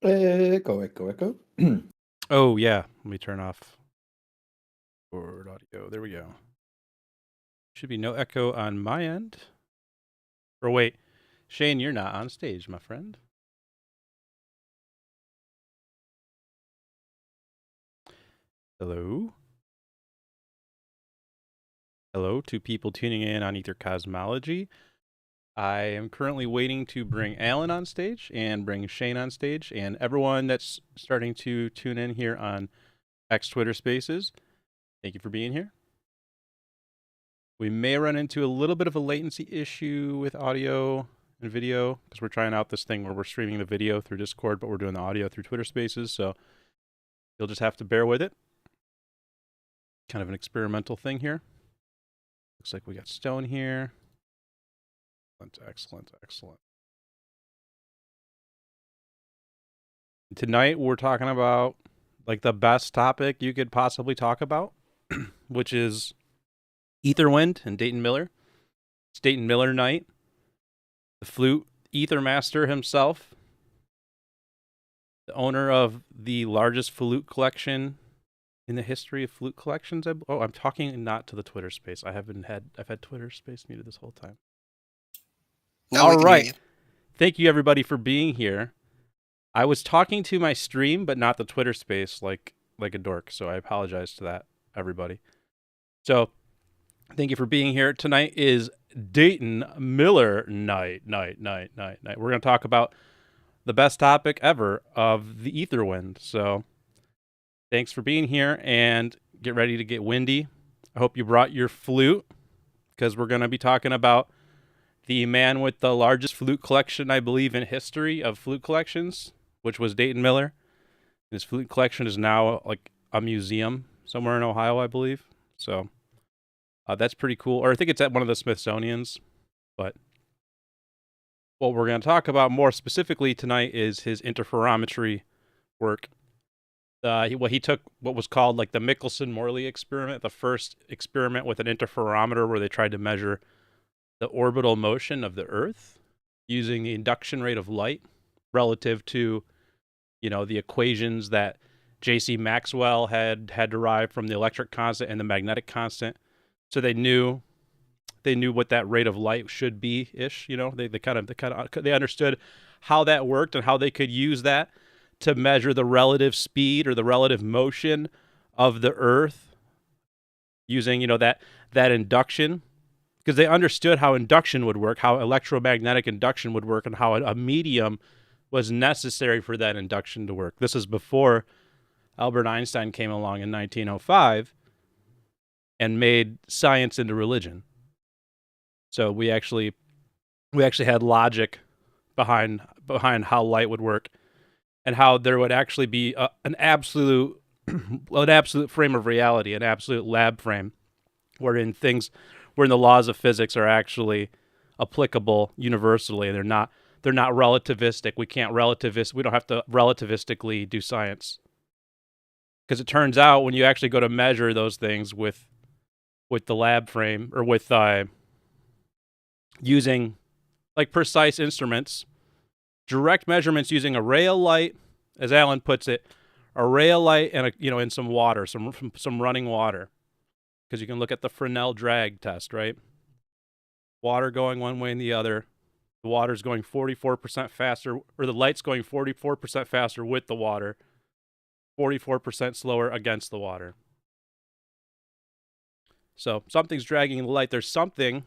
Echo, echo, echo. Oh, yeah. Let me turn off board audio. There we go. Should be no echo on my end. Or wait, Shane, you're not on stage, my friend. Hello? Hello to people tuning in on Aether Cosmology. I am currently waiting to bring Alan on stage and bring Shane on stage and everyone that's starting to tune in here on X Twitter Spaces. Thank you for being here. We may run into a little bit of a latency issue with audio and video because we're trying out this thing where we're streaming the video through Discord, but we're doing the audio through Twitter Spaces, so you'll just have to bear with it. Kind of an experimental thing here. Looks like we got Stone here. Excellent. Tonight we're talking about like the best topic you could possibly talk about, which is Aetherwind and Dayton Miller. It's Dayton Miller Night. The flute Aether Master himself, the owner of the largest flute collection in the history of flute collections. I'm talking not to the Twitter space. I've had Twitter space muted this whole time. No, all right. Thank you everybody for being here. I was talking to my stream, but not the Twitter space like a dork. So I apologize to that, everybody. So thank you for being here. Tonight is Dayton Miller Night. We're going to talk about the best topic ever of the Aetherwind. So thanks for being here and get ready to get windy. I hope you brought your flute because we're going to be talking about the man with the largest flute collection, I believe, in history of flute collections, which was Dayton Miller. His flute collection is now like a museum somewhere in Ohio, I believe. So that's pretty cool. Or I think it's at one of the Smithsonian's. But what we're going to talk about more specifically tonight is his interferometry work. He took what was called like the Michelson-Morley experiment, the first experiment with an interferometer where they tried to measure the orbital motion of the Earth using the induction rate of light relative to, the equations that J.C. Maxwell had derived from the electric constant and the magnetic constant. So they knew what that rate of light should be ish. They understood how that worked and how they could use that to measure the relative speed or the relative motion of the Earth using that induction. Because they understood how induction would work, how electromagnetic induction would work, and how a medium was necessary for that induction to work. This is before Albert Einstein came along in 1905 and made science into religion. So we actually had logic behind how light would work, and how there would actually be an absolute frame of reality, an absolute lab frame, wherein the laws of physics are actually applicable universally. They're not relativistic. We don't have to relativistically do science. Because it turns out when you actually go to measure those things with the lab frame or with using like precise instruments, direct measurements using a ray of light, as Alan puts it, a ray of light and in some water, some running water. Because you can look at the Fresnel drag test, right? Water going one way and the other. The water's going 44% faster, or the light's going 44% faster with the water, 44% slower against the water. So something's dragging the light. There's something.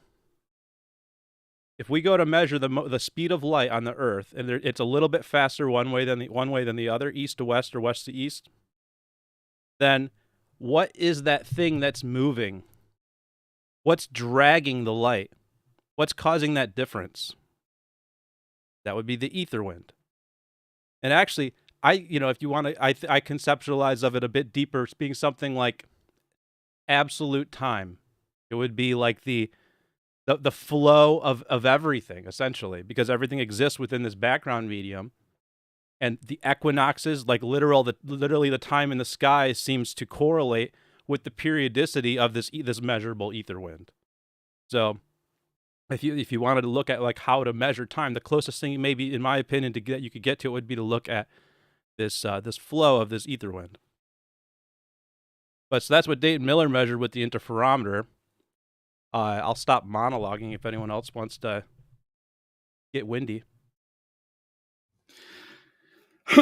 If we go to measure the speed of light on the Earth, and it's a little bit faster one way than the other, east to west or west to east, then what is that thing that's moving? What's dragging the light? What's causing that difference? That would be the Aetherwind. And actually, if you want to, I conceptualize of it a bit deeper, being something like absolute time. It would be like the flow of everything, essentially, because everything exists within this background medium. And the equinoxes, like literally the time in the sky, seems to correlate with the periodicity of this measurable Aetherwind. So, if you wanted to look at like how to measure time, the closest thing maybe, in my opinion, you could get to it would be to look at this flow of this ether wind. But so that's what Dayton Miller measured with the interferometer. I'll stop monologuing if anyone else wants to get windy.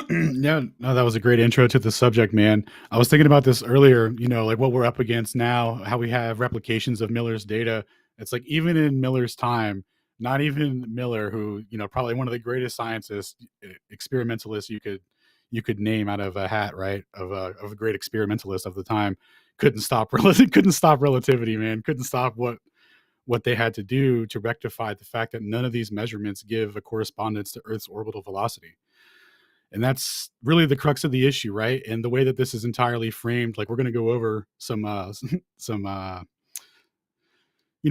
Yeah, no, that was a great intro to the subject, man. I was thinking about this earlier, like what we're up against now, how we have replications of Miller's data. It's like even in Miller's time, not even Miller, who, probably one of the greatest scientists, experimentalists you could name out of a hat, right? Of a great experimentalist of the time, couldn't stop relativity, man. Couldn't stop what they had to do to rectify the fact that none of these measurements give a correspondence to Earth's orbital velocity. And that's really the crux of the issue, right? And the way that this is entirely framed, like we're going to go over some some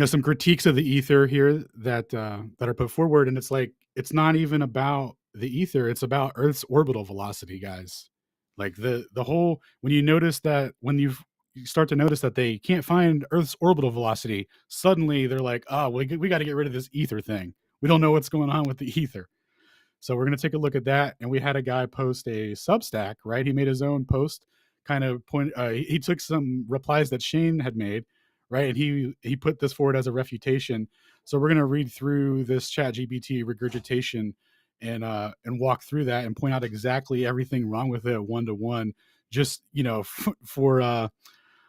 some critiques of the ether here that are put forward, and it's like it's not even about the ether; it's about Earth's orbital velocity, guys. Like the whole when you start to notice that they can't find Earth's orbital velocity, suddenly they're like, oh, we got to get rid of this ether thing. We don't know what's going on with the ether. So we're going to take a look at that. And we had a guy post a Substack, right? He made his own post, kind of he took some replies that Shane had made, right? And he put this forward as a refutation. So we're going to read through this chat GPT regurgitation and walk through that and point out exactly everything wrong with it one to one, just, for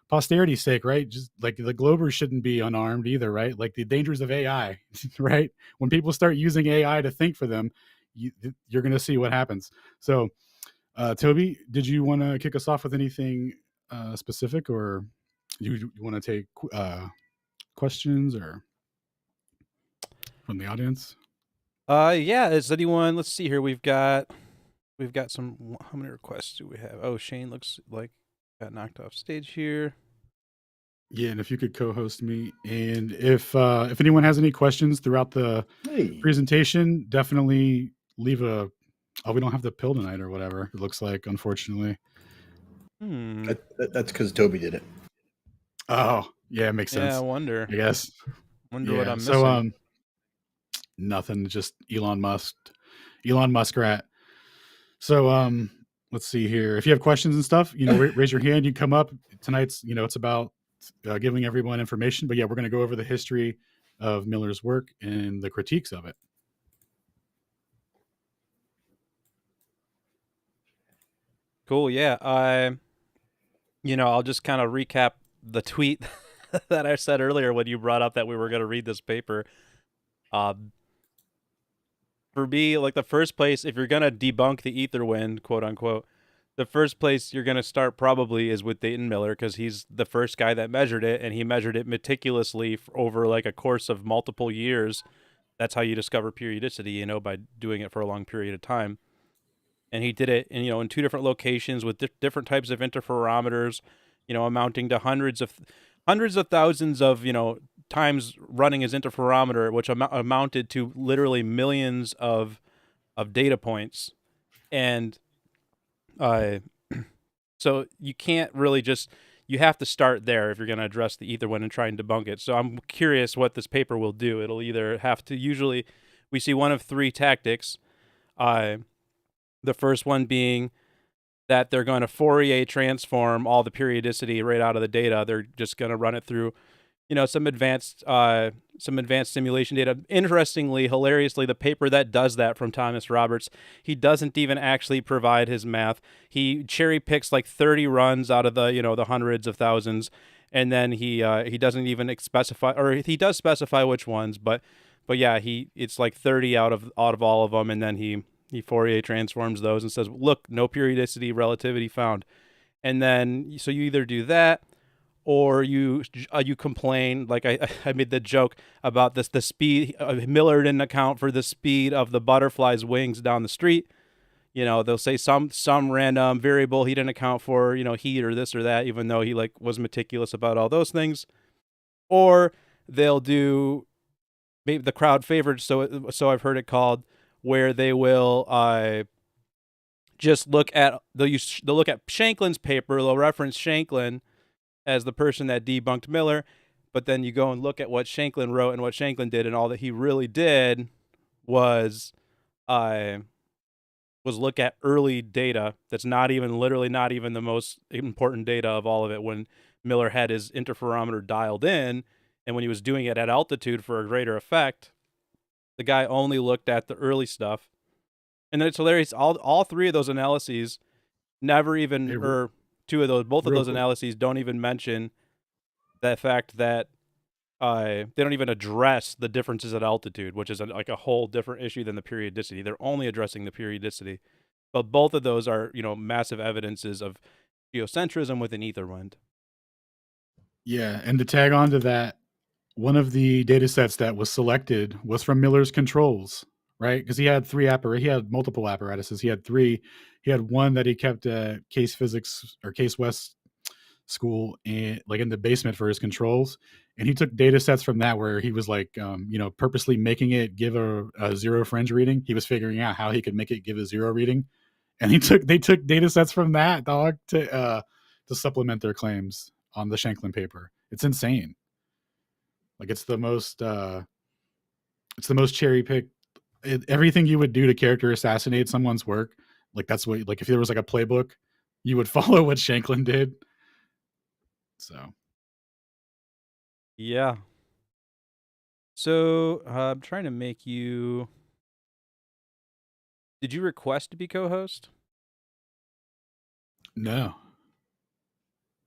posterity's sake, right? Just like the Globers shouldn't be unarmed either, right? Like the dangers of AI, right? When people start using AI to think for them, you're going to see what happens. So, Toby, did you want to kick us off with anything specific, or you want to take questions or from the audience? Yeah. Is anyone? Let's see here. We've got some. How many requests do we have? Oh, Shane looks like got knocked off stage here. Yeah, and if you could co-host me, and if anyone has any questions throughout the presentation, definitely leave a. Oh, we don't have the pill tonight or whatever. It looks like, unfortunately. That's because Toby did it. Oh, yeah, it makes sense. Yeah, I wonder. I guess. Wonder what I'm missing. So, nothing. Just Elon Musk rat. So, let's see here. If you have questions and stuff, raise your hand. You come up. Tonight's, it's about giving everyone information. But yeah, we're going to go over the history of Miller's work and the critiques of it. Cool. Yeah. I'll just kind of recap the tweet that I said earlier when you brought up that we were going to read this paper. For me, like the first place, if you're going to debunk the ether wind, quote unquote, the first place you're going to start probably is with Dayton Miller, because he's the first guy that measured it, and he measured it meticulously over like a course of multiple years. That's how you discover periodicity, by doing it for a long period of time. And he did it in two different locations with different types of interferometers, amounting to hundreds of thousands of times running his interferometer, which amounted to literally millions of data points. And so you can't really you have to start there if you're going to address the ether wind and try and debunk it. So I'm curious what this paper will do. It'll either have to, usually we see one of three tactics. The first one being that they're going to Fourier transform all the periodicity right out of the data. They're just going to run it through, some advanced simulation data. Interestingly, hilariously, the paper that does that from Thomas Roberts, he doesn't even actually provide his math. He cherry picks like 30 runs out of the, the hundreds of thousands, and then he doesn't even specify, or he does specify which ones, but yeah, it's like 30 out of all of them, and then he Fourier transforms those and says, look, no periodicity relativity found. And then, so you either do that, or you complain, like I made the joke about the speed. Miller didn't account for the speed of the butterfly's wings down the street. They'll say some random variable he didn't account for, heat or this or that, even though he was meticulous about all those things. Or they'll do maybe the crowd favorite, so I've heard it called, where they will just they'll look at Shanklin's paper. They'll reference Shanklin as the person that debunked Miller, but then you go and look at what Shanklin wrote and what Shanklin did, and all that he really did was was look at early data that's literally not even the most important data of all of it when Miller had his interferometer dialed in, and when he was doing it at altitude for a greater effect, the guy only looked at the early stuff. And then it's hilarious, all three of those analyses never even, Hey, or both of real those quick. analyses don't even mention the fact that they don't even address the differences at altitude, which is like a whole different issue than the periodicity. They're only addressing the periodicity. But both of those are, massive evidences of geocentrism within ether wind. Yeah, and to tag on to that, one of the data sets that was selected was from Miller's controls, right? Because he had multiple apparatuses. He had three. He had one that he kept at Case Physics or Case West school, and like in the basement for his controls. And he took data sets from that where he was like, purposely making it give a zero fringe reading. He was figuring out how he could make it give a zero reading, and they took data sets from that dog to supplement their claims on the Shanklin paper. It's insane. Like it's the most cherry picked. Everything you would do to character assassinate someone's work, like that's what, like if there was like a playbook, you would follow what Shanklin did. So Yeah. So I'm trying to make you. Did you request to be co-host? no.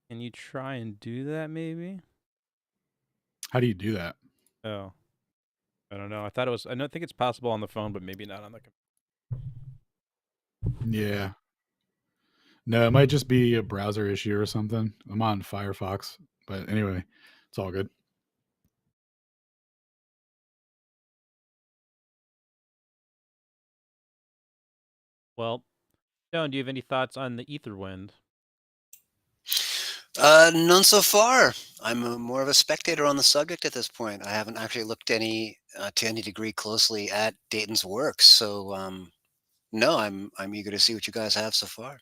Can you try and do that maybe? How do you do that? Oh, I don't know. I don't think it's possible on the phone, but maybe not on the computer. Yeah. No, it might just be a browser issue or something. I'm on Firefox, but anyway, it's all good. Well, Joan, do you have any thoughts on the ether wind? None so far. I'm more of a spectator on the subject at this point. I haven't actually looked to any degree closely at Dayton's works, so no, I'm eager to see what you guys have so far.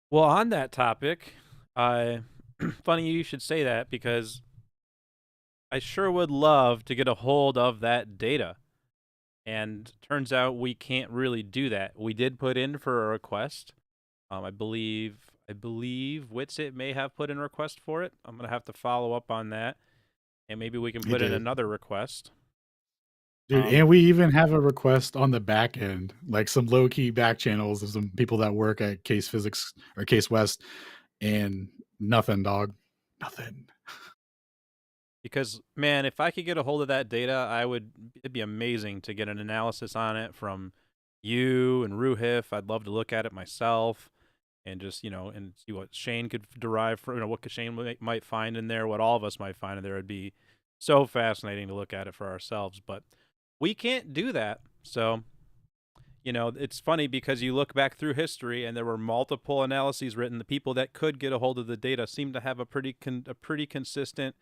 Well, on that topic, funny you should say that because I sure would love to get a hold of that data. And turns out we can't really do that. We did put in for a request. I believe Witsit may have put in a request for it. I'm gonna have to follow up on that, and maybe we can He put in did. another request. Dude, and we even have a request on the back end, like some low key back channels of some people that work at Case Physics or Case West, and nothing, dog. Nothing. Because man, if I could get a hold of that data, it'd be amazing to get an analysis on it from you and Ruhif. I'd love to look at it myself and just, and see what Shane could derive from, what Shane might find in there, what all of us might find in there. It'd be so fascinating to look at it for ourselves, but we can't do that. So, it's funny because you look back through history and there were multiple analyses written. The people that could get a hold of the data seem to have a pretty consistent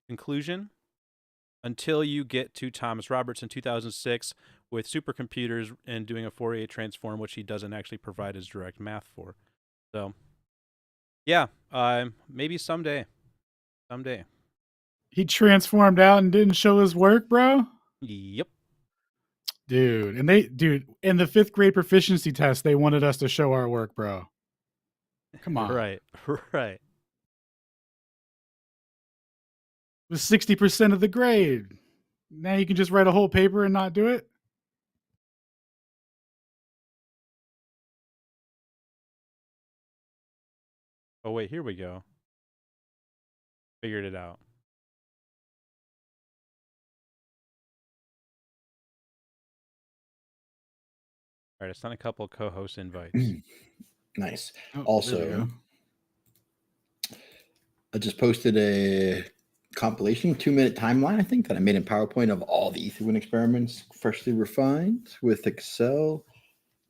conclusion until you get to Thomas Roberts in 2006 with supercomputers and doing a Fourier transform, which he doesn't actually provide his direct math for. So, yeah, maybe someday. He transformed out and didn't show his work, bro. Yep. Dude, in the 5th grade proficiency test, they wanted us to show our work, bro. Come on. Right. It was 60% of the grade. Now you can just write a whole paper and not do it? Oh wait, here we go. Figured it out. All right, I sent a couple co-host invites. Nice. Oh, Also, I just posted a compilation 2-minute timeline, I think, that I made in PowerPoint of all the ether wind experiments freshly refined with Excel.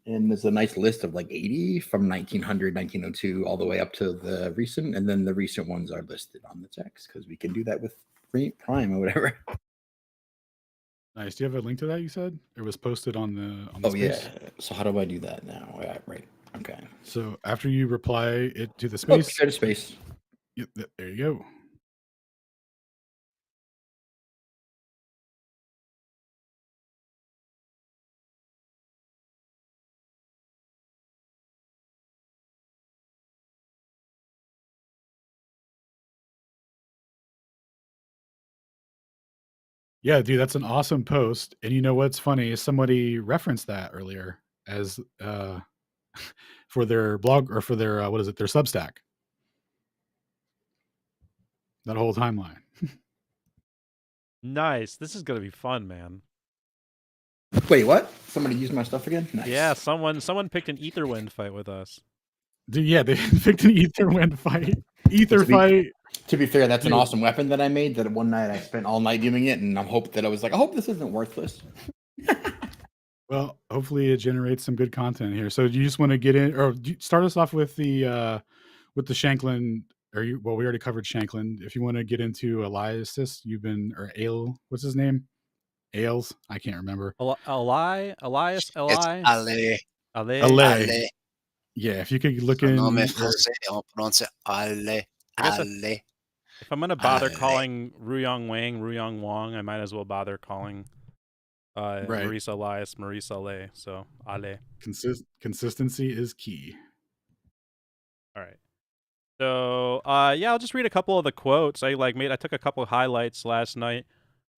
And there's a nice list of like 80 from 1900, 1902, all the way up to the recent. And then the recent ones are listed on the text because we can do that with Prime or whatever. nice. Do you have a link to that, you said? It was posted on the yeah. space? So how do I do that now? Yeah, right. Okay. So after you reply it to the Oh, space, share the space. there you go. Yeah, dude, that's an awesome post. And you know what's funny is somebody referenced that earlier as for their blog or for their what is it, their Substack. That whole timeline. Nice. This is gonna be fun, man. Wait, what? Somebody used my stuff again? Nice. Yeah, someone picked an Etherwind fight with us. Dude, yeah, they picked an Ether wind fight. Ether To be- fight. To be fair, that's an Dude. awesome weapon that I made. That one night I spent all night doing it, and I'm hoping that I was like, I hope this isn't worthless. Well, hopefully it generates some good content here. So do you just want to get in or start us off with the Shanklin or you well, we already covered Shanklin. If you want to get into Elias, you've been or Ale, what's his name? Ailes? I can't remember. Elias, It's Eli, Ale. Ale. Ale. Yeah, if you could look Son in nome or, français, on prononce Ale. I guess Ale. if I'm gonna bother Ale. calling Ruyong Wang Ruyong Wong, I might as well bother calling right. Marisa Elias Marisa Le. So Ale. Consistency is key. All right. So yeah, I'll just read a couple of the quotes. I took a couple of highlights last night.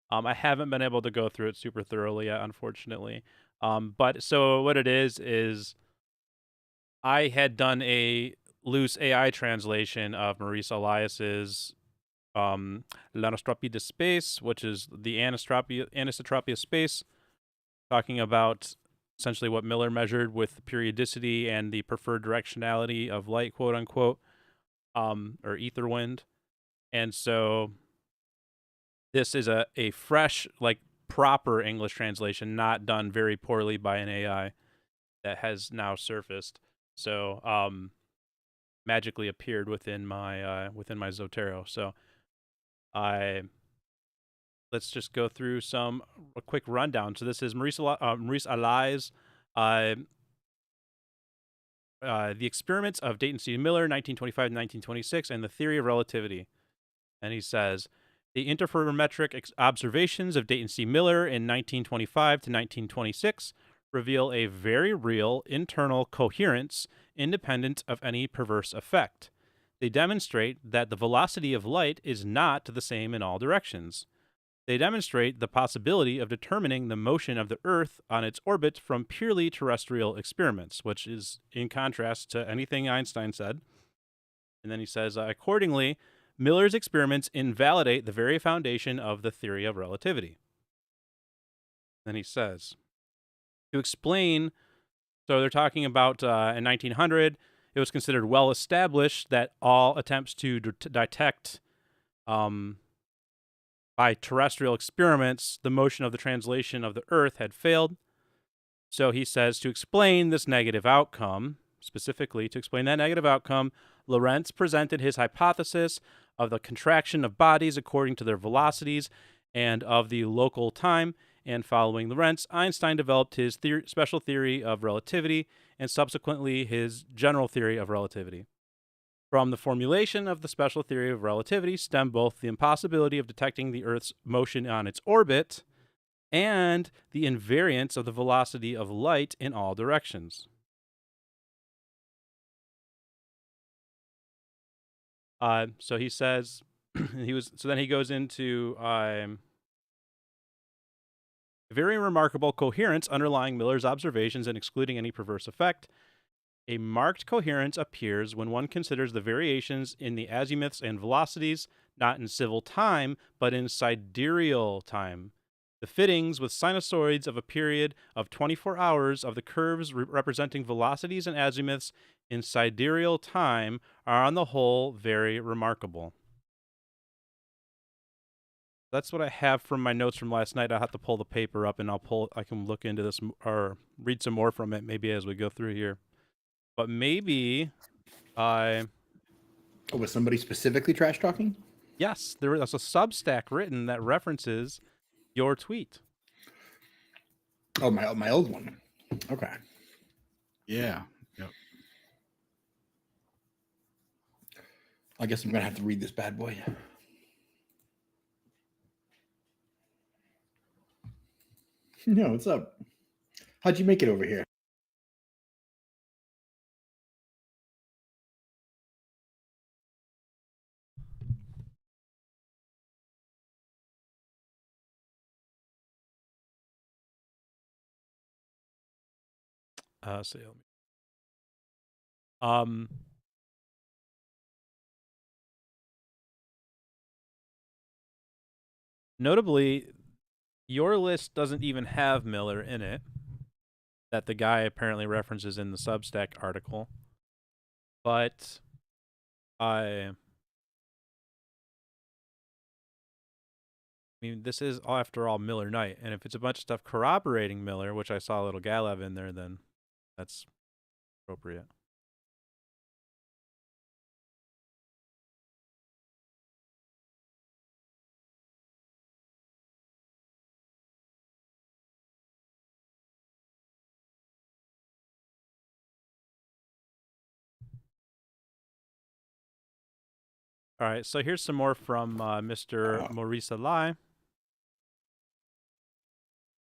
I haven't been able to go through it super thoroughly yet, unfortunately. But so what it is I had done a loose AI translation of Marisa Elias's L'Anastropie de Space, which is the anisotropy of space, talking about essentially what Miller measured with the periodicity and the preferred directionality of light, quote unquote, or ether wind. And so this is a fresh, like proper English translation, not done very poorly by an AI that has now surfaced. So magically appeared within my Zotero. So let's just go through a quick rundown. So this is Maurice Allais, The Experiments of Dayton C. Miller, 1925-1926, and the Theory of Relativity. And he says, the interferometric observations of Dayton C. Miller in 1925 to 1926 reveal a very real internal coherence independent of any perverse effect. They demonstrate that the velocity of light is not the same in all directions. They demonstrate the possibility of determining the motion of the Earth on its orbit from purely terrestrial experiments, which is in contrast to anything Einstein said. And then he says, accordingly, Miller's experiments invalidate the very foundation of the theory of relativity. Then he says, to explain, so they're talking about in 1900, it was considered well established that all attempts to detect by terrestrial experiments the motion of the translation of the Earth had failed. So he says to explain this negative outcome, specifically to explain that negative outcome, Lorentz presented his hypothesis of the contraction of bodies according to their velocities and of the local time, and following Lorentz, Einstein developed his special theory of relativity and subsequently his general theory of relativity. From the formulation of the special theory of relativity stem both the impossibility of detecting the Earth's motion on its orbit and the invariance of the velocity of light in all directions. So he says, then he goes into very remarkable coherence underlying Miller's observations and excluding any perverse effect. A marked coherence appears when one considers the variations in the azimuths and velocities, not in civil time, but in sidereal time. The fittings with sinusoids of a period of 24 hours of the curves representing velocities and azimuths in sidereal time are on the whole very remarkable. That's what I have from my notes from last night. I'll have to pull the paper up and I can look into this or read some more from it maybe as we go through here. But maybe was somebody specifically trash talking? Yes, there's a Substack written that references your tweet. Oh, my old one. Okay. Yeah. Yep. I guess I'm gonna have to read this bad boy. No, what's up? How'd you make it over here? So um, notably, your list doesn't even have Miller in it. That the guy apparently references in the Substack article, but I mean, this is after all Miller Night, and if it's a bunch of stuff corroborating Miller, which I saw a little Galev in there, then that's appropriate. All right, so here's some more from Mr. Maurice Alai.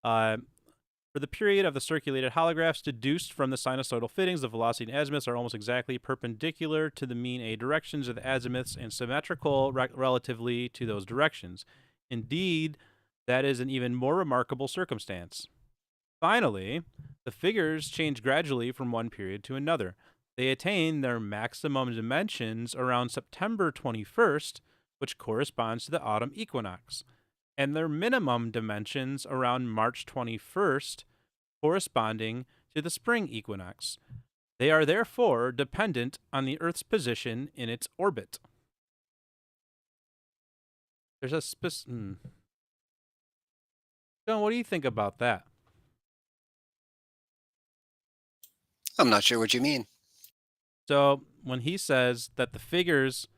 For the period of the circulated holographs deduced from the sinusoidal fittings, the velocity and azimuths are almost exactly perpendicular to the mean A directions of the azimuths and symmetrical relatively to those directions. Indeed, that is an even more remarkable circumstance. Finally, the figures change gradually from one period to another. They attain their maximum dimensions around September 21st, which corresponds to the autumn equinox, and their minimum dimensions around March 21st, corresponding to the spring equinox. They are therefore dependent on the Earth's position in its orbit. There's a John, what do you think about that? I'm not sure what you mean. So when he says that the figures,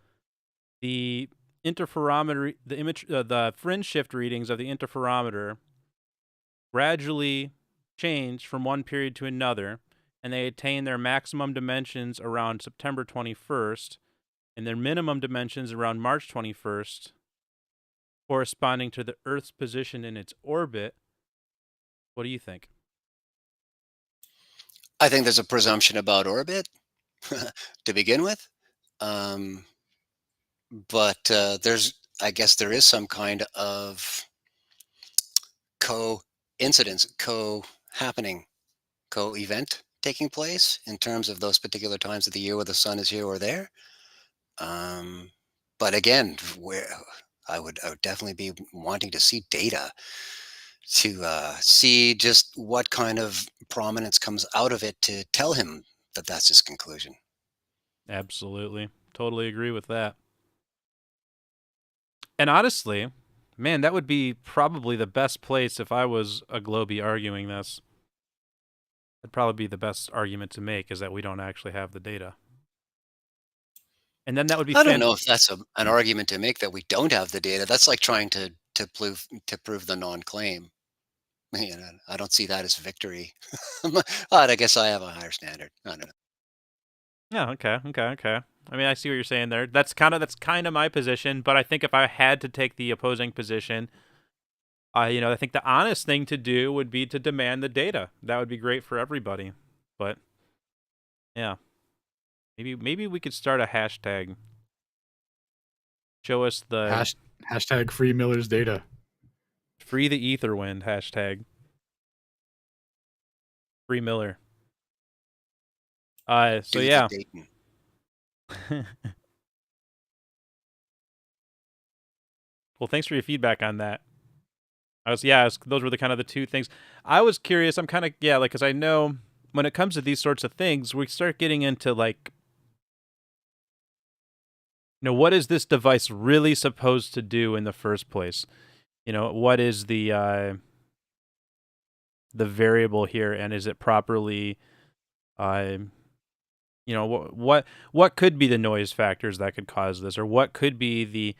the interferometer, the fringe shift readings of the interferometer gradually change from one period to another, and they attain their maximum dimensions around September 21st, and their minimum dimensions around March 21st, corresponding to the Earth's position in its orbit. What do you think? I think there's a presumption about orbit to begin with. But I guess there is some kind of coincidence, co-happening, co-event taking place in terms of those particular times of the year where the sun is here or there. But again, where I would definitely be wanting to see data to see just what kind of prominence comes out of it to tell him that that's his conclusion. Absolutely. Totally agree with that. And honestly, man, that would be probably the best place if I was a Globie arguing this. That'd probably be the best argument to make, is that we don't actually have the data. And then that would be I don't know if that's an argument to make that we don't have the data. That's like trying to prove the non-claim. You know, I don't see that as victory. But I guess I have a higher standard. I don't know. Yeah, okay. I mean, I see what you're saying there. That's kind of my position, but I think if I had to take the opposing position, I think the honest thing to do would be to demand the data. That would be great for everybody. But yeah. Maybe we could start a hashtag. Show us the hashtag free Miller's data. Free the ether wind hashtag. Free Miller. So yeah. Well, thanks for your feedback on that. Those were the two things. I was curious. I'm kind of, because I know when it comes to these sorts of things, we start getting into what is this device really supposed to do in the first place? What is the variable here, and is it properly, what could be the noise factors that could cause this, or what could be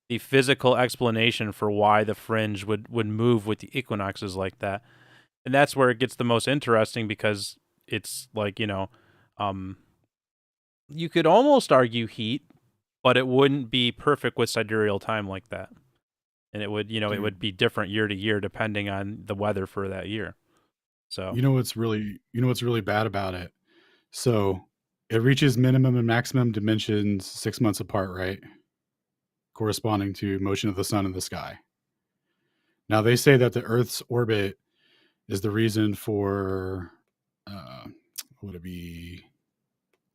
the physical explanation for why the fringe would move with the equinoxes like that? And that's where it gets the most interesting, because it's you could almost argue heat, but it wouldn't be perfect with sidereal time like that. And it would, it would be different year to year depending on the weather for that year. So what's really bad about it? So it reaches minimum and maximum dimensions 6 months apart, right? Corresponding to motion of the sun in the sky. Now they say that the Earth's orbit is the reason for would it be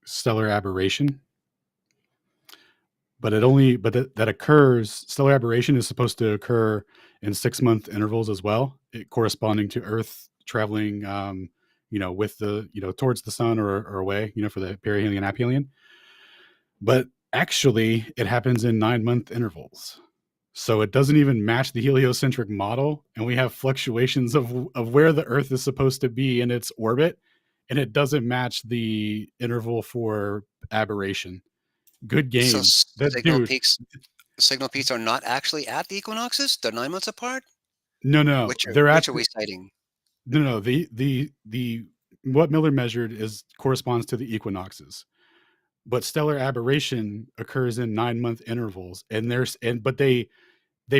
stellar aberration? But that occurs. Stellar aberration is supposed to occur in 6-month intervals as well, corresponding to Earth traveling, with the towards the sun or away, for the perihelion and aphelion. But actually, it happens in 9-month intervals. So it doesn't even match the heliocentric model, and we have fluctuations of where the Earth is supposed to be in its orbit, and it doesn't match the interval for aberration. Good So game. That signal dude. peaks are not actually at the equinoxes? They're 9 months apart? No, they're Which at are we citing? no. The what Miller measured corresponds to the equinoxes, but stellar aberration occurs in 9-month intervals, but they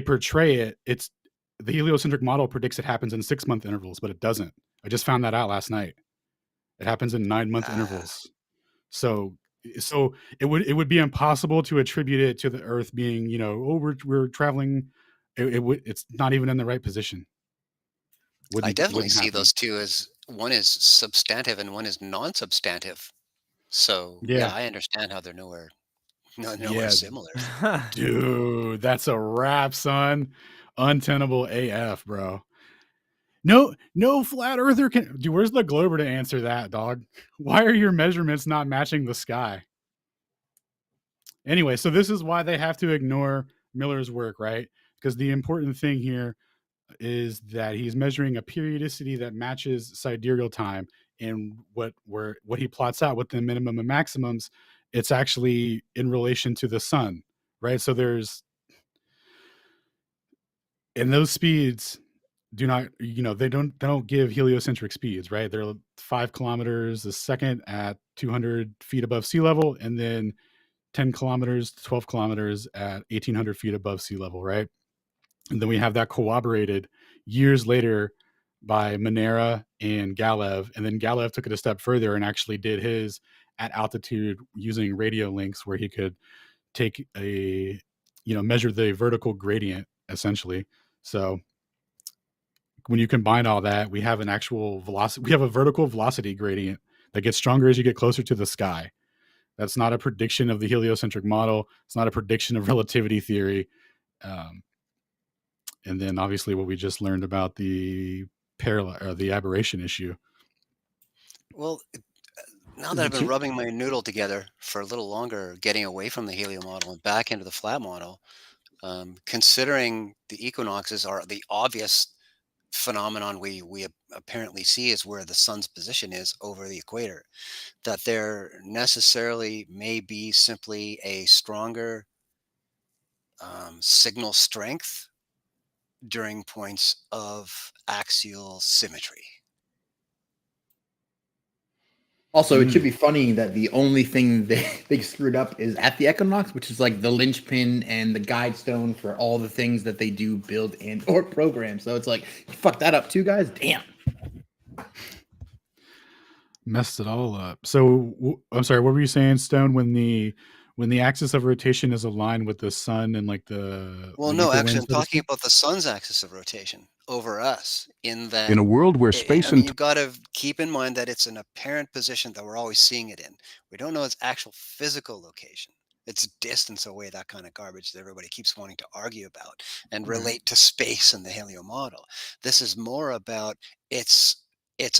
portray it. It's the heliocentric model predicts it happens in 6-month intervals, but it doesn't. I just found that out last night. It happens in 9-month Ah, intervals. So it would be impossible to attribute it to the Earth being, we're traveling. It's not even in the right position. I definitely Wouldn't see happen. those two as one is substantive and one is non-substantive. So yeah, Yeah. I understand how they're nowhere Yeah, similar. dude, that's a wrap, son. Untenable AF, bro. No flat earther can. Dude, where's the Glober to answer that, dog? Why are your measurements not matching the sky? Anyway, so this is why they have to ignore Miller's work, right? Because the important thing here is that he's measuring a periodicity that matches sidereal time, and what he plots out with the minimum and maximums, it's actually in relation to the sun, right? So there's and those speeds do not, they don't give heliocentric speeds, right? They're 5 kilometers a second at 200 feet above sea level, and then 10 kilometers to 12 kilometers at 1800 feet above sea level, right? And then we have that corroborated years later by Monera and Galev. And then Galev took it a step further and actually did his at altitude using radio links, where he could take measure the vertical gradient essentially. So when you combine all that, we have an actual velocity, we have a vertical velocity gradient that gets stronger as you get closer to the sky. That's not a prediction of the heliocentric model. It's not a prediction of relativity theory. Um, and then obviously what we just learned about the parallel or the aberration issue. Well, now that I've been rubbing my noodle together for a little longer, getting away from the helio model and back into the flat model, considering the equinoxes are the obvious phenomenon we apparently see is where the sun's position is over the equator, that there necessarily may be simply a stronger signal strength during points of axial symmetry. Also, it should be funny that the only thing they screwed up is at the equinox, which is like the linchpin and the guide stone for all the things that they do build and or program. So it's like, you fucked that up too, guys. Damn. Messed it all up. So I'm sorry, what were you saying, Stone? When the axis of rotation is aligned with the sun and like the Well, no, ether actually, winds, I'm so to talking speak? about the sun's axis of rotation over us, in that In a world where I space mean, and you've got to keep in mind that it's an apparent position that we're always seeing it in. We don't know its actual physical location, its distance away, that kind of garbage that everybody keeps wanting to argue about and Right. relate to space and the helio model. This is more about its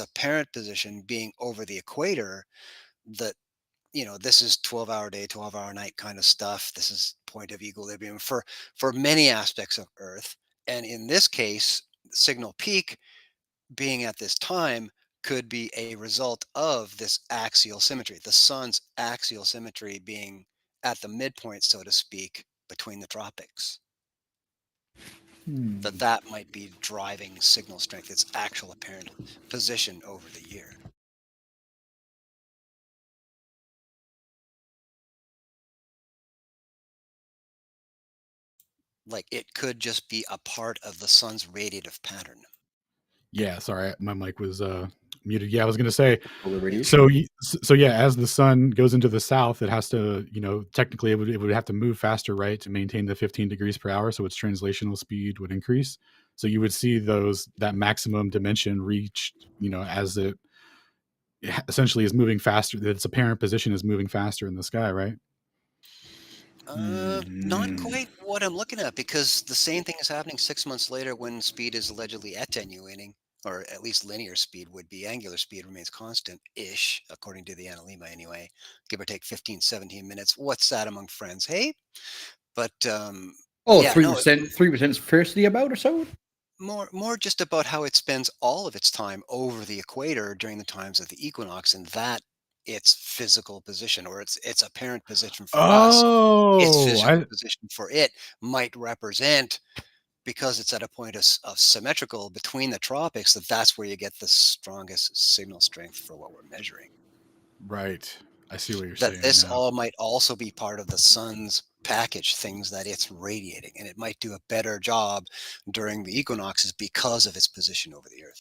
apparent position being over the equator, that this is 12-hour day, 12-hour night kind of stuff. This is point of equilibrium for many aspects of Earth. And in this case, signal peak being at this time could be a result of this axial symmetry, the sun's axial symmetry being at the midpoint, so to speak, between the tropics. That might be driving signal strength, its actual apparent position over the year. Like, it could just be a part of the sun's radiative pattern. Yeah, sorry, my mic was muted. Yeah, I was going to say, Solar radiation. so yeah, as the sun goes into the south, it has to, technically it would have to move faster, right, to maintain the 15 degrees per hour, so its translational speed would increase. So you would see that maximum dimension reached, as it essentially is moving faster. That its apparent position is moving faster in the sky, right? Not quite what I'm looking at, because the same thing is happening 6 months later when speed is allegedly attenuating, or at least linear speed would be. Angular speed remains constant-ish, according to the Analema anyway, give or take 15, 17 minutes. What's that among friends? Hey? But Oh, yeah, no, 3% scarcity about or so? more just about how it spends all of its time over the equator during the times of the equinox, and that its physical position, or its apparent position for us, its Oh, physical position for it might represent, because it's at a point of symmetrical between the tropics, that's where you get the strongest signal strength for what we're measuring. right. I see what you're That saying this now. all might also be part of the sun's package, things that it's radiating, and it might do a better job during the equinoxes because of its position over the Earth.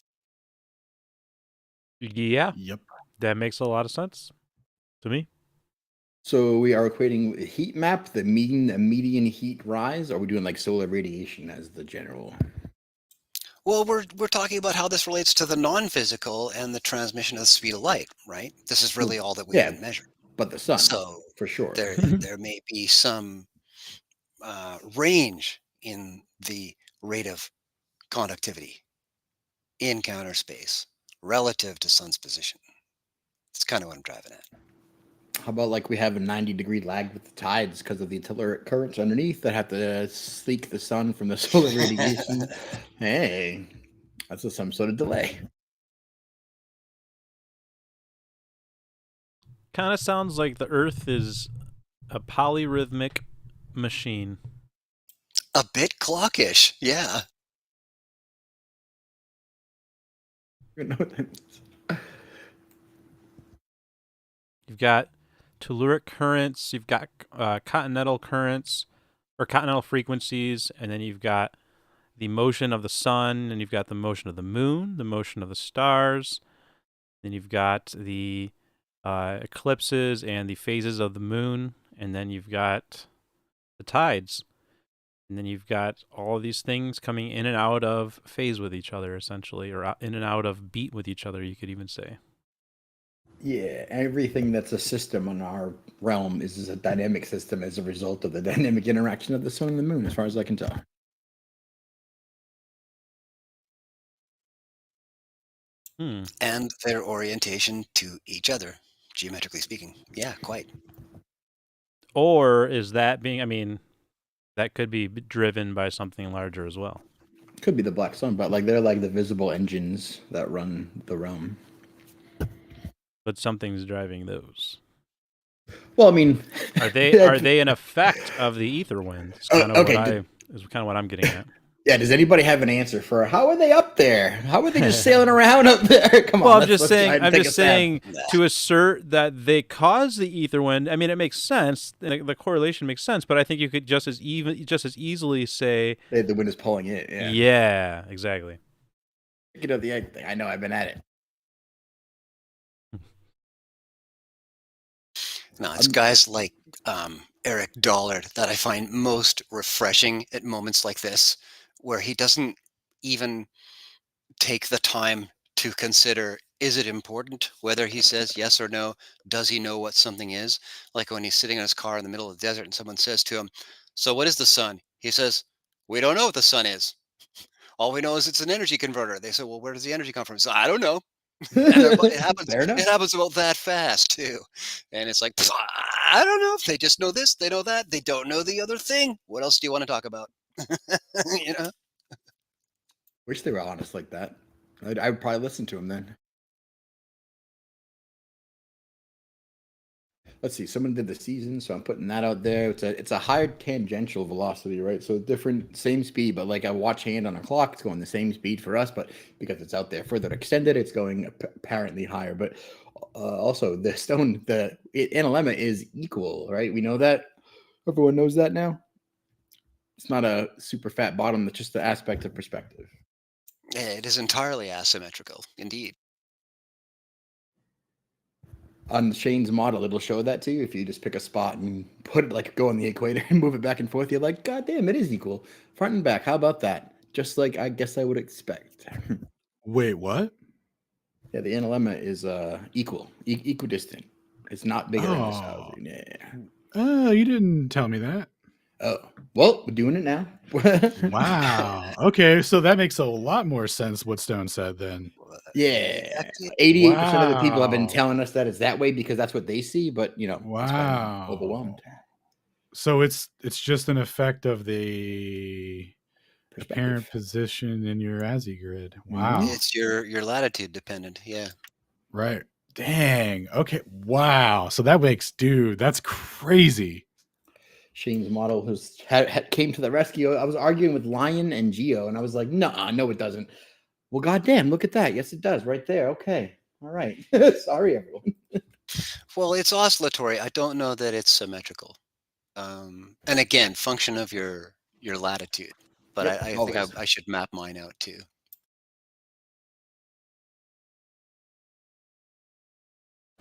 Yeah, Yep. that makes a lot of sense to me. So we are equating heat map, the median heat rise, or are we doing like solar radiation as the general? Well, we're talking about how this relates to the non-physical and the transmission of the speed of light, right? This is really all that we can measure. But the sun, So for sure. there may be some range in the rate of conductivity in counter space relative to sun's position. That's kind of what I'm driving at. How about like we have a 90-degree lag with the tides because of the telluric currents underneath that have to sleek the sun from the solar radiation? Hey, that's some sort of delay. Kind of sounds like the Earth is a polyrhythmic machine. A bit clockish, yeah. You know what that means. You've got telluric currents, you've got continental currents, or continental frequencies, and then you've got the motion of the sun, and you've got the motion of the moon, the motion of the stars, then you've got the eclipses and the phases of the moon, and then you've got the tides. And then you've got all of these things coming in and out of phase with each other, essentially, or in and out of beat with each other, you could even say. Yeah, everything that's a system on our realm is a dynamic system as a result of the dynamic interaction of the sun and the moon, as far as I can tell. And their orientation to each other, geometrically speaking. Yeah, quite. Or is that being, I mean, that could be driven by something larger as well. Could be the black sun, but like they're like the visible engines that run the realm. But something's driving those. Well, I mean, Are they an effect of the ether wind? Is kind of what I'm getting at. Yeah, does anybody have an answer for how are they up there? How are they just sailing around up there? Come on. Well, I'm just saying stab. to assert that they cause the ether wind. I mean, it makes sense. The correlation makes sense, but I think you could just as easily say the wind is pulling it. Yeah. Yeah, exactly. You know the egg thing. I know. I've been at it. No, it's guys like Eric Dollard that I find most refreshing at moments like this, where he doesn't even take the time to consider, is it important whether he says yes or no? Does he know what something is? Like when he's sitting in his car in the middle of the desert and someone says to him, so what is the sun? He says, we don't know what the sun is. All we know is it's an energy converter. They say, well, where does the energy come from? So I don't know. It happens about that fast too. And it's like, I don't know if they just know this, they know that, they don't know the other thing. What else do you want to talk about? You know? Wish they were honest like that. I would probably listen to him then. Let's see. Someone did the season, so I'm putting that out there. It's a higher tangential velocity, right? So different, same speed, but like a watch hand on a clock, it's going the same speed for us, but because it's out there further extended, it's going apparently higher. But also, the stone, analemma is equal, right? We know that. Everyone knows that now. It's not a super fat bottom. That's just the aspect of perspective. It is entirely asymmetrical, indeed. On Shane's model, it'll show that to you if you just pick a spot and put it, like, go on the equator and move it back and forth. You're like, God damn, it is equal. Front and back. How about that? Just like I guess I would expect. Wait, what? Yeah, the analemma is equidistant. It's not bigger in the south. Oh, Yeah. you didn't tell me that. Oh, well, we're doing it now. Wow. Okay, so that makes a lot more sense what Stone said then. Yeah, Exactly. 88% of the people have been Wow. telling us that it's that way because that's what they see, but that's why I'm Wow. overwhelmed. So it's just an effect of the apparent Perspective. position in your ASCII grid. Mhm. Wow. It's your latitude dependent. Yeah. Right. Dang. Okay. Wow. So that makes, dude, that's crazy. Shane's model came to the rescue. I was arguing with Lion and Geo, and I was like, no, it doesn't. Well, goddamn, look at that. Yes, it does, right there. Okay, all right. Sorry, everyone. Well, it's oscillatory. I don't know that it's symmetrical. And again, function of your latitude. But Yep, I think always. I should map mine out too.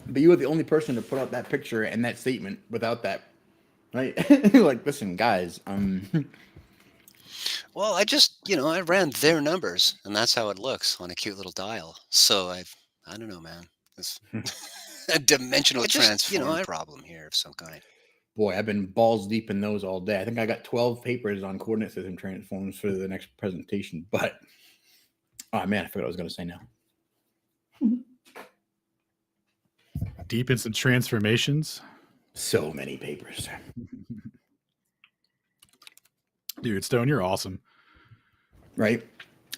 But you were the only person to put out that picture and that statement without that, right? Like, listen, guys. Well, I just, I ran their numbers, and that's how it looks on a cute little dial. So I don't know, man. It's a dimensional transform problem here of some kind. Boy, I've been balls deep in those all day. I think I got 12 papers on coordinate system transforms for the next presentation. But, oh man, I forgot what I was going to say now. Deep in some transformations. So many papers. Dude, Stone, you're awesome. Right?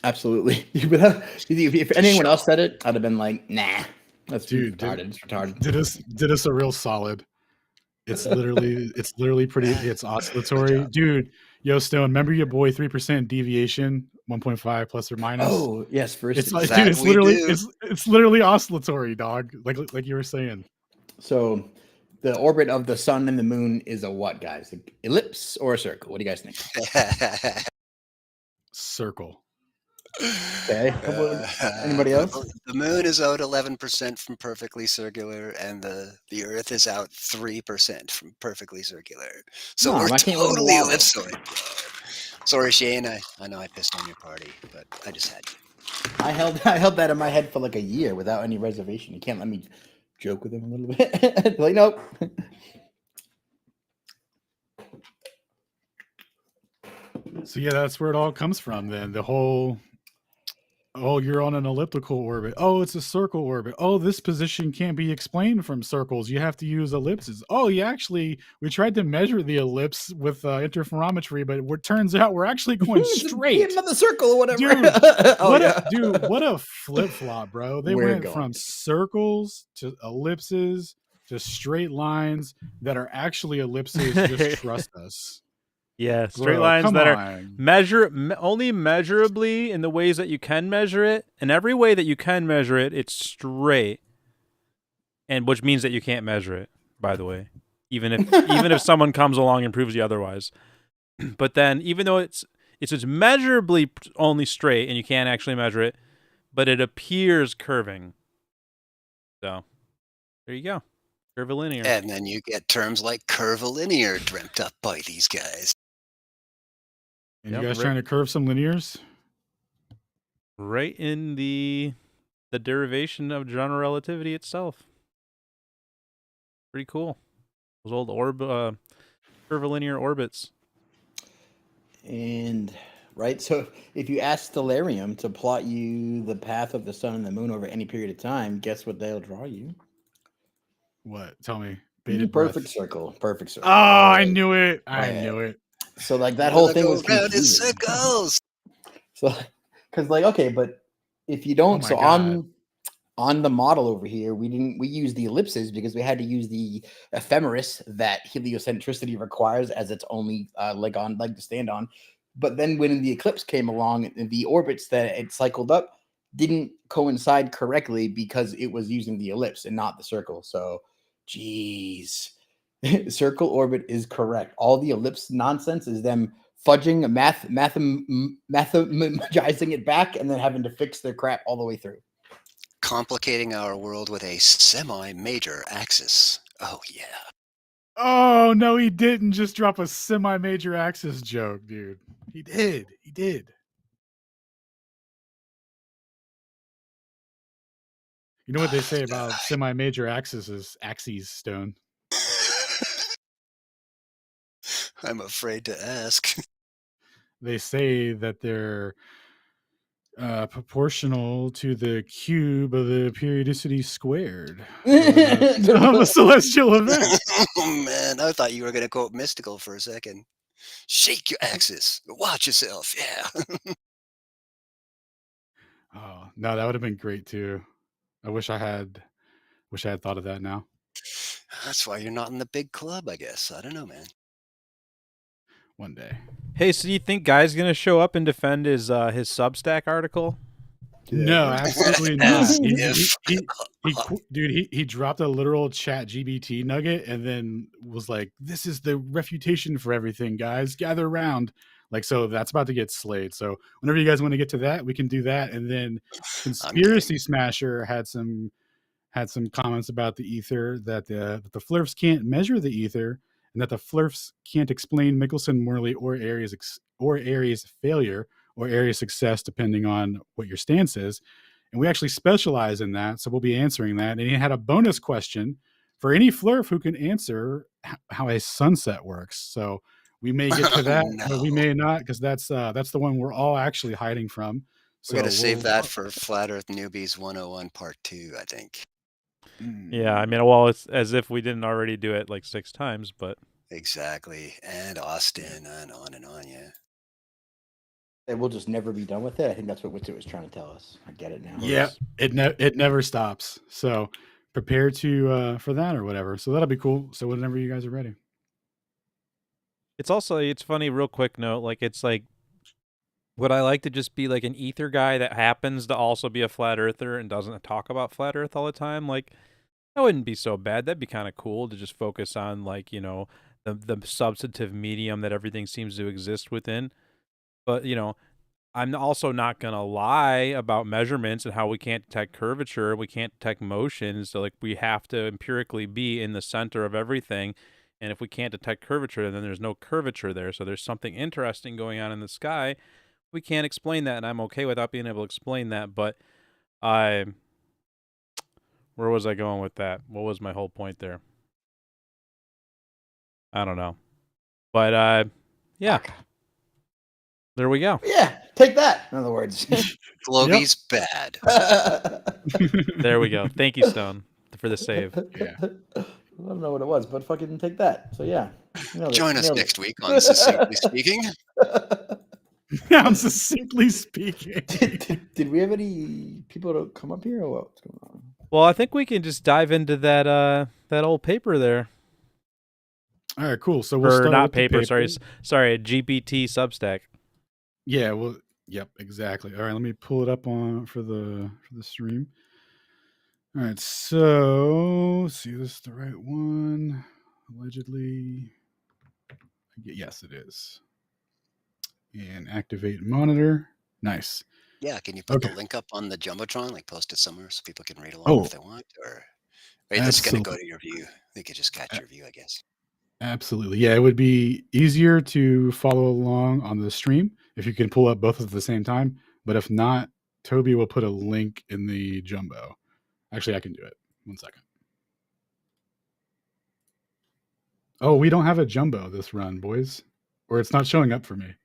Absolutely. If anyone else said it, I'd have been like, nah. That's retarded. It's retarded. Did us a real solid. It's literally pretty. It's oscillatory, dude. Yo, Stone, remember your boy 3% deviation, 1.5 plus or minus. Oh yes, first. It's like, dude, it's literally oscillatory, dog. Like you were saying. So, the orbit of the sun and the moon is a what, guys? An ellipse or a circle? What do you guys think? Circle. Okay. Anybody else? The moon is out 11% from perfectly circular, and the Earth is out 3% from perfectly circular. So we're totally ellipsoid, bro. Sorry, Shane. I know I pissed on your party, but I just had to. I held that in my head for like a year without any reservation. You can't let me joke with him a little bit. Like, nope. So yeah, that's where it all comes from. Then the whole, oh, you're on an elliptical orbit. Oh, it's a circle orbit. Oh, this position can't be explained from circles. You have to use ellipses. Oh, we tried to measure the ellipse with interferometry, but it turns out we're actually going straight. Another circle or whatever. Dude, what a flip flop, bro. They went from circles to ellipses to straight lines that are actually ellipses. Just trust us. Yeah, straight lines that are only measurably in the ways that you can measure it. In every way that you can measure it, it's straight. And which means that you can't measure it, by the way. Even if someone comes along and proves you otherwise. But then even though it's just measurably only straight and you can't actually measure it, but it appears curving. So there you go. Curvilinear. And then you get terms like curvilinear dreamt up by these guys. And you guys trying to curve some linears? Right in the derivation of general relativity itself. Pretty cool. Those old curvilinear orbits. And right, so if you ask Stellarium to plot you the path of the sun and the moon over any period of time, guess what they'll draw you? What? Tell me. Perfect circle. Perfect circle. Oh, I knew it. I knew it. So like that whole thing was confusing. In circles. So, because like, okay, but if you don't, on the model over here, we used the ellipses because we had to use the ephemeris that heliocentricity requires as its only leg to stand on. But then when the eclipse came along, the orbits that it cycled up didn't coincide correctly because it was using the ellipse and not the circle. So, geez. Circle orbit is correct. All the ellipse nonsense is them fudging, mathemagizing it back, and then having to fix their crap all the way through. Complicating our world with a semi-major axis. Oh, yeah. Oh, no, he didn't just drop a semi-major axis joke, dude. He did. You know what they say about semi-major axes stone. I'm afraid to ask. They say that they're proportional to the cube of the periodicity squared of a celestial event. Oh man, I thought you were going to quote mystical for a second. Shake your axis. Watch yourself. Yeah. Oh no, that would have been great too. I wish I had thought of that now. That's why you're not in the big club, I guess. I don't know, man. One day. Hey, so you think Guy's gonna show up and defend his Substack article? No, absolutely not. As He, if. dude, he dropped a literal chat GBT nugget and then was like, "This is the refutation for everything, guys. Gather around." Like, so that's about to get slayed. So whenever you guys want to get to that, we can do that. And then I'm game. Conspiracy Smasher had some comments about the ether, that the Flurfs can't measure the ether, and that the Flurfs can't explain Mickelson-Morley or Aries failure or Aries success, depending on what your stance is. And we actually specialize in that, so we'll be answering that. And he had a bonus question for any Flurf who can answer how a sunset works. So we may get to that, but we may not, because that's the one we're all actually hiding from. So we're going to save that for Flat Earth Newbies 101 Part 2, I think. Yeah, I mean, well, it's as if we didn't already do it like 6 times, but Exactly. And Austin and on, yeah. And we'll just never be done with it. I think that's what Witsit was trying to tell us. I get it now. Yeah, it never stops. So prepare to for that or whatever. So that'll be cool. So whenever you guys are ready. it's funny, real quick note, like it's like, would I like to just be like an ether guy that happens to also be a flat earther and doesn't talk about flat earth all the time? Like, that wouldn't be so bad. That'd be kind of cool to just focus on, like, you know, the substantive medium that everything seems to exist within. But, you know, I'm also not going to lie about measurements and how we can't detect curvature, we can't detect motion. So, like, we have to empirically be in the center of everything. And if we can't detect curvature, then there's no curvature there. So there's something interesting going on in the sky. We can't explain that, and I'm okay without being able to explain that. But where was I going with that? What was my whole point there? I don't know. But yeah. There we go. Yeah, take that. In other words, Globy's bad. There we go. Thank you, Stone, for the save. Yeah. I don't know what it was, but fucking take that. So yeah. Join us next week on Succinctly Speaking. I'm succinctly speaking. Did we have any people to come up here or what's going on? Well, I think we can just dive into that old paper there. All right, cool. So we'll start not with the paper, paper. sorry, GPT Substack. Yeah, well, yep, exactly. All right, let me pull it up for the stream. All right, so let's see, this is the right one. Allegedly, yes, it is. And activate monitor. Nice. Yeah, can you put the link up on the Jumbotron, like post it somewhere so people can read along if they want? Or is this going to go to your view? They could just catch your view, I guess. Absolutely. Yeah, it would be easier to follow along on the stream if you can pull up both at the same time. But if not, Toby will put a link in the Jumbo. Actually, I can do it. 1 second. Oh, we don't have a Jumbo this run, boys. Or it's not showing up for me.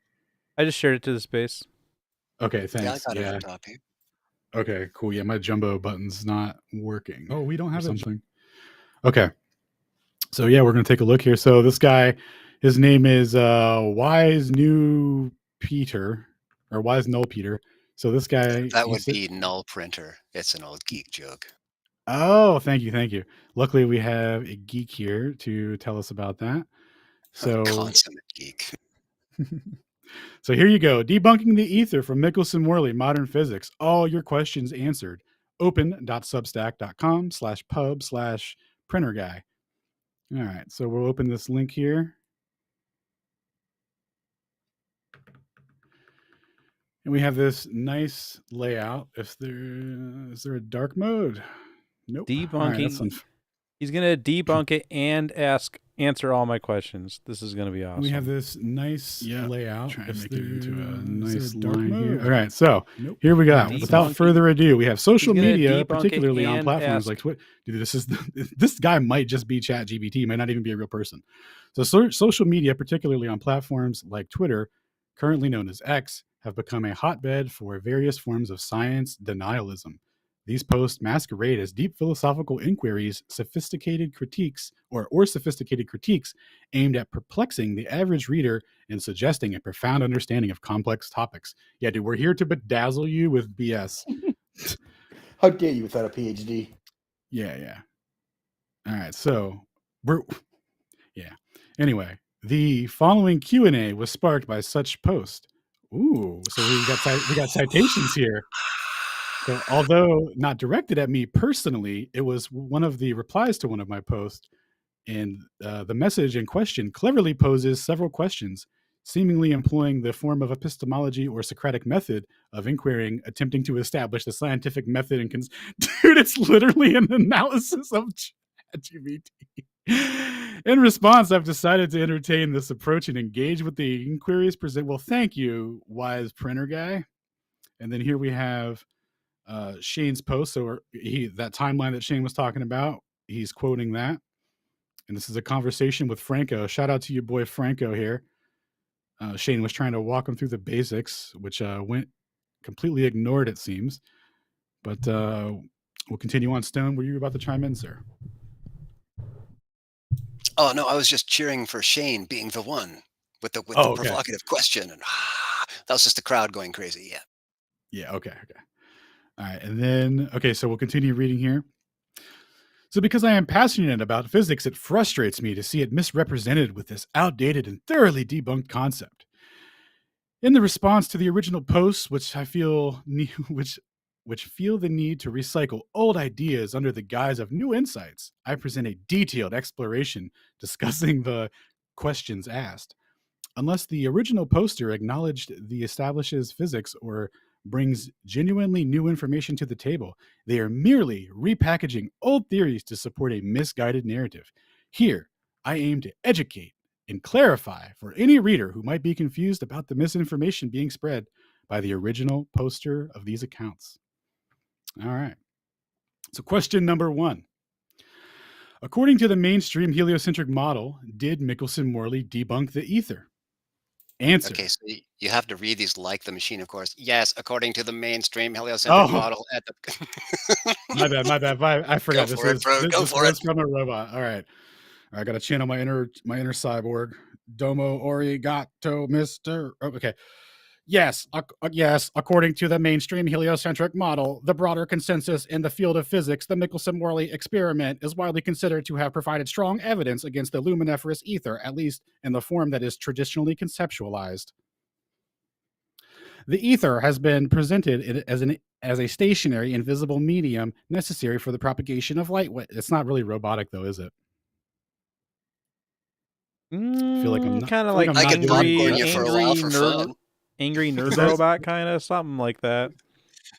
I just shared it to the space. Okay, thanks. Yeah, I got it on top here. Okay, cool. Yeah, my Jumbo button's not working. Oh, we don't have something. Okay. So yeah, we're going to take a look here. So this guy, his name is Wise New Peter, or Wise Null Peter. So this guy, that would be Null Printer. It's an old geek joke. Oh, thank you. Luckily, we have a geek here to tell us about that. So consummate geek. So here you go. Debunking the ether from Mickelson-Morley, Modern Physics. All your questions answered. open.substack.com/pub/printer guy. All right, so we'll open this link here. And we have this nice layout. Is there a dark mode? Nope. Debunking. He's going to debunk it and ask answer all my questions. This is going to be awesome. We have this nice layout. Try and If make it into a there- nice is it dark line here. mode? All right, so Nope. here we go. Debunking. Without further ado, we have social He's gonna media, debunk it particularly on and platforms ask. like Twitter. Dude, this guy might just be ChatGPT, might not even be a real person. So social media, particularly on platforms like Twitter, currently known as X, have become a hotbed for various forms of science denialism. These posts masquerade as deep philosophical inquiries, sophisticated critiques aimed at perplexing the average reader and suggesting a profound understanding of complex topics. Yeah, dude, we're here to bedazzle you with BS. How dare you without a PhD? Yeah. All right, so Anyway, the following Q&A was sparked by such post. Ooh, so we got citations here. So, although not directed at me personally, it was one of the replies to one of my posts, and the message in question cleverly poses several questions, seemingly employing the form of epistemology or Socratic method of inquiring, attempting to establish the scientific method. And dude, it's literally an analysis of ChatGPT. In response, I've decided to entertain this approach and engage with the inquiries present. Well, thank you, wise printer guy. And then here we have Shane's post. So that timeline that Shane was talking about, he's quoting that. And this is a conversation with Franco. Shout out to your boy Franco here. Shane was trying to walk him through the basics, which went completely ignored, it seems. But we'll continue on. Stone, were you about to chime in, sir? Oh no, I was just cheering for Shane being the one with the Okay. provocative question, and that was just the crowd going crazy. Yeah. Okay. All right. And then, so we'll continue reading here. So because I am passionate about physics, it frustrates me to see it misrepresented with this outdated and thoroughly debunked concept. In the response to the original posts, which I feel which feel the need to recycle old ideas under the guise of new insights, I present a detailed exploration discussing the questions asked. Unless the original poster acknowledged the establishes physics or brings genuinely new information to the table, they are merely repackaging old theories to support a misguided narrative. Here, I aim to educate and clarify for any reader who might be confused about the misinformation being spread by the original poster of these accounts. All right. So question number 1. According to the mainstream heliocentric model, did Michelson-Morley debunk the ether? Answer. Okay, so you have to read these like the machine, of course. Yes, according to the mainstream heliocentric model at the. My bad. I forgot Go this for it, bro. Go for it. from a robot. All right. I got to channel my inner cyborg. Domo origato, Mister. Oh, okay. Yes, according to the mainstream heliocentric model, the broader consensus in the field of physics, the Michelson-Morley experiment is widely considered to have provided strong evidence against the luminiferous ether, at least in the form that is traditionally conceptualized. The ether has been presented as a stationary, invisible medium necessary for the propagation of light. It's not really robotic, though, is it? I feel like I'm kind of like I could popcorn you for a while for fun. Angry nerd robot, kind of something like that.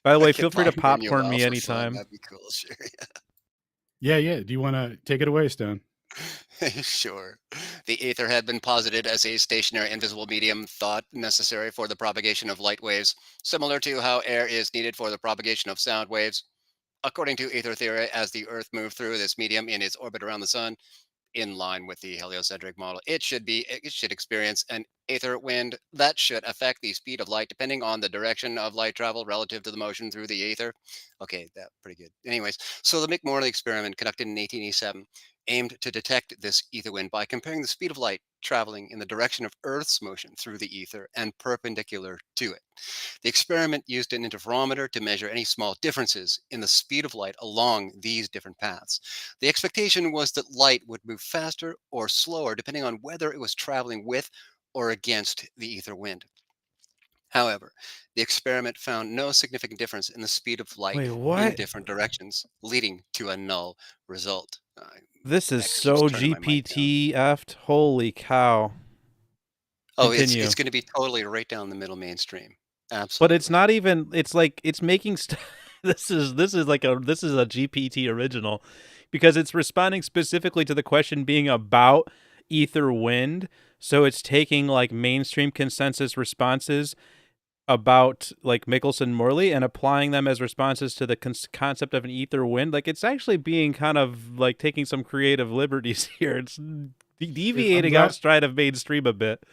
By the way, feel free to popcorn me anytime. That'd be cool, sure. Yeah. Do you want to take it away, Stone? Sure. The ether had been posited as a stationary invisible medium thought necessary for the propagation of light waves, similar to how air is needed for the propagation of sound waves. According to ether theory, as the Earth moved through this medium in its orbit around the sun, in line with the heliocentric model, it should experience an ether wind that should affect the speed of light depending on the direction of light travel relative to the motion through the ether. Okay, that's pretty good. Anyways, so the McMorley experiment conducted in 1887 aimed to detect this ether wind by comparing the speed of light traveling in the direction of Earth's motion through the ether and perpendicular to it. The experiment used an interferometer to measure any small differences in the speed of light along these different paths. The expectation was that light would move faster or slower depending on whether it was traveling with or against the ether wind. However, the experiment found no significant difference in the speed of light in different directions, leading to a null result. This is so GPT-effed. Holy cow. Oh, it's going to be totally right down the middle mainstream. Absolutely. But it's not even, it's like, it's making, this is a GPT original, because it's responding specifically to the question being about ether wind. So it's taking like mainstream consensus responses about like Michelson-Morley and applying them as responses to the concept of an ether wind. Like it's actually being kind of like taking some creative liberties here. It's deviating outside of mainstream a bit.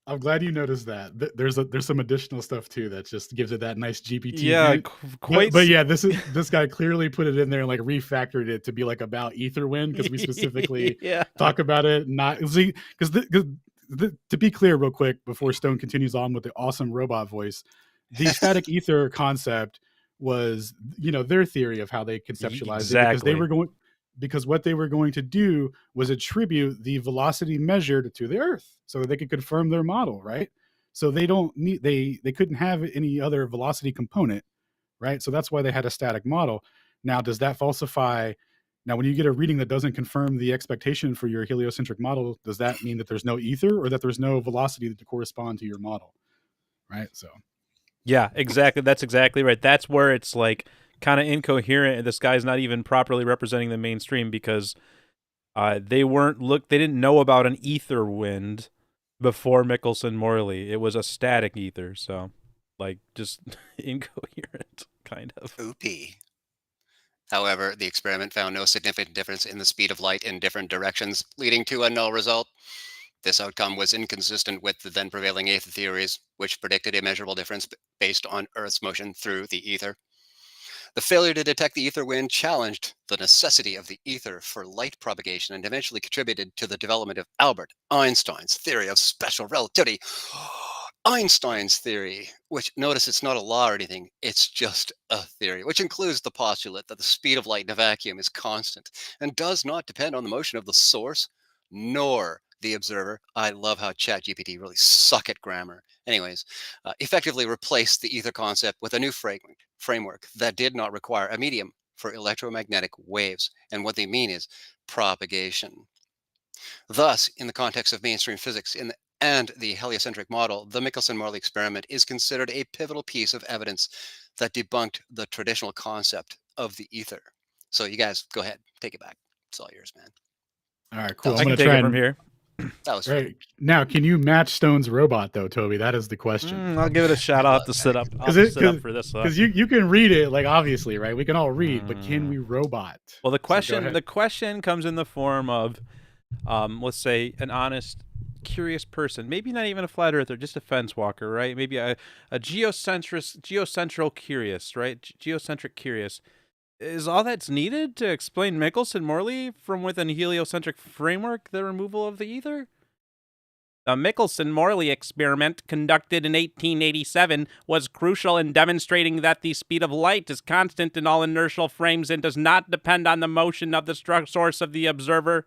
I'm glad you noticed that. There's some additional stuff too that just gives it that nice GPT. Yeah, hint. But yeah, this guy clearly put it in there and like refactored it to be like about Etherwind because we specifically talk about it. Not because to be clear, real quick before Stone continues on with the awesome robot voice, the static ether concept was their theory of how they conceptualized it because what they were going to do was attribute the velocity measured to the Earth so that they could confirm their model, right? So they couldn't have any other velocity component, right? So that's why they had a static model. Now, does that falsify? Now, when you get a reading that doesn't confirm the expectation for your heliocentric model, does that mean that there's no ether or that there's no velocity to correspond to your model, right? So, yeah, exactly. That's exactly right. That's where it's like kind of incoherent, and this guy's not even properly representing the mainstream because they didn't know about an ether wind before Michelson-Morley. It was a static ether, so like just incoherent, kind of. Oopie. However, the experiment found no significant difference in the speed of light in different directions, leading to a null result. This outcome was inconsistent with the then prevailing ether theories, which predicted a measurable difference based on Earth's motion through the ether. The failure to detect the ether wind challenged the necessity of the ether for light propagation and eventually contributed to the development of Albert Einstein's theory of special relativity. Einstein's theory, which, notice it's not a law or anything, it's just a theory, which includes the postulate that the speed of light in a vacuum is constant and does not depend on the motion of the source nor the observer. I love how ChatGPT really suck at grammar. Anyways, effectively replaced the ether concept with a new framework that did not require a medium for electromagnetic waves. And what they mean is propagation. Thus, in the context of mainstream physics and the heliocentric model, the Michelson-Morley experiment is considered a pivotal piece of evidence that debunked the traditional concept of the ether. So you guys, go ahead, take it back. It's all yours, man. All right, cool. I can take it from here. That was right. Now, can you match Stone's robot though, Toby? That is the question. I'll give it a shot. I'll have to sit up. I'll sit up for this. Because you can read it, like obviously, right? We can all read, but can we robot? Well, the question comes in the form of, let's say, an honest, curious person, maybe not even a flat earther, just a fence walker, right? Maybe a geocentral curious, right? Geocentric curious. Is all that's needed to explain Michelson-Morley from within a heliocentric framework, the removal of the ether? The Michelson-Morley experiment, conducted in 1887, was crucial in demonstrating that the speed of light is constant in all inertial frames and does not depend on the motion of the source of the observer.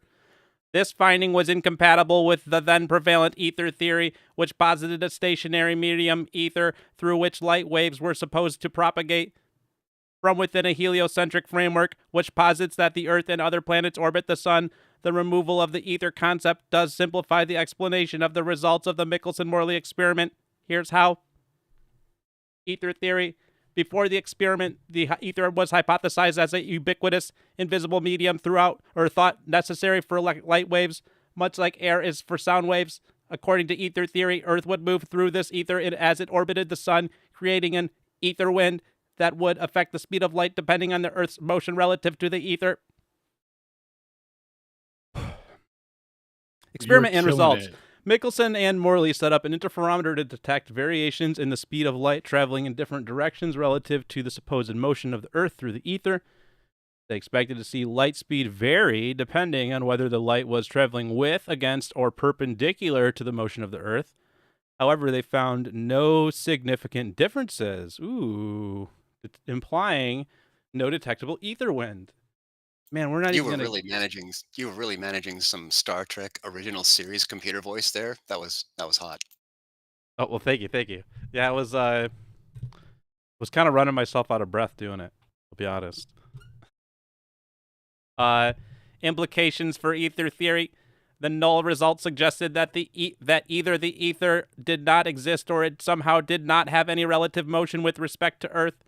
This finding was incompatible with the then prevalent ether theory, which posited a stationary medium ether through which light waves were supposed to propagate. From within a heliocentric framework, which posits that the Earth and other planets orbit the Sun, the removal of the ether concept does simplify the explanation of the results of the Michelson-Morley experiment. Here's how. Ether theory. Before the experiment, the ether was hypothesized as a ubiquitous, invisible medium throughout, or thought necessary for light waves, much like air is for sound waves. According to ether theory, Earth would move through this ether as it orbited the Sun, creating an ether wind that would affect the speed of light depending on the Earth's motion relative to the ether. Experiment and results. Michelson and Morley set up an interferometer to detect variations in the speed of light traveling in different directions relative to the supposed motion of the Earth through the ether. They expected to see light speed vary depending on whether the light was traveling with, against, or perpendicular to the motion of the Earth. However, they found no significant differences. Implying no detectable ether wind. Man, we're not. You were really managing some Star Trek original series computer voice there. That was hot. Oh well, thank you. Yeah, it was kind of running myself out of breath doing it. I'll be honest. Implications for ether theory. The null result suggested that that either the ether did not exist or it somehow did not have any relative motion with respect to Earth.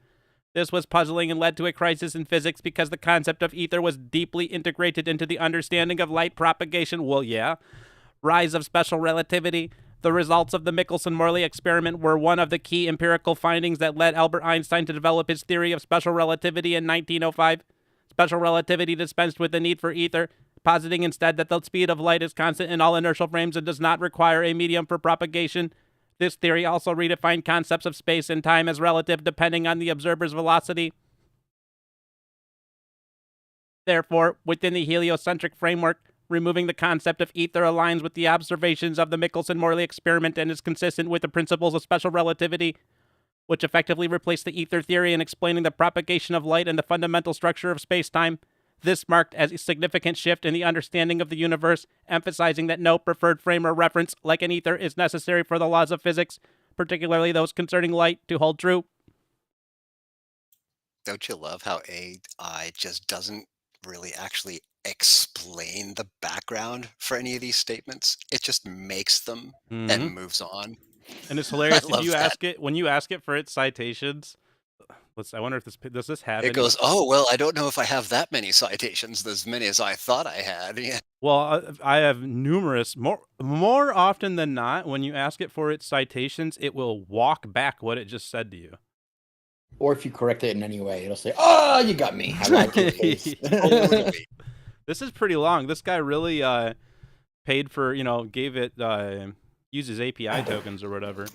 This was puzzling and led to a crisis in physics because the concept of ether was deeply integrated into the understanding of light propagation. Well, yeah. rise of special relativity. The results of the Michelson-Morley experiment were one of the key empirical findings that led Albert Einstein to develop his theory of special relativity in 1905. Special relativity dispensed with the need for ether, positing instead that the speed of light is constant in all inertial frames and does not require a medium for propagation. This theory also redefined concepts of space and time as relative depending on the observer's velocity. Therefore, within the heliocentric framework, removing the concept of ether aligns with the observations of the Michelson-Morley experiment and is consistent with the principles of special relativity, which effectively replaced the ether theory in explaining the propagation of light and the fundamental structure of space-time. This marked as a significant shift in the understanding of the universe, emphasizing that no preferred frame or reference, like an ether, is necessary for the laws of physics, particularly those concerning light, to hold true. Don't you love how AI just doesn't really actually explain the background for any of these statements? It just makes them and moves on. And it's hilarious. I If love you that. ask it, when you ask it for its citations, I wonder if does this have It any? goes, oh, well, I don't know if I have that many citations, as many as I thought I had. Yeah. Well, I have numerous, more often than not, when you ask it for its citations, it will walk back what it just said to you. Or if you correct it in any way, it'll say, "Oh, you got me." I like your face. Totally. This is pretty long. This guy really paid for, gave it, uses API tokens or whatever.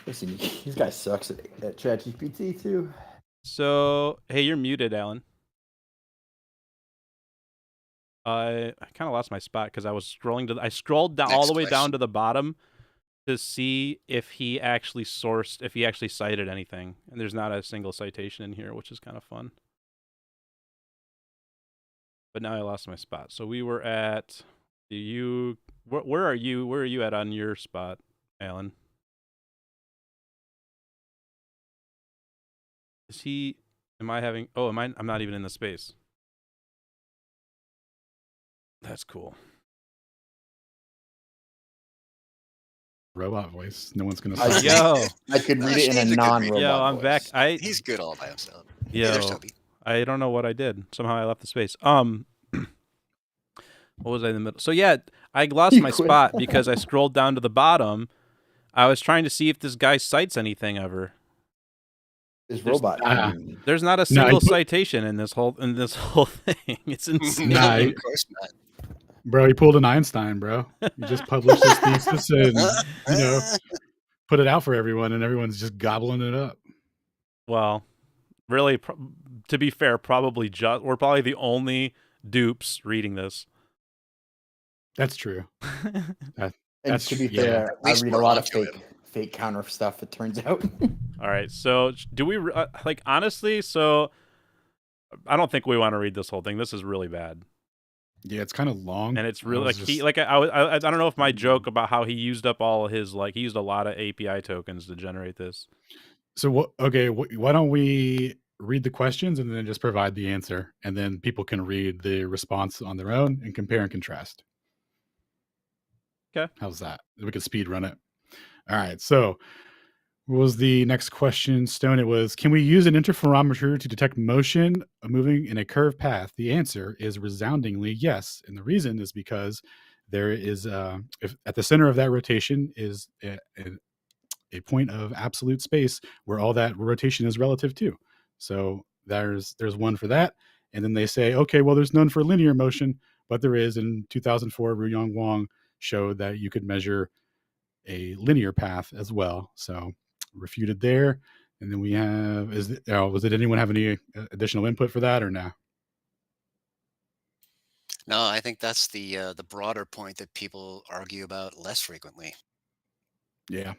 Listen, this guy sucks at ChatGPT too. So, hey, you're muted, Alan. I kind of lost my spot because I was scrolling I scrolled down all the way down to the bottom to see if he actually cited anything. And there's not a single citation in here, which is kind of fun. But now I lost my spot. So we were at where are you? Where are you at on your spot, Alan? I'm not even in the space. That's cool. Robot voice. No one's gonna. Yo, I could read it in a non-robot yo, I'm voice. back. He's good all by himself. Yo, Hey, there's Toby. I don't know what I did. Somehow I left the space. What was I in the middle? So yeah, I lost my spot because I scrolled down to the bottom. I was trying to see if this guy cites anything ever. This robot. There's not a single citation in this whole thing. It's insane. Nah, Of course not. Bro, he pulled an Einstein, bro. He just published his thesis and put it out for everyone, and everyone's just gobbling it up. Well, really, to be fair, we're probably the only dupes reading this. That's true. And to be fair, I read a lot of fake counter stuff, it turns out. All right, so do we honestly? So I don't think we want to read this whole thing. This is really bad. Yeah, it's kind of long, and it's really I don't know if my joke about how he used up all of his he used a lot of API tokens to generate this. So why don't we read the questions and then just provide the answer, and then people can read the response on their own and compare and contrast. Okay, how's that? We could speed run it. All right, so what was the next question, Stone? It was, can we use an interferometer to detect motion moving in a curved path? The answer is resoundingly yes. And the reason is because there is, if at the center of that rotation is a point of absolute space where all that rotation is relative to. So there's one for that. And then they say, okay, well, there's none for linear motion, but there is. In 2004, Ruyong Wang showed that you could measure a linear path as well. So refuted there. And then we have, did anyone have any additional input for that or no? No, I think that's the broader point that people argue about less frequently. Yeah,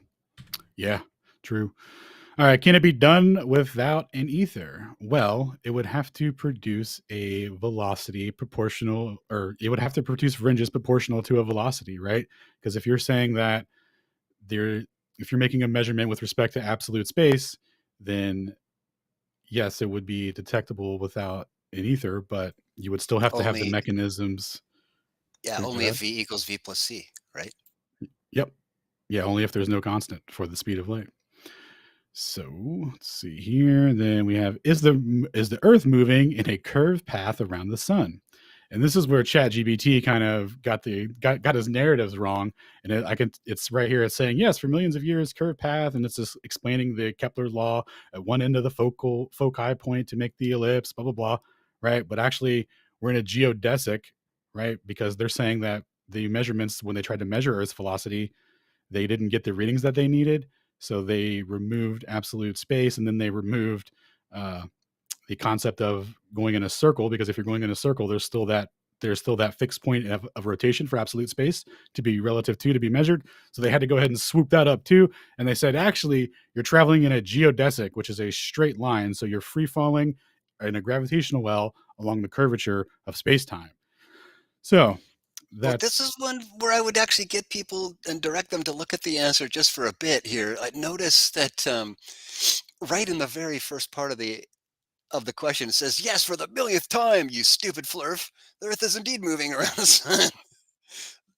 true. All right, can it be done without an ether? Well, it would have to produce a velocity proportional, or it would have to produce fringes proportional to a velocity, right? Because if you're saying that if you're making a measurement with respect to absolute space, then yes, it would be detectable without an ether, but you would still have to have the mechanisms. Yeah, only if v equals v plus c, right? Yep. Yeah, only if there's no constant for the speed of light. So let's see here. Then we have, is the Earth moving in a curved path around the sun? And this is where ChatGPT kind of got his narratives wrong. And it's right here. It's saying, yes, for millions of years, curved path, and it's just explaining the Kepler law at one end of the foci point to make the ellipse, blah blah blah, right? But actually, we're in a geodesic, right? Because they're saying that the measurements when they tried to measure Earth's velocity, they didn't get the readings that they needed, so they removed absolute space, and then they removed uh, the concept of going in a circle, because if you're going in a circle, there's still that fixed point of rotation for absolute space to be relative to be measured. So they had to go ahead and swoop that up too. And they said, actually, you're traveling in a geodesic, which is a straight line. So you're free falling in a gravitational well along the curvature of space time. So Well, this that's is one where I would actually get people and direct them to look at the answer just for a bit here. I noticed that right in the very first part of the question, it says, "Yes, for the millionth time, you stupid flurf, the Earth is indeed moving around the sun."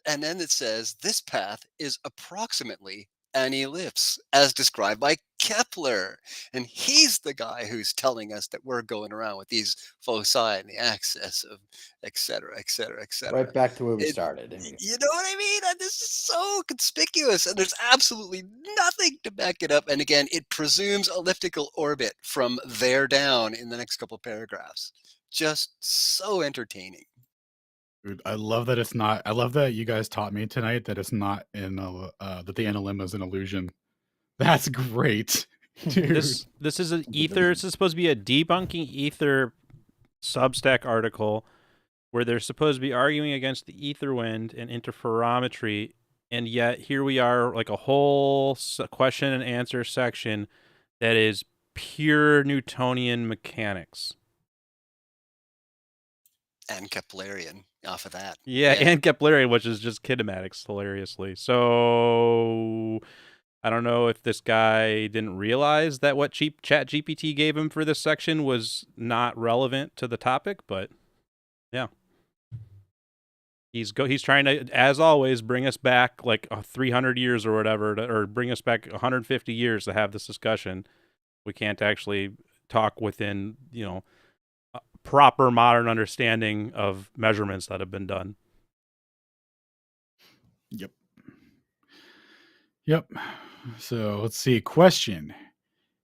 And then it says, "This path is approximately an ellipse as described by Kepler." And he's the guy who's telling us that we're going around with these foci and the axis of et cetera, et cetera, et Right cetera. back to where we It, started. I mean, you know what I mean? And this is so conspicuous, and there's absolutely nothing to back it up. And again, it presumes elliptical orbit from there down in the next couple paragraphs. Just so entertaining. Dude, I love that it's not. I love that you guys taught me tonight that it's not that the NLM is an illusion. That's great, dude. This is an Ether. This is supposed to be a debunking Ether Substack article where they're supposed to be arguing against the ether wind and interferometry, and yet here we are, like a whole question and answer section that is pure Newtonian mechanics. And Keplerian off of that. Yeah, and Keplerian, which is just kinematics, hilariously. So I don't know if this guy didn't realize that what ChatGPT gave him for this section was not relevant to the topic, but yeah. He's trying to, as always, bring us back like 300 years or whatever, or bring us back 150 years to have this discussion. We can't actually talk within, a proper modern understanding of measurements that have been done. Yep. So let's see. Question: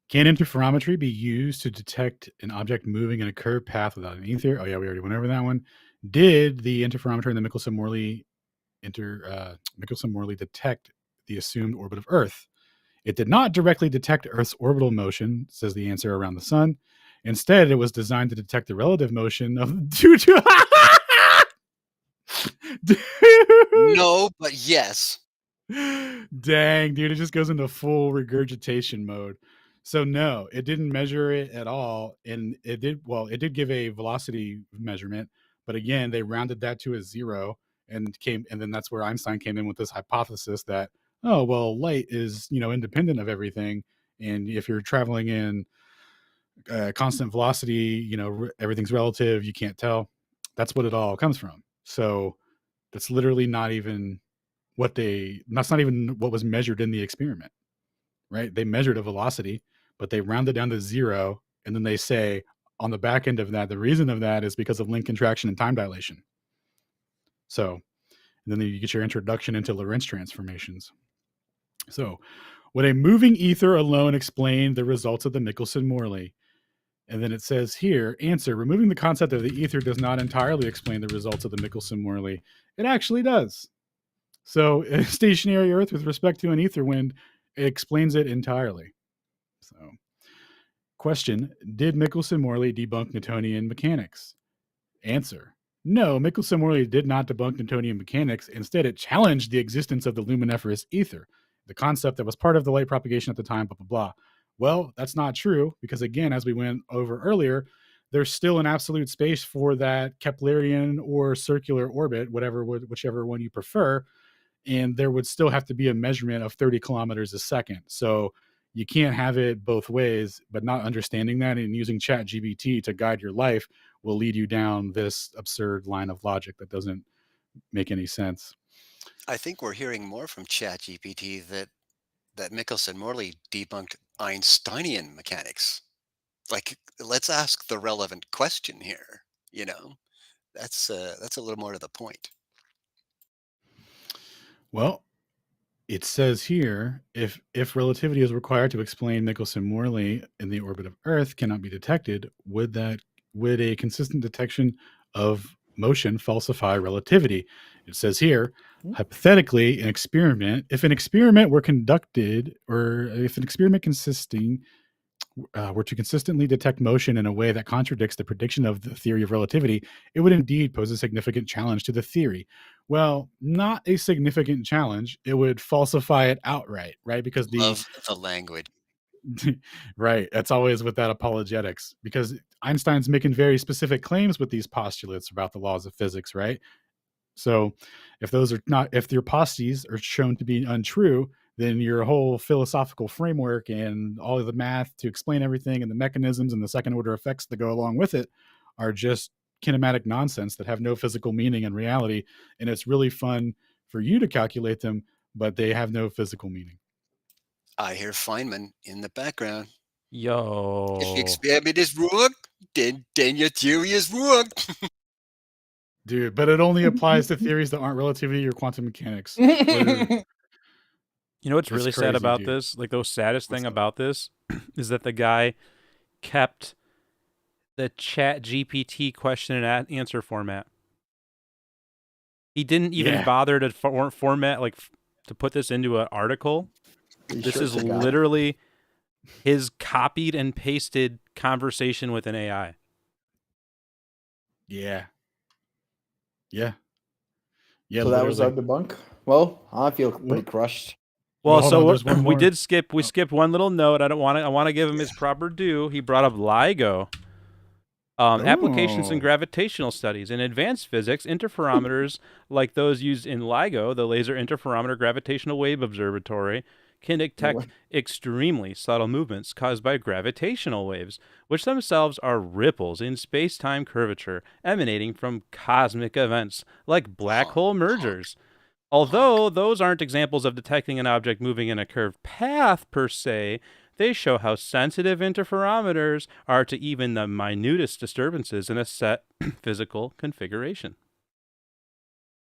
can interferometry be used to detect an object moving in a curved path without an ether? Oh yeah, we already went over that one. Did the interferometer in the Michelson-Morley detect the assumed orbit of Earth? It did not directly detect Earth's orbital motion, says the answer, around the sun. Instead, it was designed to detect the relative motion of dude. No, but yes. Dang, dude, it just goes into full regurgitation mode. So no, it didn't measure it at all, and it did give a velocity measurement, but again, they rounded that to a zero, and then that's where Einstein came in with this hypothesis that, oh well, light is independent of everything, and if you're traveling in constant velocity, everything's relative, you can't tell. That's what it all comes from. So that's literally not even that's not even what was measured in the experiment, right? They measured a velocity, but they rounded down to zero, and then they say on the back end of that, the reason of that is because of link contraction and time dilation. So, and then you get your introduction into Lorentz transformations. So, would a moving ether alone explain the results of the Michelson-Morley? And then it says here, answer: removing the concept of the ether does not entirely explain the results of the Michelson-Morley. It actually does. So, a stationary Earth with respect to an ether wind, it explains it entirely. So, question: did Michelson-Morley debunk Newtonian mechanics? Answer: no, Michelson-Morley did not debunk Newtonian mechanics. Instead, it challenged the existence of the luminiferous ether, the concept that was part of the light propagation at the time, blah, blah, blah. Well, that's not true, because again, as we went over earlier, there's still an absolute space for that Keplerian or circular orbit, whichever one you prefer, and there would still have to be a measurement of 30 kilometers a second. So you can't have it both ways, but not understanding that and using ChatGPT to guide your life will lead you down this absurd line of logic that doesn't make any sense. I think we're hearing more from ChatGPT that Michelson-Morley debunked Einsteinian mechanics. Like, let's ask the relevant question here, you know? That's a little more to the point. Well, it says here, if relativity is required to explain Michelson-Morley in the orbit of Earth cannot be detected, would a consistent detection of motion falsify relativity? It says here, hypothetically, if an experiment were conducted, or if an experiment consisting were to consistently detect motion in a way that contradicts the prediction of the theory of relativity, it would indeed pose a significant challenge to the theory. Well, not a significant challenge. It would falsify it outright, right? Because Love the language. right, that's always with that apologetics, because Einstein's making very specific claims with these postulates about the laws of physics, right? So if your postes are shown to be untrue, then your whole philosophical framework and all of the math to explain everything and the mechanisms and the second order effects that go along with it are just kinematic nonsense that have no physical meaning in reality. And it's really fun for you to calculate them, but they have no physical meaning. I hear Feynman in the background. If the Yo. experiment is wrong, then your theory is wrong. Dude, but it only applies to theories that aren't relativity or quantum mechanics. Or- You know what's It's really sad crazy, about dude. this? Like, the saddest What's thing up? about this is that the guy kept the Chat GPT question and answer format. He didn't even Yeah. bother to format, like, to put this into an article. This is literally his copied and pasted conversation with an AI. Yeah. Yeah. Yeah, So that was our literally. debunk. Well, I feel pretty Well- crushed. Well, hold so on, there's one we more. did skip. We skipped one little note. I want to give him his proper due. He brought up LIGO. Applications in Oh. gravitational studies. In advanced physics, interferometers like those used in LIGO, the Laser Interferometer Gravitational Wave Observatory, can detect extremely subtle movements caused by gravitational waves, which themselves are ripples in space-time curvature emanating from cosmic events like black hole mergers. Although those aren't examples of detecting an object moving in a curved path per se, they show how sensitive interferometers are to even the minutest disturbances in a set physical configuration.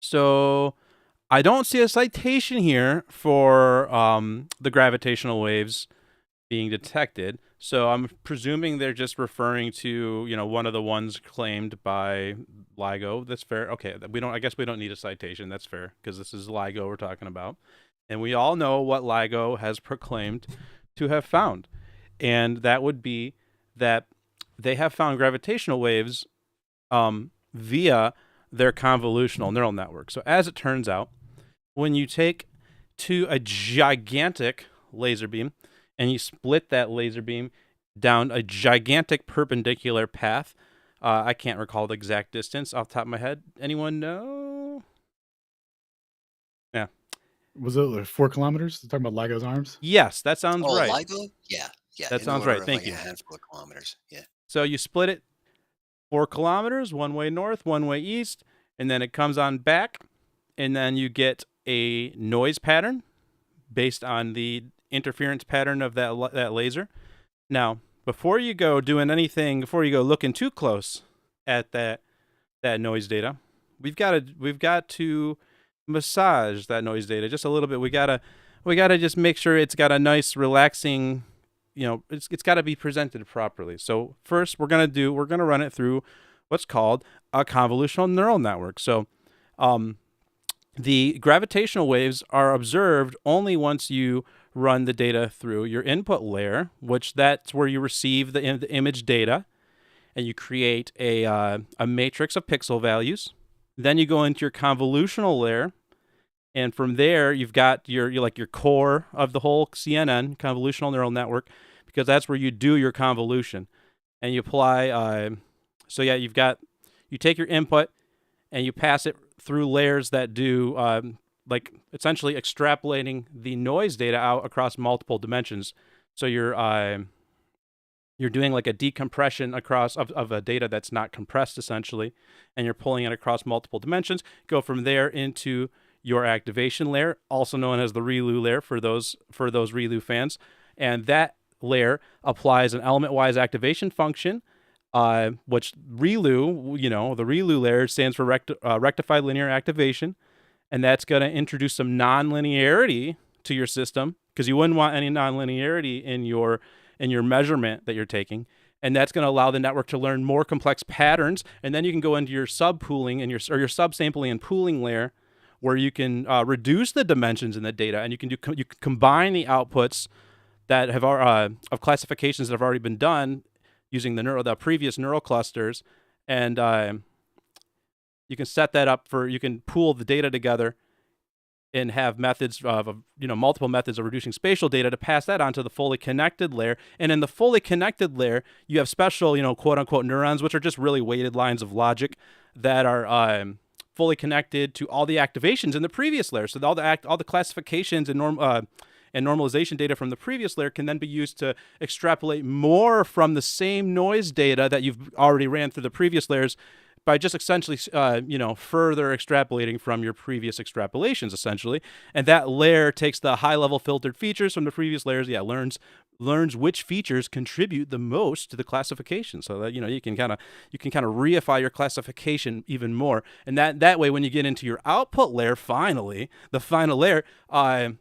So I don't see a citation here for the gravitational waves being detected. So I'm presuming they're just referring to, one of the ones claimed by LIGO. That's fair. Okay, I guess we don't need a citation. That's fair, because this is LIGO we're talking about. And we all know what LIGO has proclaimed to have found. And that would be that they have found gravitational waves via their convolutional neural network. So as it turns out, when you take a gigantic laser beam and you split that laser beam down a gigantic perpendicular path, I can't recall the exact distance off the top of my head. Anyone know? Yeah. Was it like 4 kilometers? Talking about LIGO's arms? Yes, that sounds right. LIGO? Yeah. That in sounds order right. of Thank like you. a handful of kilometers. Yeah. So you split it 4 kilometers, one way north, one way east, and then it comes on back, and then you get a noise pattern based on the interference pattern of that laser. Now, before you go looking too close at that noise data, we've got to massage that noise data just a little bit. We gotta just make sure it's got a nice relaxing, it's got to be presented properly. So first we're gonna run it through what's called a convolutional neural network. So the gravitational waves are observed only once you run the data through your input layer, which that's where you receive the image data, and you create a matrix of pixel values. Then you go into your convolutional layer, and from there you've got your core of the whole CNN, convolutional neural network, because that's where you do your convolution, and you apply. You take your input and you pass it through layers that do essentially extrapolating the noise data out across multiple dimensions. So you're doing like a decompression of a data that's not compressed, essentially, and you're pulling it across multiple dimensions. Go from there into your activation layer, also known as the ReLU layer for those ReLU fans, and that layer applies an element-wise activation function which ReLU, the ReLU layer stands for rectified linear activation, and that's going to introduce some nonlinearity to your system, because you wouldn't want any nonlinearity in your measurement that you're taking. And that's going to allow the network to learn more complex patterns. And then you can go into your subpooling and your subsampling and pooling layer, where you can reduce the dimensions in the data, and you can combine the outputs that have of classifications that have already been done using the previous neural clusters, and you can set that up you can pool the data together and have methods of multiple methods of reducing spatial data to pass that on to the fully connected layer. And in the fully connected layer, you have special, quote unquote neurons, which are just really weighted lines of logic that are fully connected to all the activations in the previous layer. So all the classifications and normalization data from the previous layer can then be used to extrapolate more from the same noise data that you've already ran through the previous layers, by just essentially, further extrapolating from your previous extrapolations, essentially. And that layer takes the high-level filtered features from the previous layers, learns which features contribute the most to the classification, so that you can kind of reify your classification even more. And that way, when you get into your output layer, the final layer,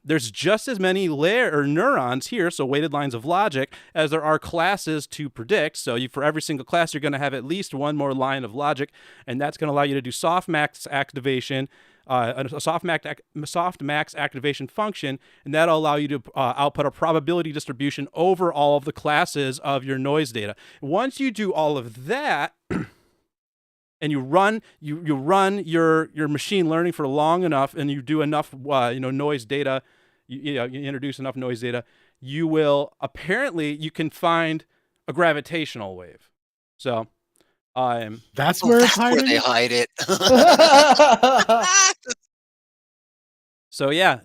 there's just as many neurons here, so weighted lines of logic, as there are classes to predict. So for every single class, you're going to have at least one more line of logic, and that's going to allow you to do softmax activation, a softmax activation function, and that'll allow you to output a probability distribution over all of the classes of your noise data. Once you do all of that, and you run your machine learning for long enough, and you do enough noise data, you introduce enough noise data, you can find a gravitational wave. So that's where it's hiding. Where they hide it. So yeah,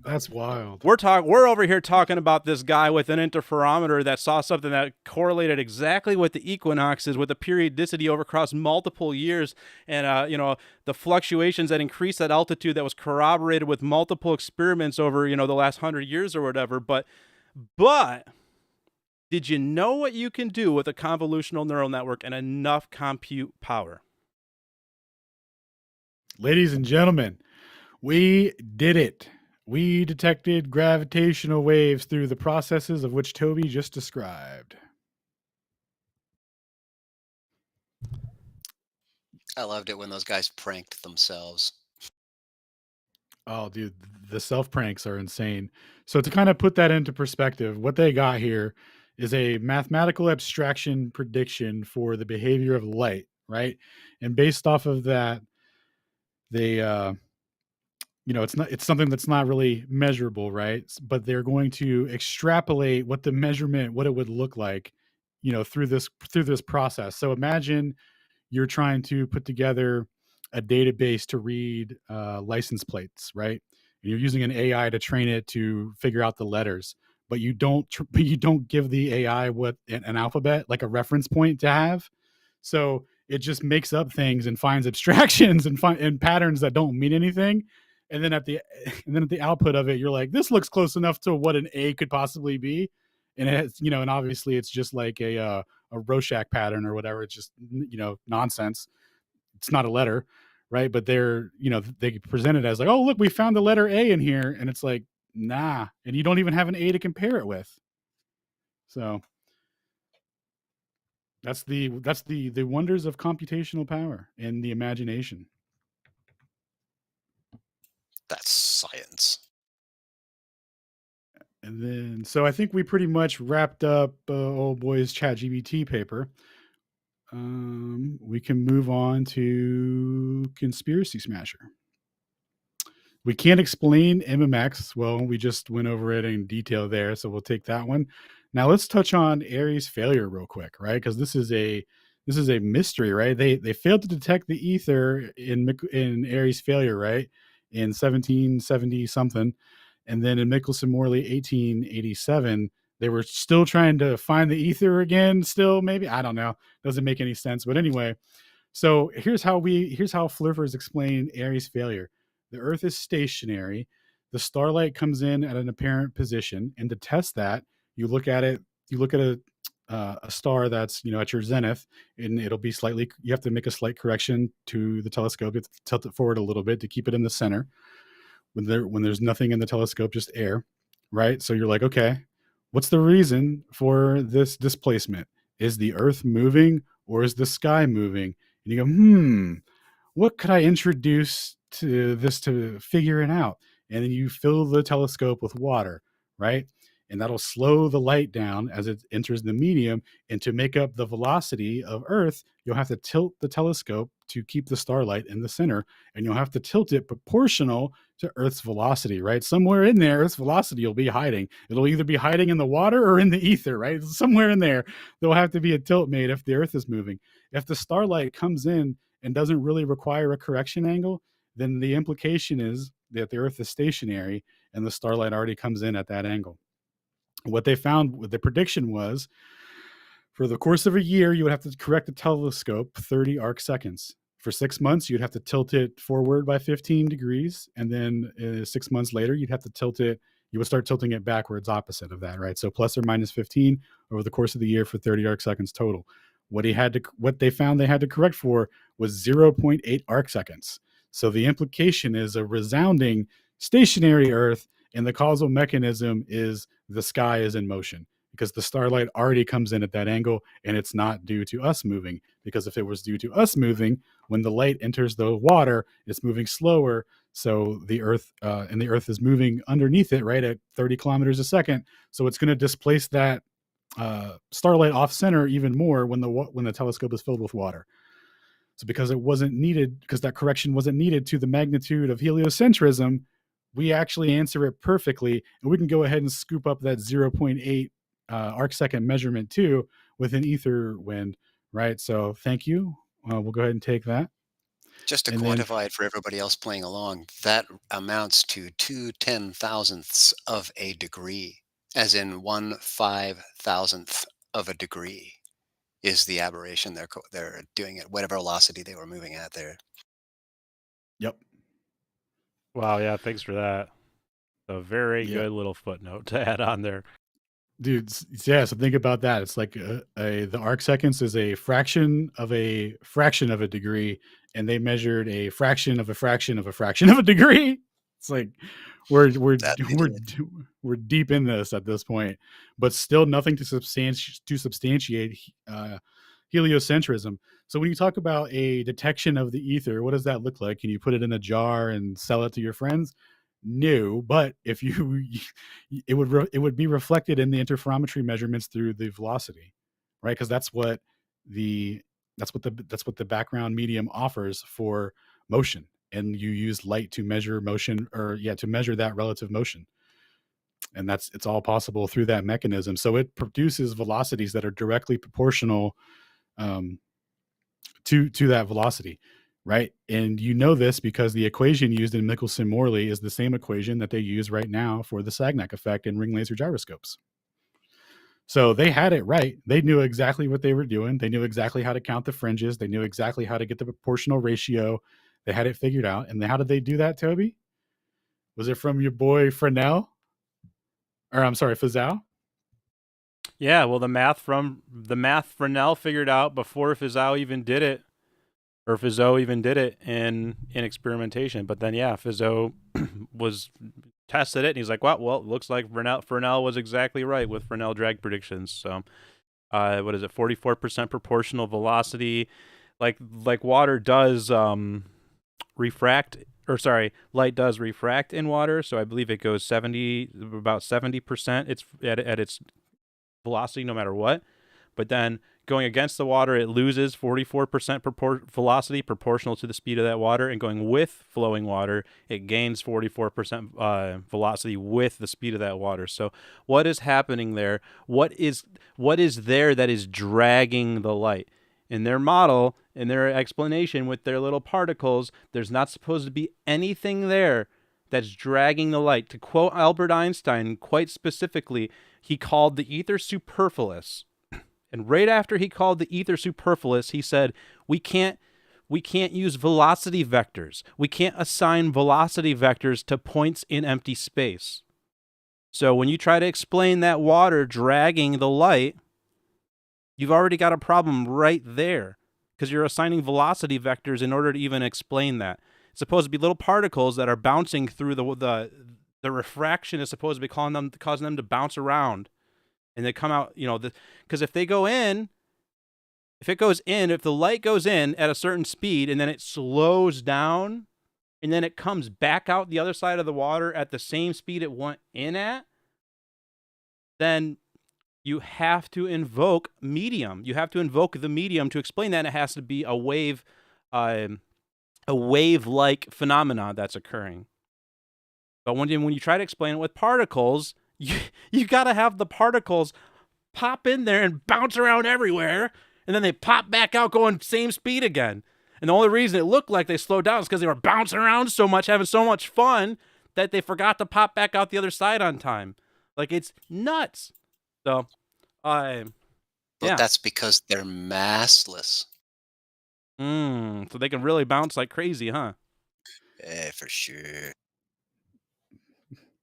that's wild. We're over here talking about this guy with an interferometer that saw something that correlated exactly with the equinoxes, with the periodicity across multiple years, and the fluctuations that increased at altitude, that was corroborated with multiple experiments over the last 100 years or whatever. But did you know what you can do with a convolutional neural network and enough compute power? Ladies and gentlemen, we did it. We detected gravitational waves through the processes of which Toby just described. I loved it when those guys pranked themselves. Oh, dude, the self pranks are insane. So to kind of put that into perspective, what they got here is a mathematical abstraction prediction for the behavior of light, right? And based off of that, they it's something that's not really measurable, right? But they're going to extrapolate what it would look like, through this process. So imagine you're trying to put together a database to read license plates, right? And you're using an AI to train it to figure out the letters, but you don't give the AI what an alphabet, like a reference point to have. So it just makes up things and finds abstractions and patterns that don't mean anything. And then at the output of it, you're like, this looks close enough to what an A could possibly be. And it has, and obviously it's just like a Rorschach pattern or whatever. It's just, nonsense. It's not a letter, right? But they present it as like, oh, look, we found the letter A in here. And it's like, nah. And you don't even have an A to compare it with. So that's the wonders of computational power and the imagination. That's science. And then, so I think we pretty much wrapped up old boy's ChatGPT paper. We can move on to Conspiracy Smasher. We can't explain MMX. Well, we just went over it in detail there, so we'll take that one. Now let's touch on Aries failure real quick, right? Because this is a mystery, right? They failed to detect the ether in Aries failure, right? In 1770 something. And then in Michelson-Morley 1887, they were still trying to find the ether again, still, maybe. I don't know. Doesn't make any sense. But anyway, so here's how flippers explain Aries failure. The Earth is stationary. The starlight comes in at an apparent position. And to test that, you look at a star that's at your zenith, and it'll be slightly. You have to make a slight correction to the telescope. You have to tilt it forward a little bit to keep it in the center. When there's nothing in the telescope, just air, right? So you're like, okay, what's the reason for this displacement? Is the Earth moving or is the sky moving? And you go, what could I introduce to this to figure it out? And then you fill the telescope with water, right? And that'll slow the light down as it enters the medium. And to make up the velocity of Earth, you'll have to tilt the telescope to keep the starlight in the center. And you'll have to tilt it proportional to Earth's velocity, right? Somewhere in there, Earth's velocity will be hiding. It'll either be hiding in the water or in the ether, right? Somewhere in there, there'll have to be a tilt made if the Earth is moving. If the starlight comes in and doesn't really require a correction angle, then the implication is that the Earth is stationary and the starlight already comes in at that angle. What they found, what the prediction was, for the course of a year, you would have to correct the telescope 30 arc seconds. For 6 months, you'd have to tilt it forward by 15 degrees. And then 6 months later, you'd have to tilt it. You would start tilting it backwards, opposite of that, right? So plus or minus 15 over the course of the year for 30 arc seconds total. What they found they had to correct for was 0.8 arc seconds. So the implication is a resounding stationary Earth, and the causal mechanism is the sky is in motion because the starlight already comes in at that angle, and it's not due to us moving. Because if it was due to us moving, when the light enters the water, it's moving slower. So the Earth and the Earth is moving underneath it, right, at 30 kilometers a second. So it's going to displace that starlight off center even more when the telescope is filled with water. So because it wasn't needed, because that correction wasn't needed to the magnitude of heliocentrism, we actually answer it perfectly, and we can go ahead and scoop up that 0.8 arc second measurement too with an ether wind, right? So thank you. We'll go ahead and take that. Just to And then- quantify it for everybody else playing along, that amounts to 2/10,000ths of a degree, as in 1/5,000th of a degree is the aberration they're doing at whatever velocity they were moving at there. Yep. Wow, yeah, thanks for that. A very Yeah. good little footnote to add on there. Dude, yeah, so think about that. It's like the arc seconds is a fraction of a degree, and they measured a fraction of a fraction of a fraction of a degree. It's like we're deep in this at this point, but still nothing to substantiate heliocentrism. So when you talk about a detection of the ether, what does that look like? Can you put it in a jar and sell it to your friends? No, but if you, it would be reflected in the interferometry measurements through the velocity, right? Because that's what the background medium offers for motion, and you use light to measure motion, to measure that relative motion, and it's all possible through that mechanism. So it produces velocities that are directly proportional to that velocity. Right. And you know this because the equation used in Michelson-Morley is the same equation that they use right now for the Sagnac effect in ring laser gyroscopes. So they had it right. They knew exactly what they were doing. They knew exactly how to count the fringes. They knew exactly how to get the proportional ratio. They had it figured out. And how did they do that, Toby? Was it from your boy Fresnel? Or I'm sorry, Fazal? Yeah, well, the math Fresnel figured out before Fazal even did it. Or Fizeau even did it in experimentation. But then, yeah, Fizeau tested it, and he's like, well, it looks like Fresnel was exactly right with Fresnel drag predictions. So, what is it, 44% proportional velocity? Like water does refract, or sorry, light does refract in water. So I believe it goes about 70%. It's at its velocity no matter what. But then going against the water, it loses 44% velocity proportional to the speed of that water, and going with flowing water, it gains 44% velocity with the speed of that water. So what is happening there? What is there that is dragging the light? In their model, in their explanation with their little particles, there's not supposed to be anything there that's dragging the light. To quote Albert Einstein quite specifically, he called the ether superfluous. And right after he called the ether superfluous, he said, we can't use velocity vectors. We can't assign velocity vectors to points in empty space. So when you try to explain that water dragging the light, You've already got a problem right there because you're assigning velocity vectors in order to even explain that. It's supposed to be little particles that are bouncing through the refraction is supposed to be causing them to bounce around, and they come out. Because if they go in, if the light goes in at a certain speed and then it slows down and then it comes back out the other side of the water at the same speed it went in at, then you have to invoke medium. You have to invoke the medium to explain that. It has to be a wave-like phenomena that's occurring. But when you try to explain it with particles, you got to have the particles pop in there and bounce around everywhere, and then they pop back out going same speed again. And the only reason it looked like they slowed down is because they were bouncing around so much, having so much fun, that they forgot to pop back out the other side on time. Like, it's nuts. So, But yeah. that's because they're massless. So they can really bounce like crazy, huh? For sure.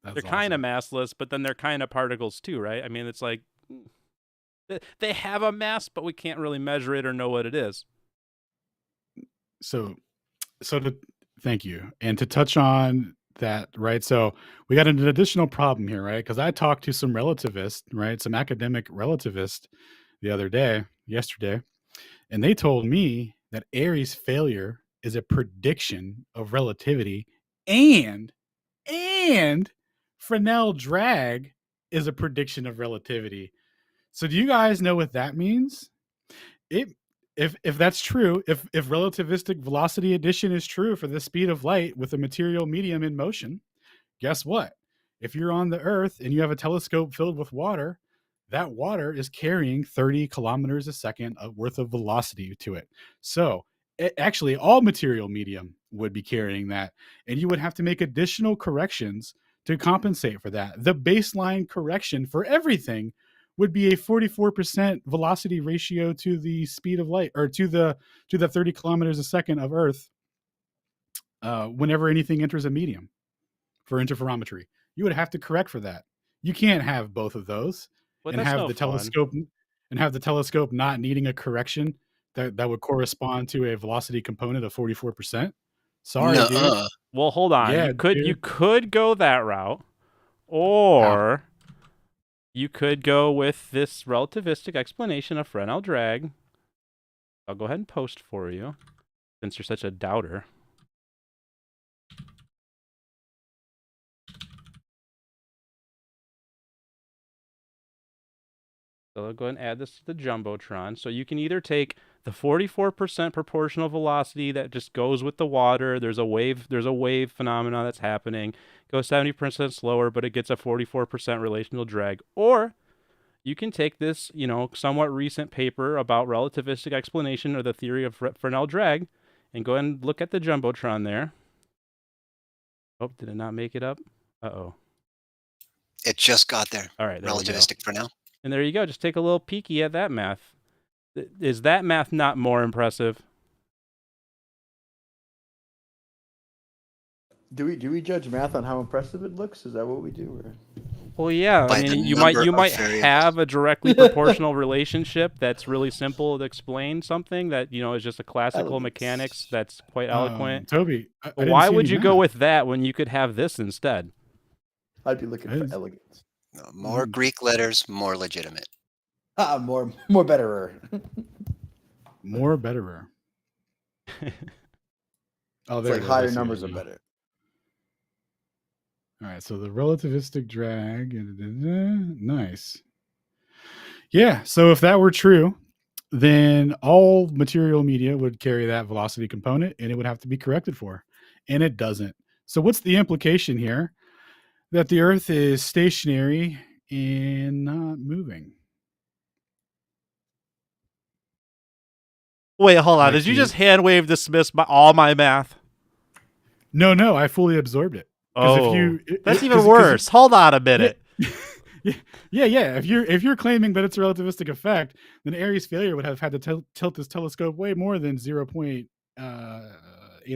They're kind of massless, but then they're kind of particles too, right? I mean, it's like they have a mass, but we can't really measure it or know what it is. So thank you. And to touch on that, right? So we got an additional problem here, right? Because I talked to some relativists, right? Some academic relativists yesterday, and they told me that Airy's failure is a prediction of relativity, and Fresnel drag is a prediction of relativity. So do you guys know what that means? If that's true, if relativistic velocity addition is true for the speed of light with a material medium in motion, guess what? If you're on the Earth and you have a telescope filled with water, that water is carrying 30 kilometers a second worth of velocity to it. So actually, all material medium would be carrying that, and you would have to make additional corrections to compensate for that. The baseline correction for everything would be a 44% velocity ratio to the speed of light, or to the 30 kilometers a second of Earth whenever anything enters a medium for interferometry. You would have to correct for that. You can't have both of those and have the telescope not needing a correction that would correspond to a velocity component of 44%. Sorry, dude. Well, hold on. Yeah, you could go that route, or you could go with this relativistic explanation of Fresnel drag. I'll go ahead and post for you, since you're such a doubter. So I'll go ahead and add this to the Jumbotron. So you can either take the 44% proportional velocity that just goes with the water. There's a wave phenomena that's happening. It goes 70% slower, but it gets a 44% relational drag. Or you can take this, somewhat recent paper about relativistic explanation of the theory of Fresnel drag and go ahead and look at the Jumbotron there. Oh, did it not make it up? Uh-oh. It just got there. All right, there relativistic Fresnel. And there you go. Just take a little peeky at that math. Is that math not more impressive? Do we judge math on how impressive it looks? Is that what we do? Or? Well, yeah. By I mean, the you might number of have a directly proportional relationship that's really simple to explain something that is just a classical mechanics that's quite eloquent. Toby, why would you go with that when you could have this instead? I'd be looking for elegance. No, more Greek letters, more legitimate. More betterer. More betterer. Oh, there. It's like higher numbers are better. All right, so the relativistic drag, nice. Yeah, so if that were true, then all material media would carry that velocity component, and it would have to be corrected for, and it doesn't. So what's the implication here? That the Earth is stationary and not moving. Wait, hold on. Did you just hand wave dismiss all my math? No, I fully absorbed it. Oh, that's even worse. Hold on a minute. Yeah. If you're claiming that it's a relativistic effect, then Airy's failure would have had to tilt this telescope way more than 0.8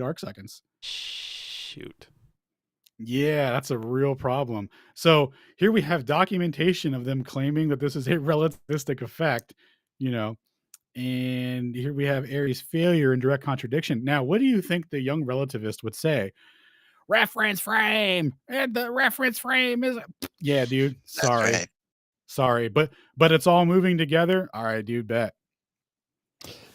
arc seconds. Shoot. Yeah, that's a real problem. So here we have documentation of them claiming that this is a relativistic effect, you know. And here we have Aries failure and direct contradiction. Now, what do you think the young relativist would say? Reference frame, and the reference frame is yeah, dude. That's right. Sorry, but it's all moving together. All right, dude, bet.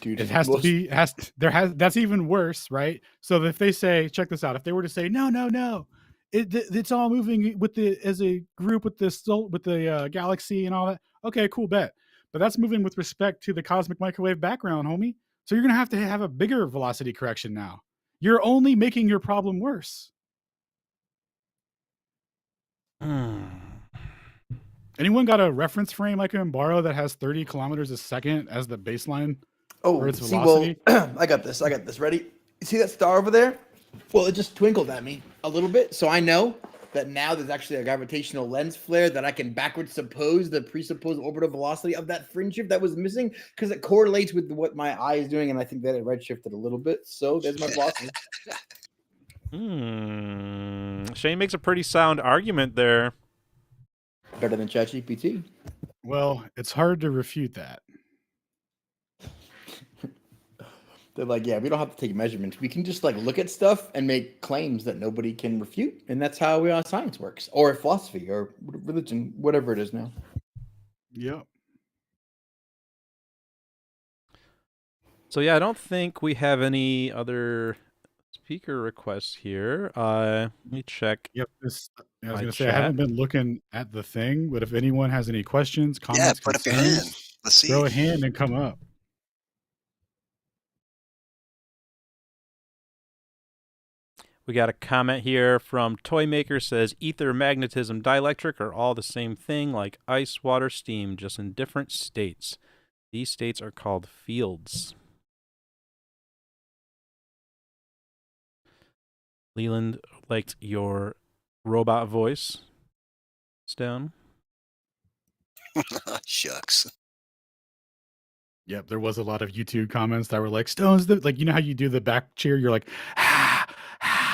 Dude, It has to be that's even worse, right? So if they say, check this out, if they were to say, no, it's all moving with the as a group with the galaxy and all that. Okay, cool, bet. But that's moving with respect to the cosmic microwave background, homie. So you're gonna have to have a bigger velocity correction now. You're only making your problem worse. Anyone got a reference frame I can borrow that has 30 kilometers a second as the baseline for Oh, its see, well, velocity? I got this. Ready? You see that star over there? Well, it just twinkled at me a little bit, so I know that now there's actually a gravitational lens flare that I can backwards suppose the presupposed orbital velocity of that fringe shift that was missing because it correlates with what my eye is doing, and I think that it redshifted a little bit. So there's my velocity. Shane makes a pretty sound argument there. Better than ChatGPT. Well, it's hard to refute that. They're like, yeah, we don't have to take measurements. We can just like look at stuff and make claims that nobody can refute, and that's how science works, or philosophy, or religion, whatever it is now. Yep. So yeah, I don't think we have any other speaker requests here. Let me check. Yep. I was My going to say, I haven't chat. been looking at the thing, but if anyone has any questions, Yeah, comments, put up your hand. concerns, Let's see. throw a hand and come up. We got a comment here from Toymaker says ether, magnetism, dielectric are all the same thing, like ice, water, steam, just in different states. These states are called fields. Leland liked your robot voice. Stone. Shucks. Yep. There was a lot of YouTube comments that were like, Stones, like, you know how you do the back cheer? You're like,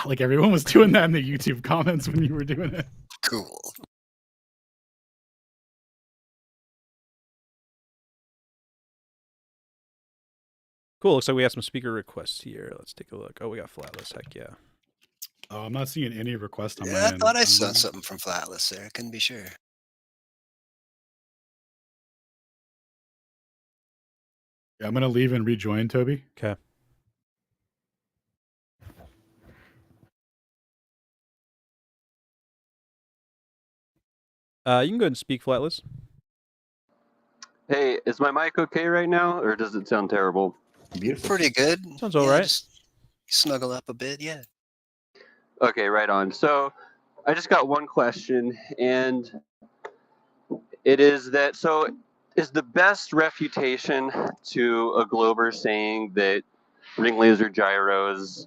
like everyone was doing that in the YouTube comments when you were doing it. Cool. Cool. Looks like we have some speaker requests here. Let's take a look. Oh, we got Flatless. Heck yeah. Oh, I'm not seeing any requests on my Yeah, I end. thought I saw something from Flatless there. I couldn't be sure. Yeah, I'm going to leave and rejoin, Toby. Okay. You can go ahead and speak, Flatless. Hey, is my mic okay right now, or does it sound terrible? Beautiful. Pretty good. Sounds all right. Just snuggle up a bit, yeah. Okay, right on. So I just got one question, and it is that, so is the best refutation to a glober saying that ring laser gyros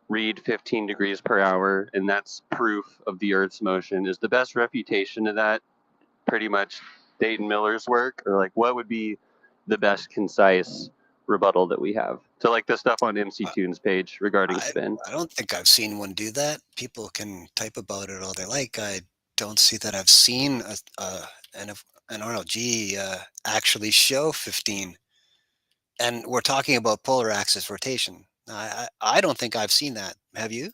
read 15 degrees per hour, and that's proof of the Earth's motion, is the best refutation to that pretty much Dayton Miller's work, or like what would be the best concise rebuttal that we have to like the stuff on MC Tunes page regarding spin? I don't think I've seen one do that. People can type about it all they like. I don't see that I've seen an RLG actually show 15. And we're talking about polar axis rotation. I don't think I've seen that. Have you?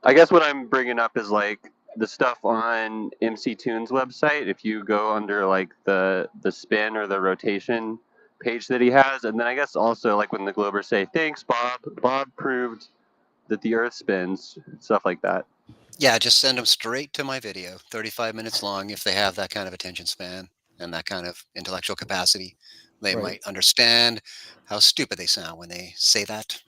I guess what I'm bringing up is like the stuff on MC Tunes website. If you go under like the spin or the rotation page that he has, and then I guess also like when the Globers say thanks, Bob. Bob proved that the Earth spins, stuff like that. Yeah, just send them straight to my video, 35 minutes long. If they have that kind of attention span and that kind of intellectual capacity, they might understand how stupid they sound when they say that.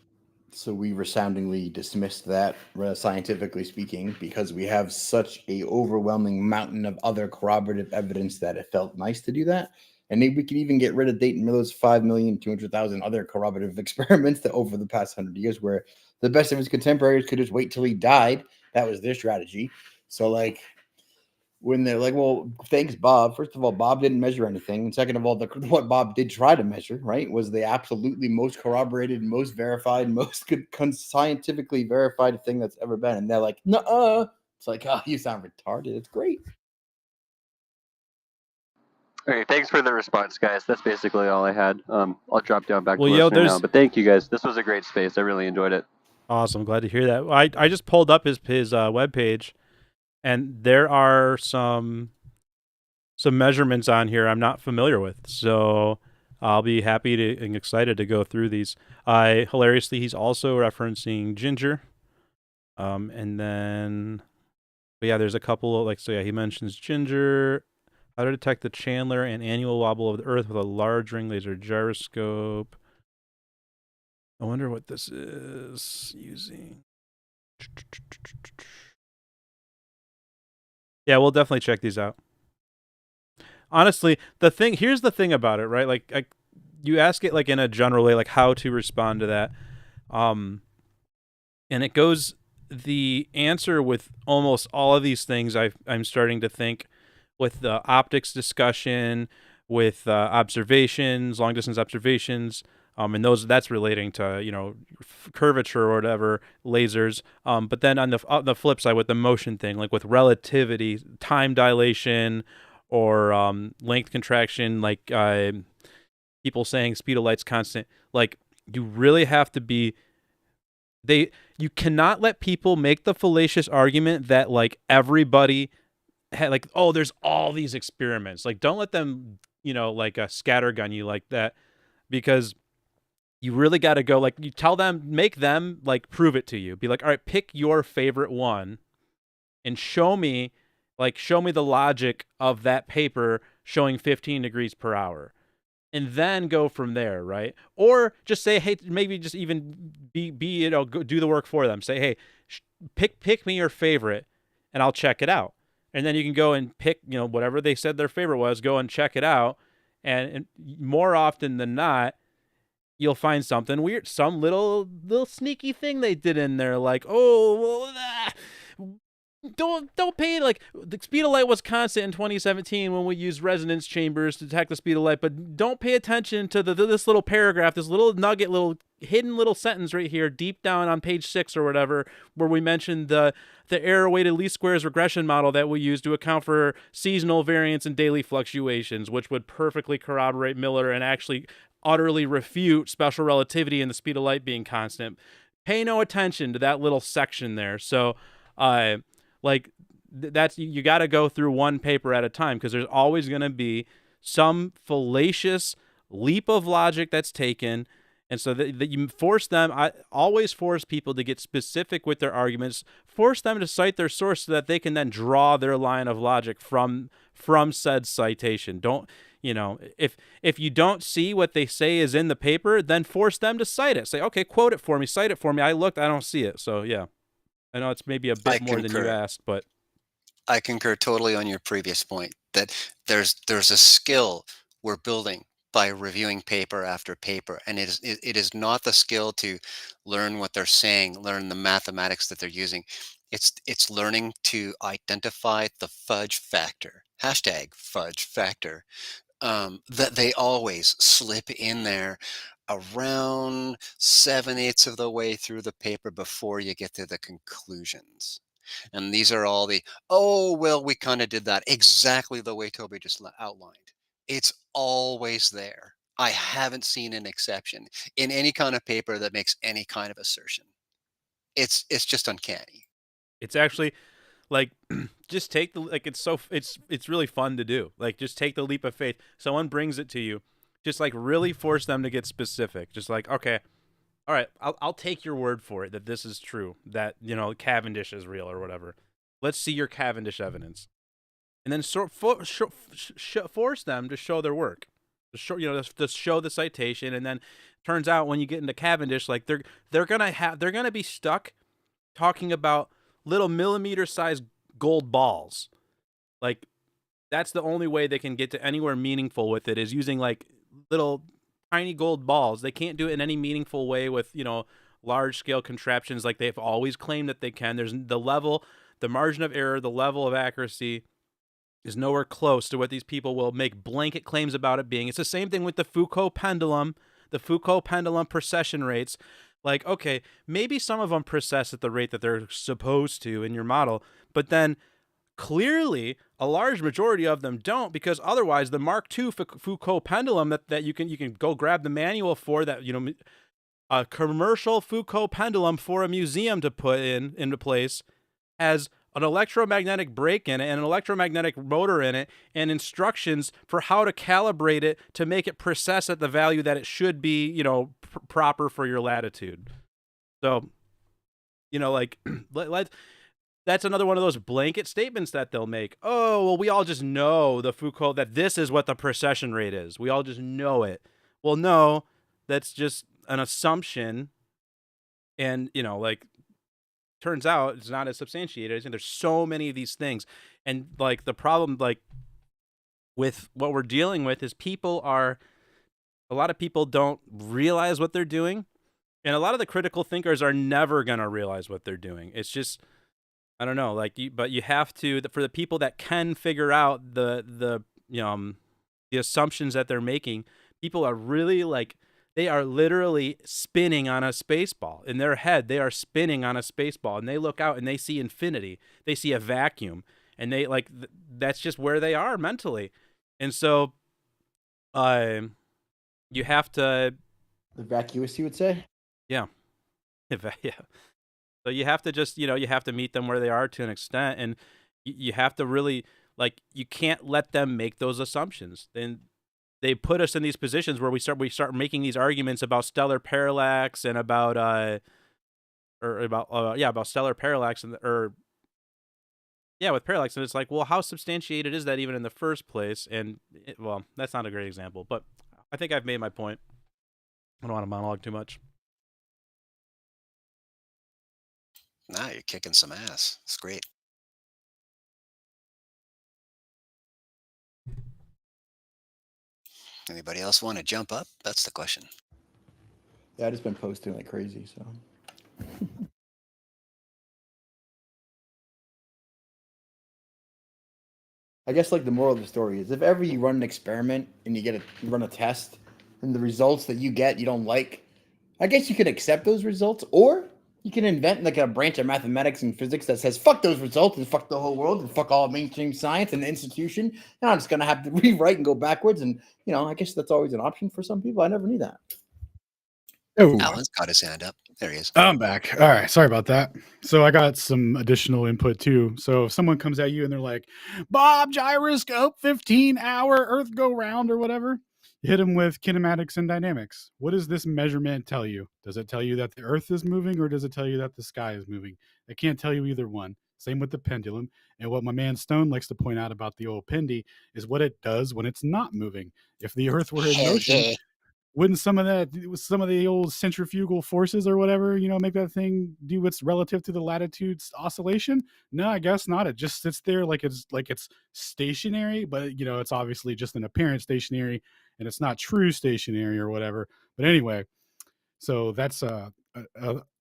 So we resoundingly dismissed that, scientifically speaking, because we have such a overwhelming mountain of other corroborative evidence that it felt nice to do that. And maybe we could even get rid of Dayton Miller's 5,200,000 other corroborative experiments that over the past 100 years, where the best of his contemporaries could just wait till he died. That was their strategy. So like when they're like, well, thanks, Bob. First of all, Bob didn't measure anything. And second of all, what Bob did try to measure, right, was the absolutely most corroborated, most verified, most scientifically verified thing that's ever been. And they're like, nuh-uh. It's like, oh, you sound retarded. It's great. Okay, thanks for the response, guys. That's basically all I had. I'll drop down back Well, to yo, listener now. there's But thank you, guys. This was a great space. I really enjoyed it. awesome. Glad to hear that. I just pulled up his webpage, and there are some measurements on here I'm not familiar with. So I'll be happy to and excited to go through these. Hilariously, he's also referencing ginger. And then, but yeah, there's a couple of, like, so yeah, he mentions ginger, how to detect the Chandler and annual wobble of the Earth with a large ring laser gyroscope. I wonder what this is using. Yeah, we'll definitely check these out. Honestly, here's the thing about it, right? Like you ask it like in a general way, like how to respond to that. And it goes, the answer with almost all of these things I'm starting to think, with the optics discussion, with observations, long distance observations, and that's relating to curvature or whatever, lasers. But then on the flip side, with the motion thing, like with relativity, time dilation, or length contraction, like people saying speed of light's constant, like you really have to be. You cannot let people make the fallacious argument that like everybody had, like, oh, there's all these experiments. Like, don't let them, like a scattergun you like that, because you really got to go, like, you tell them, make them like prove it to you. Be like, all right, pick your favorite one and show me the logic of that paper showing 15 degrees per hour. And then go from there, right? Or just say, hey, maybe just even go do the work for them. Say, hey, pick me your favorite, and I'll check it out. And then you can go and pick, whatever they said their favorite was, go and check it out. And more often than not, you'll find something weird, some little sneaky thing they did in there, like, oh, don't pay, like, the speed of light was constant in 2017 when we used resonance chambers to detect the speed of light, but don't pay attention to this little paragraph, this little nugget, little hidden little sentence right here deep down on page 6 or whatever, where we mentioned the error weighted least squares regression model that we use to account for seasonal variance and daily fluctuations, which would perfectly corroborate Miller and actually utterly refute special relativity and the speed of light being constant. Pay no attention to that little section there. So like, that's, you got to go through one paper at a time, because there's always going to be some fallacious leap of logic that's taken. And so that you force them, I always force people to get specific with their arguments, force them to cite their source so that they can then draw their line of logic from said citation. Don't, if you don't see what they say is in the paper, then force them to cite it. Say, okay, quote it for me, cite it for me. I looked, I don't see it. So yeah. I know it's maybe a bit more than you asked, but I concur totally on your previous point that there's a skill we're building by reviewing paper after paper, and it is not the skill to learn what they're saying, learn the mathematics that they're using. It's learning to identify the fudge factor, hashtag fudge factor, that they always slip in there around 7/8 of the way through the paper before you get to the conclusions. And these are all the, oh, well, we kind of did that exactly the way Toby just outlined. It's always there. I haven't seen an exception in any kind of paper that makes any kind of assertion. It's just uncanny. it's actually, like, just take the, like, it's really fun to do. Like, just take the leap of faith. Someone brings it to you, just like really force them to get specific. Just like, okay, all right, I'll take your word for it that this is true, that Cavendish is real or whatever. Let's see your Cavendish evidence, and then force them to show their work, to show the citation. And then turns out when you get into Cavendish, like, they're gonna be stuck talking about little millimeter-sized gold balls. Like, that's the only way they can get to anywhere meaningful with it, is using like little tiny gold balls. They can't do it in any meaningful way with large-scale contraptions like they've always claimed that they can. There's the margin of error, the level of accuracy is nowhere close to what these people will make blanket claims about it being. It's the same thing with the Foucault pendulum precession rates. Like, okay, maybe some of them precess at the rate that they're supposed to in your model, but then Clearly, a large majority of them don't, because otherwise the Mark II Foucault pendulum that you can go grab the manual for, that, you know, a commercial Foucault pendulum for a museum to put into place, has an electromagnetic brake in it and an electromagnetic motor in it, and instructions for how to calibrate it to make it precise at the value that it should be, you know, proper for your latitude. So, you know, like, that's another one of those blanket statements that they'll make. Oh, well, we all just know the Foucault, that this is what the precession rate is. We all just know it. Well, no, that's just an assumption. And, you know, like, turns out it's not as substantiated. I think there's so many of these things. And, like, the problem, like, with what we're dealing with is a lot of people don't realize what they're doing. And a lot of the critical thinkers are never going to realize what they're doing. It's just, I don't know, like, but you have to, for the people that can figure out the assumptions that they're making, people are really, like, they are literally spinning on a space ball. In their head, they are spinning on a space ball, and they look out and they see infinity. They see a vacuum, and they, like, that's just where they are mentally. And so, you have to, The vacuous, you would say? yeah. Yeah. So you have to just, you know, you have to meet them where they are to an extent, and you have to really, like, you can't let them make those assumptions. Then they put us in these positions where we start making these arguments about stellar parallax and about stellar parallax with parallax, and it's like, well, how substantiated is that even in the first place? And well, that's not a great example, but I think I've made my point. I don't want to monologue too much. Nah, you're kicking some ass. It's great. Anybody else want to jump up? That's the question. Yeah, I just been posting like crazy, so. I guess, like, the moral of the story is, if ever you run an experiment and you run a test, and the results that you get you don't like, I guess you can accept those results, or you can invent, like, a branch of mathematics and physics that says fuck those results and fuck the whole world and fuck all mainstream science and the institution. And I'm just gonna have to rewrite and go backwards. And, you know, I guess that's always an option for some people. I never knew that. Oh, Alan's got his hand up. There he is. I'm back. All right. Sorry about that. So I got some additional input too. So if someone comes at you and they're like, Bob, gyroscope, 15-hour Earth go round or whatever, you hit them with kinematics and dynamics. What does this measurement tell you? Does it tell you that the Earth is moving, or does it tell you that the sky is moving? It can't tell you either one. Same with the pendulum. And what my man Stone likes to point out about the old pendy is what it does when it's not moving. If the Earth were in Hell motion, yeah. wouldn't some of the old centrifugal forces or whatever, make that thing do what's relative to the latitude's oscillation? No, I guess not. It just sits there like it's stationary, but it's obviously just an apparent stationary, and it's not true stationary or whatever. But anyway, so that's a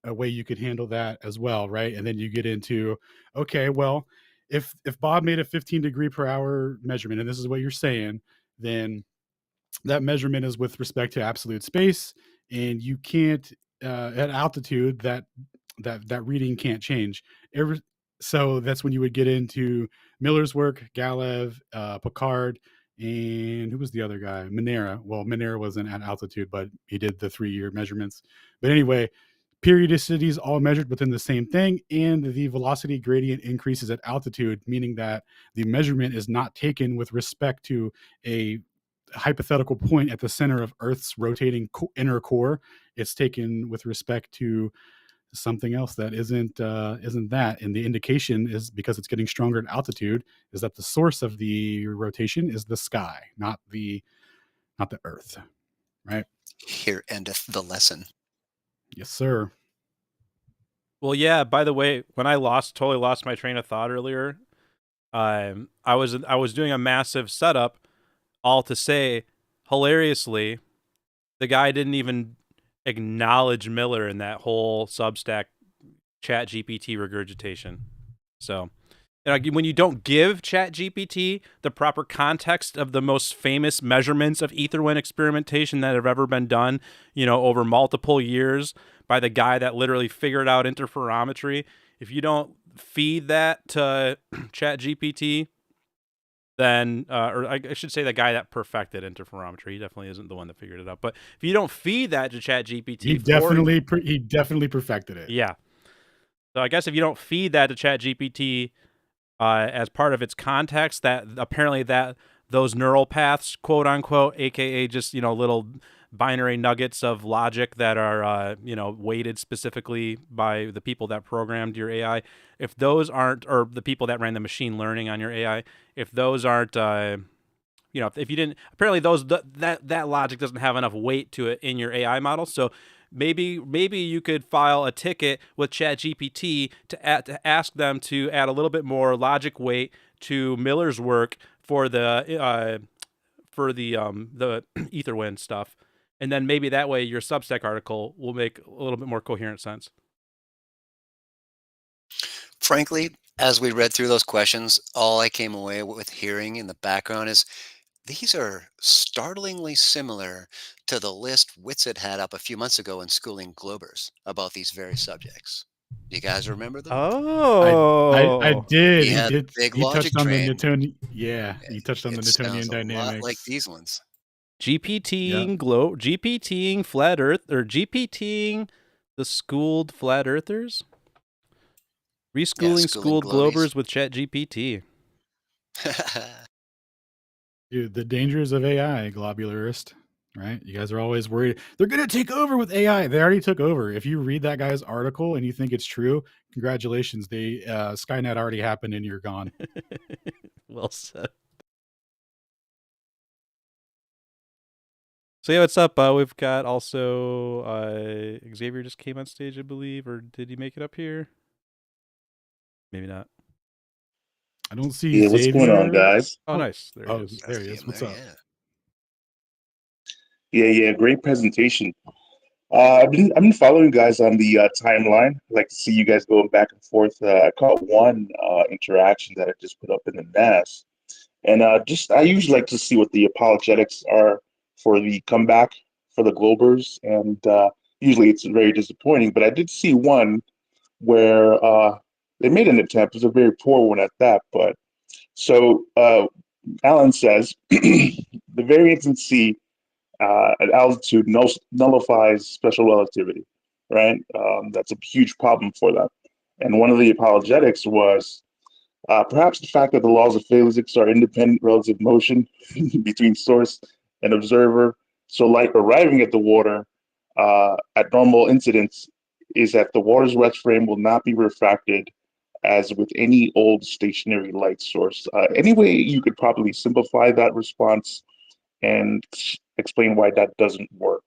way you could handle that as well, right? And then you get into, okay, well, if Bob made a 15 degree per hour measurement, and this is what you're saying, then that measurement is with respect to absolute space, and you can't at altitude that reading can't change. So that's when you would get into Miller's work, Galev, Picard, and who was the other guy? Monera. Well, Monera wasn't at altitude, but he did the 3-year measurements. But anyway, periodicities all measured within the same thing, and the velocity gradient increases at altitude, meaning that the measurement is not taken with respect to a hypothetical point at the center of Earth's rotating inner core. It's taken with respect to something else that isn't that, and the indication is, because it's getting stronger at altitude, is that the source of the rotation is the sky, not the Earth, right? Here endeth the lesson. Yes, sir. Well, yeah, by the way, when I totally lost my train of thought earlier, I was doing a massive setup, all to say, hilariously, the guy didn't even acknowledge Miller in that whole Substack Chat GPT regurgitation. So, when you don't give Chat GPT the proper context of the most famous measurements of ether wind experimentation that have ever been done, over multiple years by the guy that literally figured out interferometry, if you don't feed that to Chat GPT, then or I should say the guy that perfected interferometry, he definitely isn't the one that figured it out. But if you don't feed that to Chat GPT, He definitely perfected it. yeah. So I guess if you don't feed that to Chat GPT as part of its context, that apparently that those neural paths, quote unquote, aka just little binary nuggets of logic that are weighted specifically by the people that programmed your AI, if those aren't, or the people that ran the machine learning on your AI, if those aren't if you didn't, apparently that logic doesn't have enough weight to it in your AI model. So maybe you could file a ticket with ChatGPT to ask them to add a little bit more logic weight to Miller's work for the Etherwind stuff, and then maybe that way your Substack article will make a little bit more coherent sense. Frankly, as we read through those questions, all I came away with hearing in the background is these are startlingly similar to the list Witsit had up a few months ago in schooling Globers about these very subjects. Do you guys remember them? I did. He He had the did. big He logic touched on the train. Newtonian. Yeah, he touched on the It Newtonian sounds a lot like dynamics. these ones. GPTing flat Earth, or GPTing the schooled flat earthers? Reschooling schooling schooled globies. Globers with ChatGPT. Dude, the dangers of AI, globularist, right? You guys are always worried they're going to take over with AI. They already took over. If you read that guy's article and you think it's true, congratulations. Skynet already happened and you're gone. Well said. So yeah, what's up? We've got also Xavier just came on stage, I believe, or did he make it up here? Maybe not. I don't see Yeah, what's going on, Xavier. guys? Oh, nice. There he Oh, is. there he is. What's up? Yeah, great presentation. I've been following you guys on the timeline. I like to see you guys going back and forth. I caught one interaction that I just put up in the NAS, and I usually like to see what the apologetics are for the comeback for the Globers, and usually it's very disappointing. But I did see one where they made an attempt. It was a very poor one at that, but so Alan says the variance in C at altitude nullifies special relativity, right? That's a huge problem for them. And one of the apologetics was perhaps the fact that the laws of physics are independent relative motion between source and observer. So light arriving at the water at normal incidence is that the water's wet frame will not be refracted as with any old stationary light source. Any way you could probably simplify that response and explain why that doesn't work?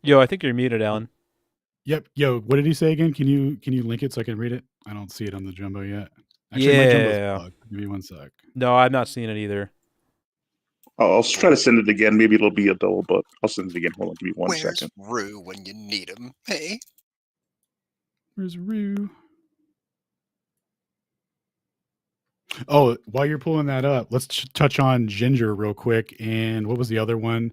Yo, I think you're muted, Alan. Yep. Yo, what did he say again? Can you link it so I can read it? I don't see it on the Jumbo yet. Actually, my Jumbo's plugged. Give me 1 sec. No, I've not seen it either. I'll try to send it again. Maybe it'll be a double, but I'll send it again. Hold on, give me 1 second. Where's Rue when you need him? Hey, Where's Rue? Oh, while you're pulling that up, let's touch on Ginger real quick. And what was the other one?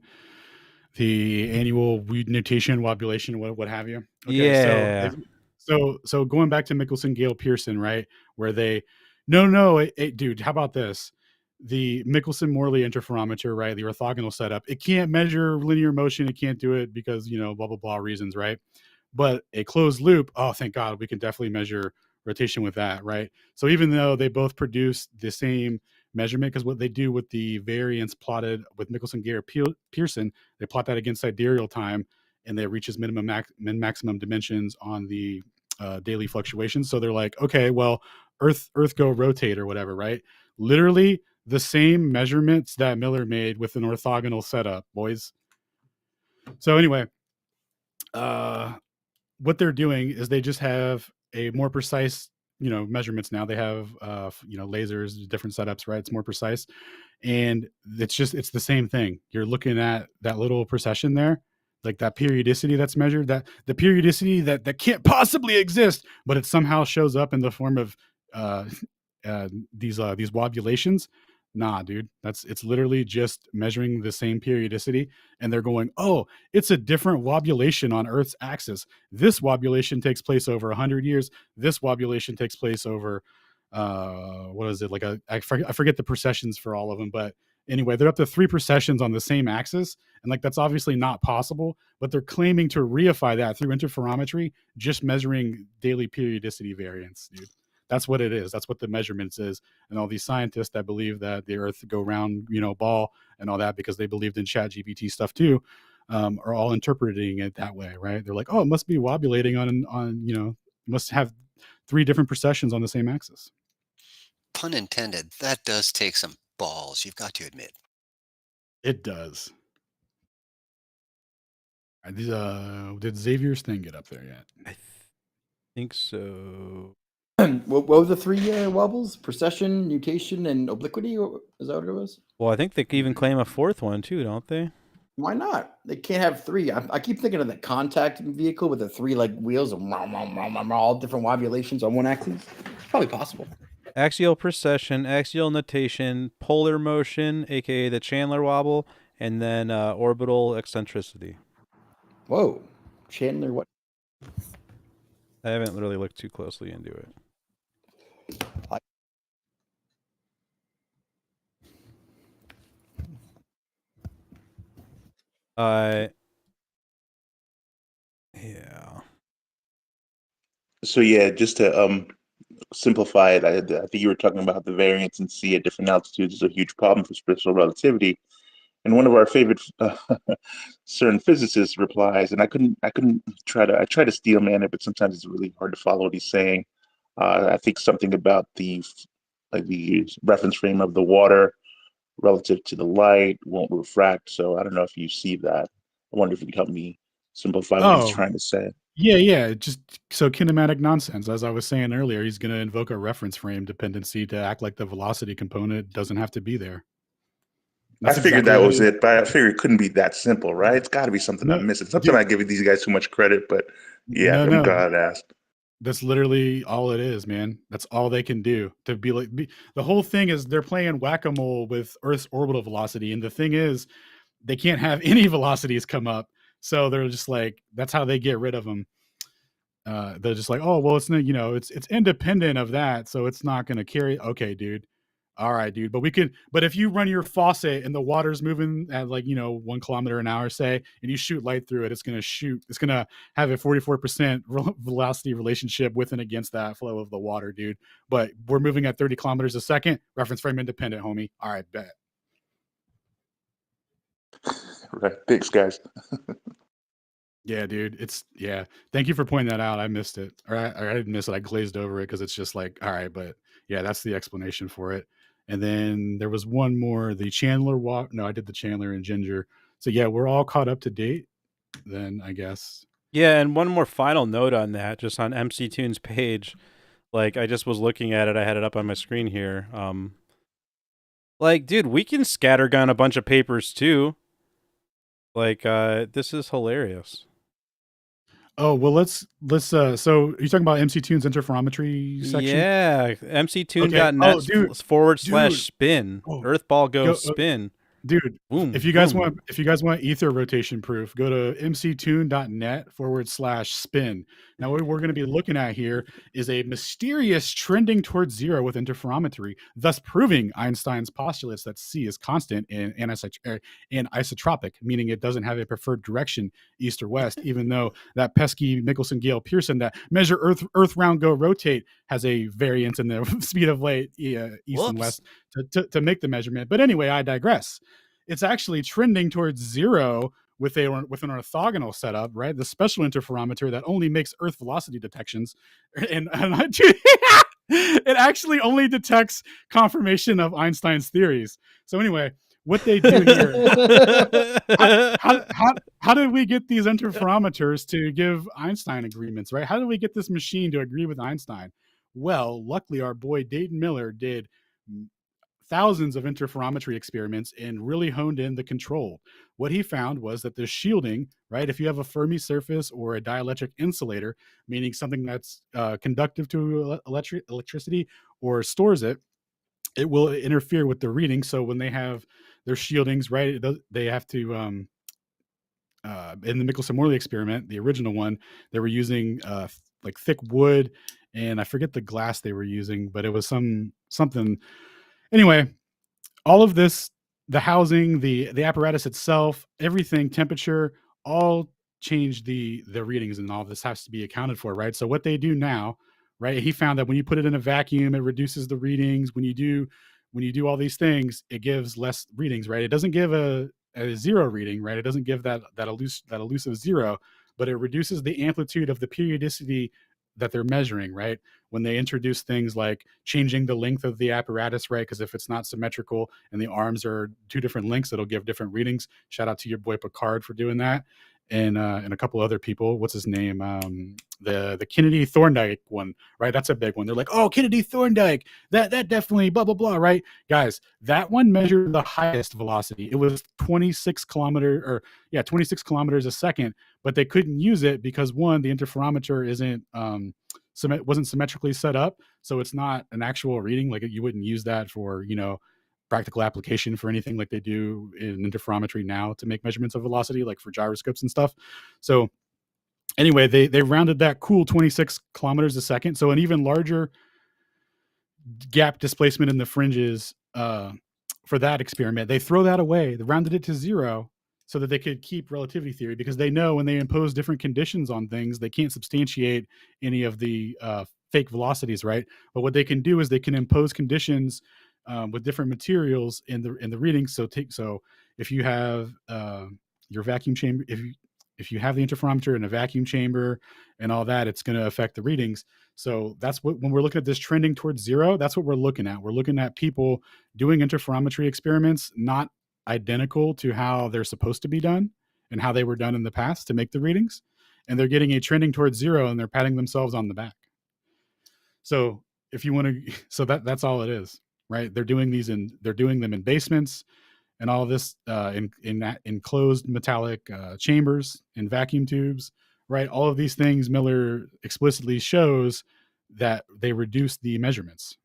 The annual nutation, wobulation, what have you? Okay, Yeah. So going back to Michelson, Gale, Pearson, right? Where they, no, dude, how about this? The Michelson-Morley interferometer, right? The orthogonal setup. It can't measure linear motion. It can't do it because, blah, blah, blah reasons, right? But a closed loop, oh, thank God, we can definitely measure rotation with that, right? So even though they both produce the same measurement, because what they do with the variance plotted with Michelson, Gale, Pearson, they plot that against sidereal time, and they reaches maximum dimensions on the daily fluctuations. So they're like, okay, well, Earth go rotate or whatever, right? Literally the same measurements that Miller made with an orthogonal setup, boys. So anyway, what they're doing is they just have a more precise, measurements now. They have, lasers, different setups, right? It's more precise. And it's the same thing. You're looking at that little precession there, like that periodicity that's measured, that the periodicity that can't possibly exist, but it somehow shows up in the form of these wobulations. Nah, dude, it's literally just measuring the same periodicity, and they're going, oh, it's a different wobulation on Earth's axis. This wobulation takes place over 100 years. This wobulation takes place over, what is it? Like I forget the precessions for all of them, but anyway, they're up to 3 precessions on the same axis, and like that's obviously not possible. But they're claiming to reify that through interferometry, just measuring daily periodicity variance, dude. That's what it is. That's what the measurements is. And all these scientists that believe that the Earth go round, ball and all that because they believed in Chat GPT stuff too, are all interpreting it that way, right? They're like, oh, it must be wobulating on must have 3 different precessions on the same axis. Pun intended. That does take some balls, you've got to admit. It does. Did Xavier's thing get up there yet? I think so. What were the 3 wobbles? Precession, nutation, and obliquity? Or is that what it was? Well, I think they even claim a 4th one too, don't they? Why not? They can't have 3. I keep thinking of the contact vehicle with the 3 like wheels and all different wobulations on one axis. Probably possible. Axial precession, axial nutation, polar motion, aka the Chandler wobble, and then orbital eccentricity. Whoa, Chandler, what? I haven't really looked too closely into it. Yeah. So yeah, just to simplify it, I think you were talking about the variance in C at different altitudes is a huge problem for special relativity. And one of our favorite CERN physicists replies, and I try to steel man it, but sometimes it's really hard to follow what he's saying. I think something about the reference frame of the water relative to the light won't refract. So I don't know if you see that. I wonder if you could help me simplify what he's trying to say. Yeah. Just so kinematic nonsense. As I was saying earlier, he's going to invoke a reference frame dependency to act like the velocity component doesn't have to be there. I figured that was it, but I figured it couldn't be that simple, right? It's got to be something I'm missing. Something I give these guys too much credit, but yeah, I'm glad I asked. That's literally all it is, man. That's all they can do to the whole thing is they're playing whack-a-mole with Earth's orbital velocity. And the thing is, they can't have any velocities come up. So they're just like, that's how they get rid of them. They're just like, oh, well, it's not, it's independent of that. So it's not going to carry. Okay, dude. All right, dude. But if you run your faucet and the water's moving at 1 kilometer an hour, say, and you shoot light through it, it's going to have a 44% velocity relationship with and against that flow of the water, dude. But we're moving at 30 kilometers a second, reference frame independent, homie. All right, bet. Right. Thanks, guys. Yeah, dude. Thank you for pointing that out. I missed it. Or I didn't miss it. I glazed over it because it's just like, all right, but yeah, that's the explanation for it. And then there was one more, the Chandler walk. No, I did the Chandler and Ginger. So yeah, we're all caught up to date then, I guess. Yeah, and one more final note on that, just on MC Tunes page. Like, I just was looking at it. I had it up on my screen here. Dude, we can scattergun a bunch of papers too. This is hilarious. Oh, well, let's so you're talking about MC Tunes interferometry section? Yeah, mctune.net /spin. Oh, Earthball goes spin. Dude, boom, if you guys want ether rotation proof, go to mctune.net /spin. Now, what we're going to be looking at here is a mysterious trending towards zero with interferometry, thus proving Einstein's postulates that C is constant and isotropic, meaning it doesn't have a preferred direction, east or west, even though that pesky Michelson Gale Pearson that measure Earth round go rotate has a variance in the speed of light east and west to make the measurement. But anyway, I digress. It's actually trending towards zero with an orthogonal setup, right? The special interferometer that only makes Earth velocity detections, and it actually only detects confirmation of Einstein's theories. So anyway, what they do here, how did we get these interferometers to give Einstein agreements, right? How did we get this machine to agree with Einstein? Well, luckily our boy Dayton Miller did thousands of interferometry experiments and really honed in the control. What he found was that the shielding, right, if you have a Fermi surface or a dielectric insulator, meaning something that's conductive to electricity or stores it, it will interfere with the reading. So when they have their shieldings, right, they have to in the Michelson-Morley experiment, the original one, they were using like thick wood, and I forget the glass they were using, but it was something. Anyway, all of this, the housing, the apparatus itself, everything, temperature, all change the readings, and all this has to be accounted for, right? So what they do now, right? He found that when you put it in a vacuum, it reduces the readings. When you do all these things, it gives less readings, right? It doesn't give a zero reading, right? It doesn't give that elusive zero, but it reduces the amplitude of the periodicity that they're measuring, right? When they introduce things like changing the length of the apparatus, right? Because if it's not symmetrical and the arms are two different lengths, it'll give different readings. Shout out to your boy Picard for doing that, and a couple other people. What's his name? The Kennedy Thorndike one, right? That's a big one. They're like, oh, Kennedy Thorndike, that definitely blah blah blah, right? Guys, that one measured the highest velocity. It was 26 kilometers a second, but they couldn't use it because one, the interferometer wasn't symmetrically set up, so it's not an actual reading. Like you wouldn't use that for practical application for anything like they do in interferometry now to make measurements of velocity, like for gyroscopes and stuff. So anyway, they rounded that cool 26 kilometers a second, so an even larger gap displacement in the fringes for that experiment. They throw that away. They rounded it to zero so that they could keep relativity theory, because they know when they impose different conditions on things, they can't substantiate any of the fake velocities, right? But what they can do is they can impose conditions with different materials in the readings. So if you have your vacuum chamber, if you have the interferometer in a vacuum chamber and all that, it's going to affect the readings. So that's what, when we're looking at this trending towards zero, that's what we're looking at. We're looking at people doing interferometry experiments, not identical to how they're supposed to be done and how they were done in the past to make the readings. And they're getting a trending towards zero, and they're patting themselves on the back. So if you want to, so that's all it is, right? They're doing them in basements and all this in enclosed metallic chambers and vacuum tubes, right? All of these things, Miller explicitly shows that they reduce the measurements.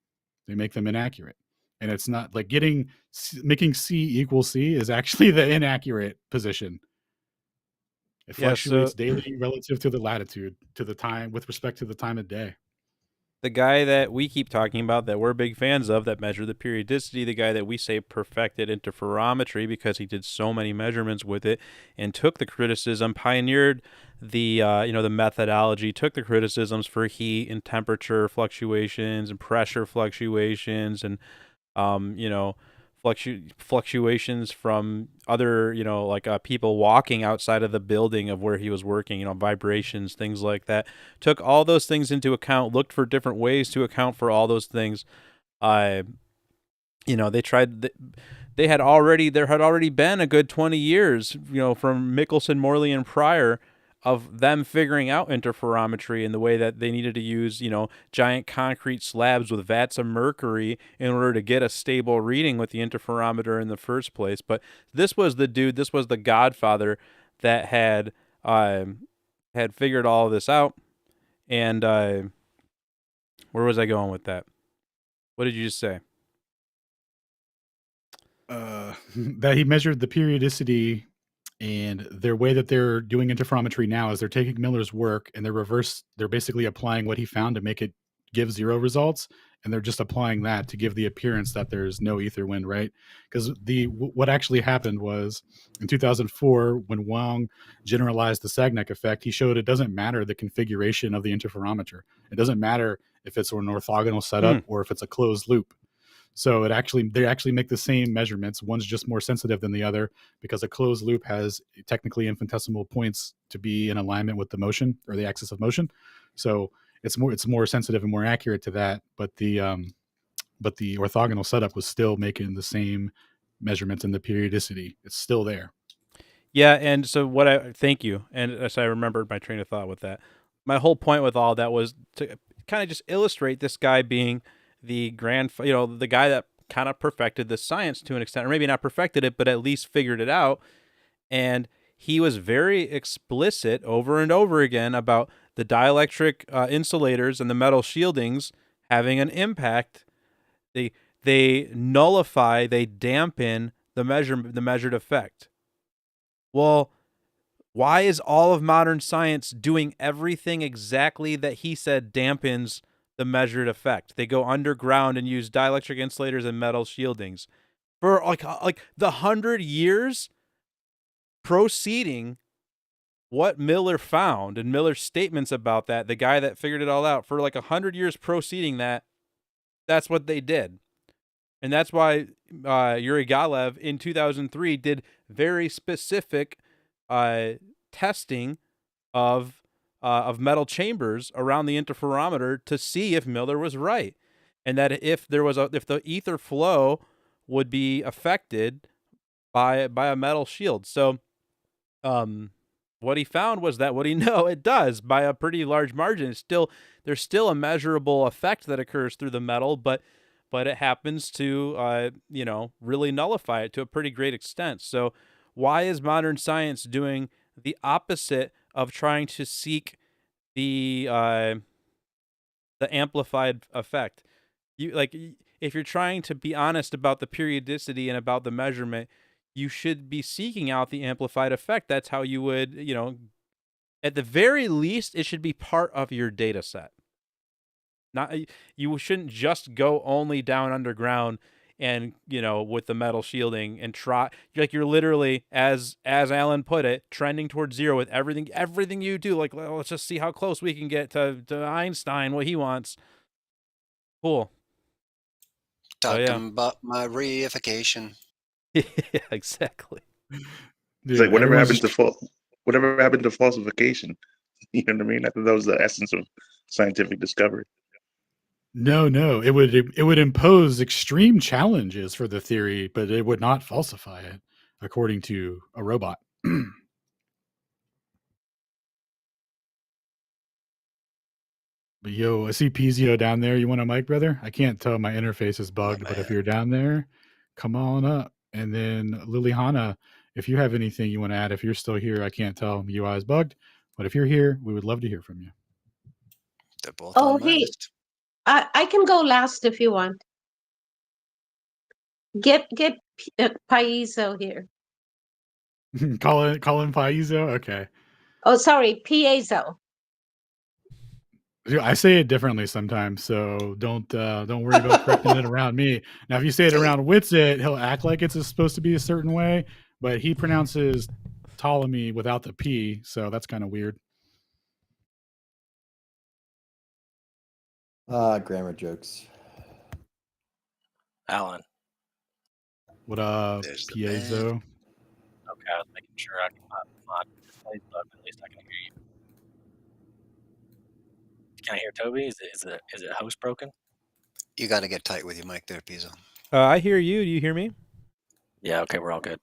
They make them inaccurate. And it's not like making C equal C is actually the inaccurate position. It fluctuates daily relative to the latitude, to the time, with respect to the time of day. The guy that we keep talking about, that we're big fans of, that measure the periodicity, the guy that we say perfected interferometry because he did so many measurements with it and took the criticism, pioneered the the methodology, took the criticisms for heat and temperature fluctuations and pressure fluctuations and fluctuations from other, people walking outside of the building of where he was working, vibrations, things like that. Took all those things into account, looked for different ways to account for all those things. They tried. There had already been a good 20 years, from Michelson, Morley, and Pryor, of them figuring out interferometry and the way that they needed to use, giant concrete slabs with vats of mercury in order to get a stable reading with the interferometer in the first place. But this was the godfather that had figured all of this out. And where was I going with that? What did you just say? That he measured the periodicity. And their way that they're doing interferometry now is they're taking Miller's work and they're basically applying what he found to make it give zero results. And they're just applying that to give the appearance that there's no ether wind, right? Because what actually happened was in 2004, when Wang generalized the Sagnac effect, he showed it doesn't matter the configuration of the interferometer. It doesn't matter if it's an orthogonal setup or if it's a closed loop. So they actually make the same measurements. One's just more sensitive than the other because a closed loop has technically infinitesimal points to be in alignment with the motion or the axis of motion. So it's more sensitive and more accurate to that. But the orthogonal setup was still making the same measurements in the periodicity. It's still there. Yeah, and so thank you. And as I remembered my train of thought with that, my whole point with all that was to kind of just illustrate this guy being the the guy that kind of perfected the science to an extent, or maybe not perfected it, but at least figured it out. And he was very explicit over and over again about the dielectric insulators and the metal shieldings having an impact. they nullify, they dampen the measured effect. Well, why is all of modern science doing everything exactly that he said dampens the measured effect? They go underground and use dielectric insulators and metal shieldings for like the 100 years preceding what Miller found and Miller's statements about that. The guy that figured it all out, for like 100 years preceding that, that's what they did. And that's why Yuri Galev in 2003 did very specific testing of metal chambers around the interferometer to see if Miller was right, and that if the ether flow would be affected by a metal shield. So, what he found was that it does by a pretty large margin. There's still a measurable effect that occurs through the metal, but it happens to really nullify it to a pretty great extent. So why is modern science doing the opposite of trying to seek the amplified effect? If you're trying to be honest about the periodicity and about the measurement, you should be seeking out the amplified effect. That's how you would, at the very least, it should be part of your data set. You shouldn't just go only down underground and with the metal shielding and try, like, you're literally, as Alan put it, trending towards zero with everything you do. Like, well, let's just see how close we can get to Einstein, what he wants. Cool. Talking about my reification. Yeah, exactly. It's like whatever happened to falsification. You know what I mean? I think that was the essence of scientific discovery. No, it would impose extreme challenges for the theory, but it would not falsify it, according to a robot. But yo, I see Pizio down there. You want a mic, brother? I can't tell, my interface is bugged, but if you're down there, come on up. And then Liliana, if you have anything you want to add, if you're still here, I can't tell, UI is bugged, but if you're here, we would love to hear from you. They're both on my list. I can go last if you want. Get Paizo here. Call him Paizo? Okay. Oh, sorry, Piezo. I say it differently sometimes, so don't worry about correcting it around me. Now, if you say it around Witsit, he'll act like it's supposed to be a certain way, but he pronounces Ptolemy without the P, so that's kind of weird. Grammar jokes. Alan. What up, Piezo? Okay, I was making sure I can not play stuff. At least I can hear you. Can I hear Toby? Is it host broken? You got to get tight with your mic there, Pizzo. I hear you. Do you hear me? Yeah. Okay, we're all good.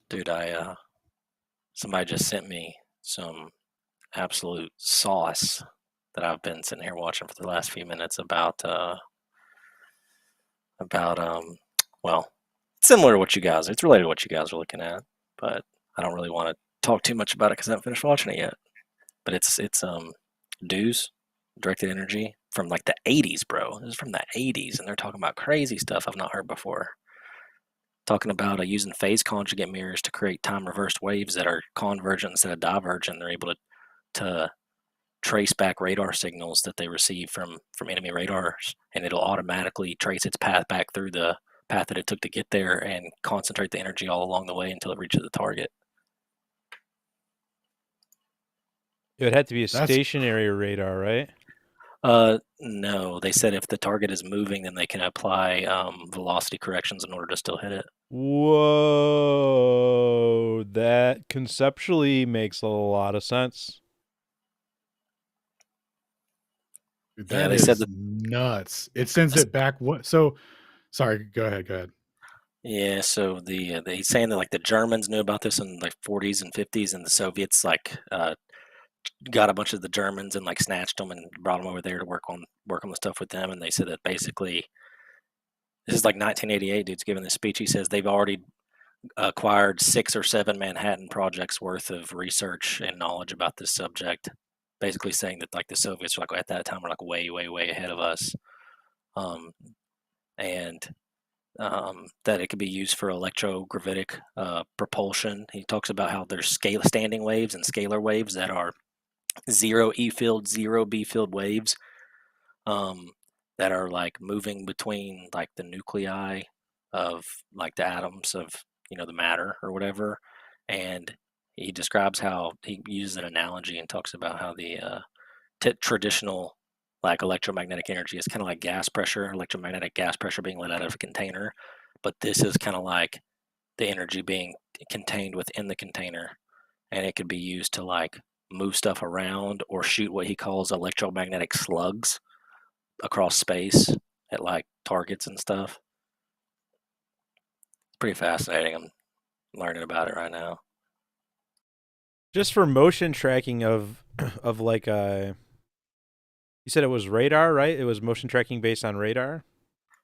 Dude, somebody just sent me some absolute sauce that I've been sitting here watching for the last few minutes about well, similar to what you guys, it's related to what you guys are looking at, but I don't really want to talk too much about it because I haven't finished watching it yet. But it's Dews, directed energy from like the 80s, bro. This is from the 80s, and they're talking about crazy stuff I've not heard before. Talking about using phase conjugate mirrors to create time reversed waves that are convergent instead of divergent. They're able to trace back radar signals that they receive from enemy radars, and it'll automatically trace its path back through the path that it took to get there and concentrate the energy all along the way until it reaches the target. It would have to be a stationary radar, right? No, they said if the target is moving, then they can apply velocity corrections in order to still hit it. Whoa, that conceptually makes a lot of sense. That is nuts. It sends it back. What? So, sorry. Go ahead. Yeah. So he's saying that like the Germans knew about this in like 40s and 50s, and the Soviets got a bunch of the Germans and like snatched them and brought them over there to work on the stuff with them. And they said that basically, this is like 1988. Dude's giving this speech. He says they've already acquired 6 or 7 Manhattan projects worth of research and knowledge about this subject basically saying that like the Soviets were like at that time were like way, way, way ahead of us, and that it could be used for electrogravitic propulsion. He talks about how there's standing waves and scalar waves that are 0 E field, 0 B field waves that are like moving between like the nuclei of like the atoms of the matter or whatever. And he describes how he uses an analogy and talks about how the traditional like electromagnetic energy is kind of like gas pressure, electromagnetic gas pressure being let out of a container, but this is kind of like the energy being contained within the container, and it could be used to like move stuff around or shoot what he calls electromagnetic slugs across space at like targets and stuff. Pretty fascinating. I'm learning about it right now. Just for motion tracking of like you said it was radar, right? It was motion tracking based on radar.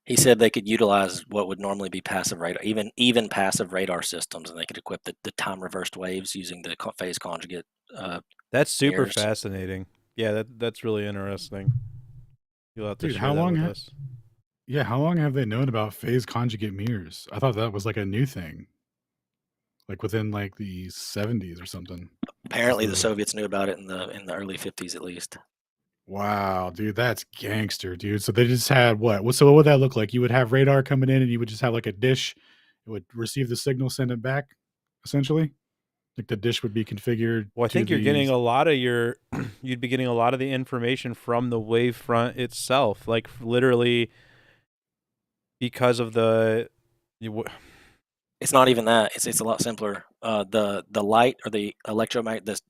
He said they could utilize what would normally be passive radar, even passive radar systems, and they could equip the time reversed waves using the phase conjugate. That's super mirrors. fascinating. Yeah, that's really interesting. You'll have to Dude, share how that long with ha- us. Yeah, how long have they known about phase conjugate mirrors? I thought that was like a new thing, like within like the 70s or something. Apparently, the So- Soviets knew about it in the early 50s at least. Wow, dude, that's gangster, dude. So they just had what? So what would that look like? You would have radar coming in, and you would just have like a dish. It would receive the signal, send it back, essentially. Like the dish would be configured. Well, I to think you're getting these- a lot of you'd be getting a lot of the information from the wavefront itself, like literally because of It's not even that. It's a lot simpler. The light or the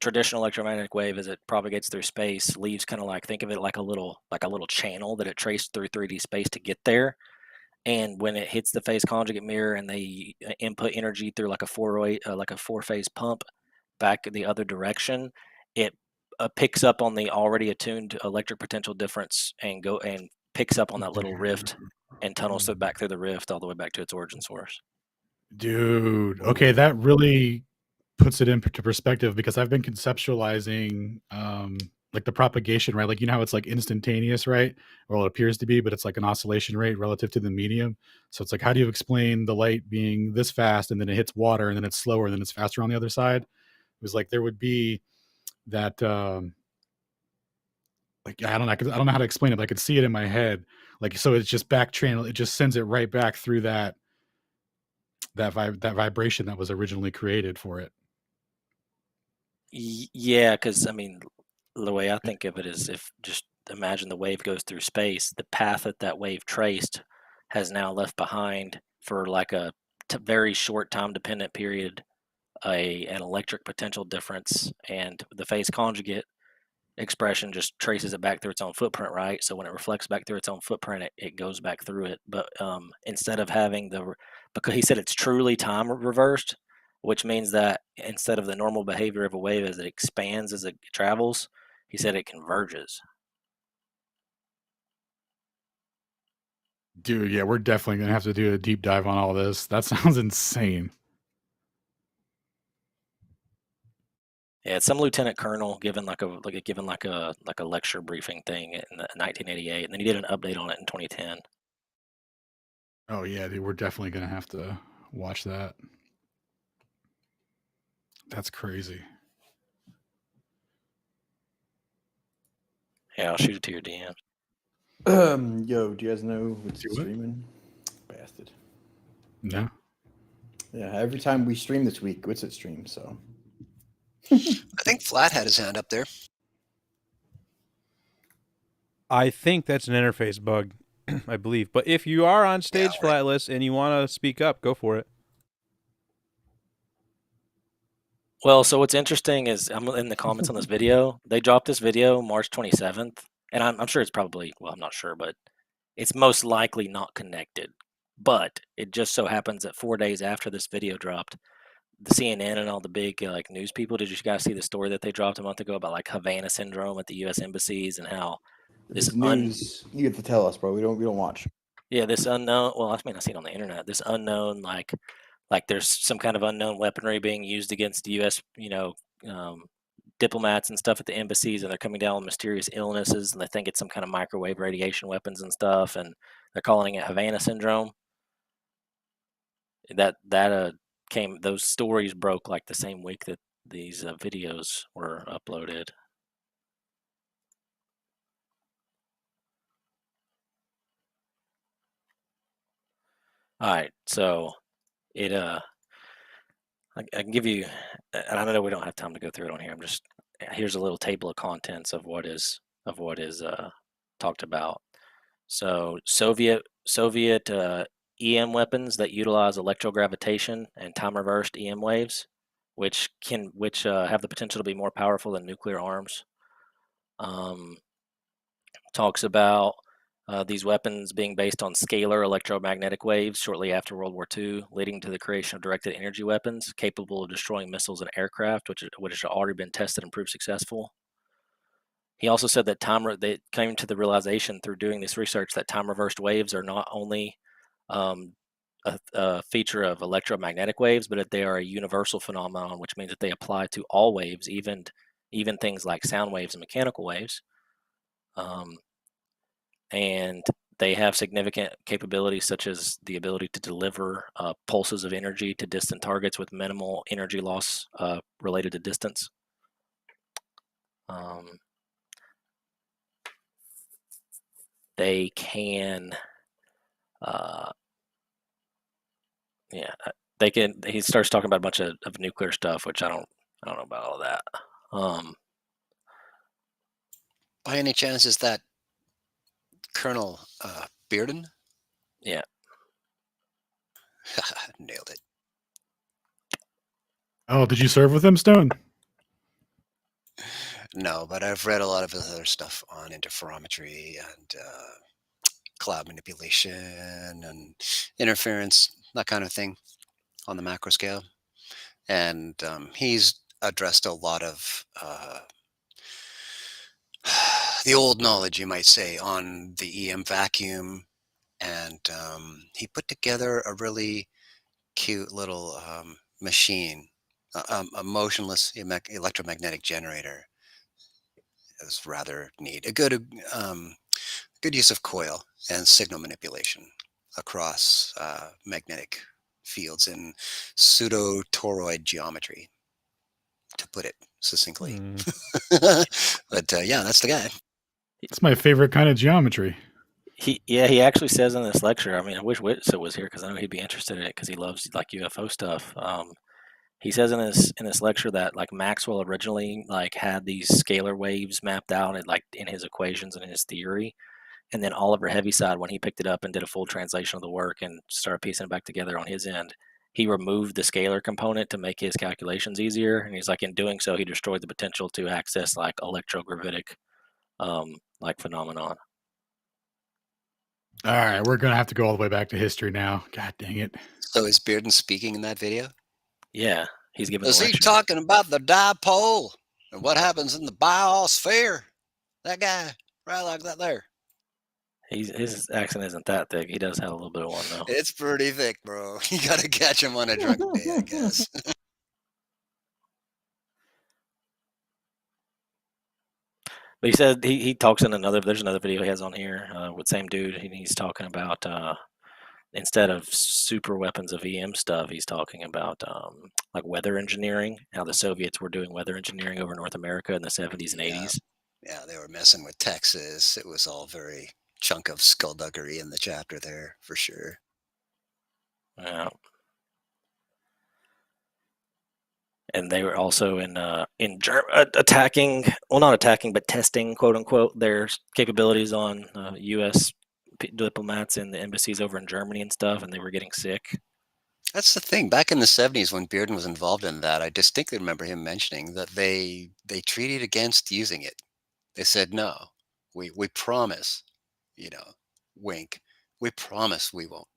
traditional electromagnetic wave as it propagates through space leaves kind of like, think of it like a little channel that it traced through 3D space to get there. And when it hits the phase conjugate mirror and they input energy through like a four phase pump back the other direction, it picks up on the already attuned electric potential difference and picks up on that little rift and tunnels it back through the rift all the way back to its origin source. Dude, okay, that really puts it into perspective because I've been conceptualizing like the propagation, right? Like how it's like instantaneous, right? Or it appears to be, but it's like an oscillation rate relative to the medium. So it's like, how do you explain the light being this fast and then it hits water and then it's slower and then it's faster on the other side? It was like there would be that like I don't know how to explain it, but I could see it in my head. Like so it's just back channel, it just sends it right back through that vibration that was originally created for it. Yeah, because I mean, the way I think of it is, if just imagine the wave goes through space, the path that wave traced has now left behind for like a very short time dependent period an electric potential difference, and the phase conjugate expression just traces it back through its own footprint, right? So when it reflects back through its own footprint, it goes back through it. But instead of having because he said it's truly time reversed, which means that instead of the normal behavior of a wave as it expands as it travels, he said it converges. Dude, yeah, we're definitely gonna have to do a deep dive on all this. That sounds insane. Yeah, it's some lieutenant colonel given like a lecture briefing thing in 1988, and then he did an update on it in 2010. Oh yeah, dude, we're definitely gonna have to watch that. That's crazy. Yeah, I'll shoot it to your DM. Yo, do you guys know what's Do what? streaming? Bastard. No. Yeah, every time we stream this week, what's it stream? So I think Flat had his hand up there. I think that's an interface bug, I believe. But if you are on stage, Yeah, right. Flatless, and you want to speak up, go for it. Well, so what's interesting is I'm in the comments on this video. They dropped this video March 27th, and I'm sure it's probably, well, I'm not sure, but it's most likely not connected. But it just so happens that 4 days after this video dropped, the CNN and all the big like news people, did you guys see the story that they dropped a month ago about like Havana syndrome at the U.S. embassies and how this news you get to tell us, bro. We don't watch. Yeah, this unknown. Well, I mean, I see it on the internet. This unknown, like there's some kind of unknown weaponry being used against the U.S. diplomats and stuff at the embassies, and they're coming down with mysterious illnesses, and they think it's some kind of microwave radiation weapons and stuff, and they're calling it Havana syndrome. That came. Those stories broke like the same week that these videos were uploaded. All right, so it I can give you, and I know we don't have time to go through it on here. Here's a little table of contents of what is talked about. So Soviet EM weapons that utilize electrogravitation and time reversed EM waves, which have the potential to be more powerful than nuclear arms. Talks about these weapons being based on scalar electromagnetic waves shortly after World War II, leading to the creation of directed energy weapons capable of destroying missiles and aircraft, which had already been tested and proved successful. He also said that they came to the realization through doing this research that time-reversed waves are not only a feature of electromagnetic waves, but that they are a universal phenomenon, which means that they apply to all waves, even things like sound waves and mechanical waves. And they have significant capabilities such as the ability to deliver pulses of energy to distant targets with minimal energy loss related to distance. They can, he starts talking about a bunch of nuclear stuff, which I don't know about all of that. By any chance, is that Colonel Bearden? Yeah. Nailed it. Oh, did you serve with him, Stone? No, but I've read a lot of his other stuff on interferometry and cloud manipulation and interference, that kind of thing on the macro scale. And he's addressed a lot of the old knowledge, you might say, on the EM vacuum. And he put together a really cute little machine, a motionless electromagnetic generator. It was rather neat. A good use of coil and signal manipulation across magnetic fields in pseudo-toroid geometry, to put it succinctly. But yeah, that's the guy. It's my favorite kind of geometry. He actually says in this lecture, I mean, I wish Whitson was here because I know he'd be interested in it because he loves like UFO stuff. He says in this lecture that like Maxwell originally like had these scalar waves mapped out and like in his equations and in his theory, and then Oliver Heaviside, when he picked it up and did a full translation of the work and started piecing it back together on his end, he removed the scalar component to make his calculations easier, and he's like in doing so he destroyed the potential to access like electrogravitic like phenomenon. All right, we're gonna have to go all the way back to history now. God dang it! So is Bearden speaking in that video? Yeah, he's giving. Is he talking about the dipole and what happens in the biosphere? That guy, right like that there. His accent isn't that thick. He does have a little bit of one though. It's pretty thick, bro. You gotta catch him on a drunken day, I guess. But he said he talks in there's another video he has on here with same dude, and he's talking about instead of super weapons of EM stuff, he's talking about like weather engineering, how the Soviets were doing weather engineering over North America in the 70s and 80s. Yeah, they were messing with Texas. It was all very chunk of skullduggery in the chapter there, for sure. Yeah. And they were also in attacking, well, not attacking, but testing, quote unquote, their capabilities on U.S. diplomats in the embassies over in Germany and stuff, and they were getting sick. That's the thing. Back in the 70s, when Bearden was involved in that, I distinctly remember him mentioning that they treated against using it. They said, no, we promise, wink, we promise we won't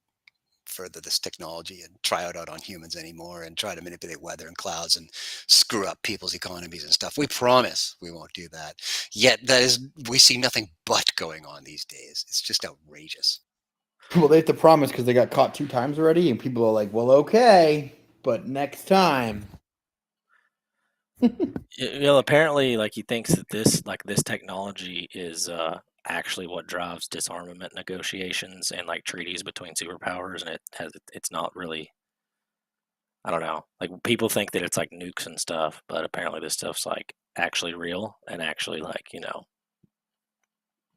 further this technology and try it out on humans anymore and try to manipulate weather and clouds and screw up people's economies and stuff. We promise we won't do that. Yet we see nothing but going on these days. It's just outrageous. Well, they have to promise because they got caught 2 times already, and people are like, well, okay, but next time. Apparently, like he thinks that this technology is actually what drives disarmament negotiations and like treaties between superpowers, and it's not really. I don't know. Like people think that it's like nukes and stuff, but apparently this stuff's like actually real and actually like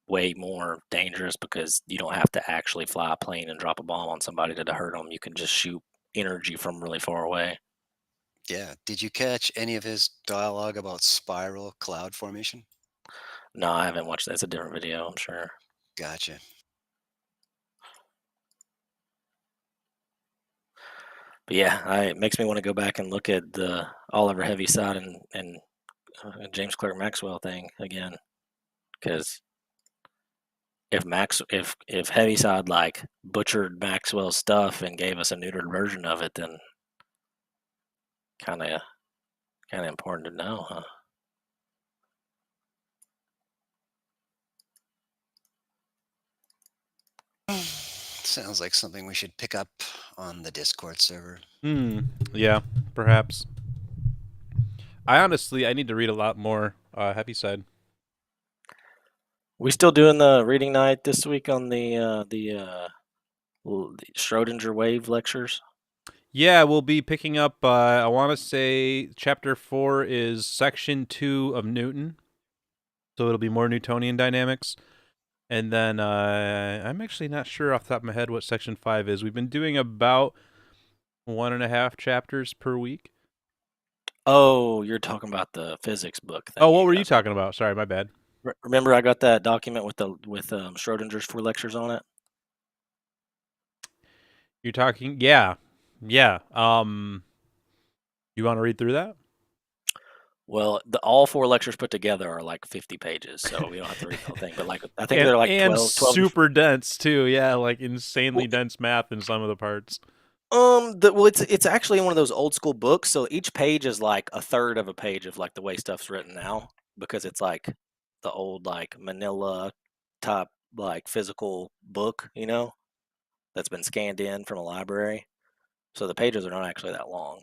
way more dangerous because you don't have to actually fly a plane and drop a bomb on somebody to hurt them. You can just shoot energy from really far away. Yeah. Did you catch any of his dialogue about spiral cloud formation? No, I haven't watched that. It's a different video, I'm sure. Gotcha. But yeah, it makes me want to go back and look at the Oliver Heaviside and James Clerk Maxwell thing again, because if Heaviside like butchered Maxwell's stuff and gave us a neutered version of it, then kind of important to know, huh? Sounds like something we should pick up on the Discord server. Yeah, perhaps. I need to read a lot more Heaviside. We still doing the reading night this week on the Schrodinger wave lectures? Yeah, we'll be picking up. I want to say chapter 4 is section 2 of Newton, so it'll be more Newtonian dynamics. And then I'm actually not sure off the top of my head what section 5 is. We've been doing about 1.5 chapters per week. Oh, you're talking about the physics book thing. Oh, what were you talking about? Sorry, my bad. Remember, I got that document with Schrodinger's 4 lectures on it. You're talking, yeah. You want to read through that? Well, all 4 lectures put together are like 50 pages, so we don't have to read the whole thing. But like, I think they're like 12 super dense too. Yeah, like insanely dense math in some of the parts. It's actually one of those old school books, so each page is like a third of a page of like the way stuff's written now, because it's like the old like manila type like physical book, that's been scanned in from a library. So the pages are not actually that long.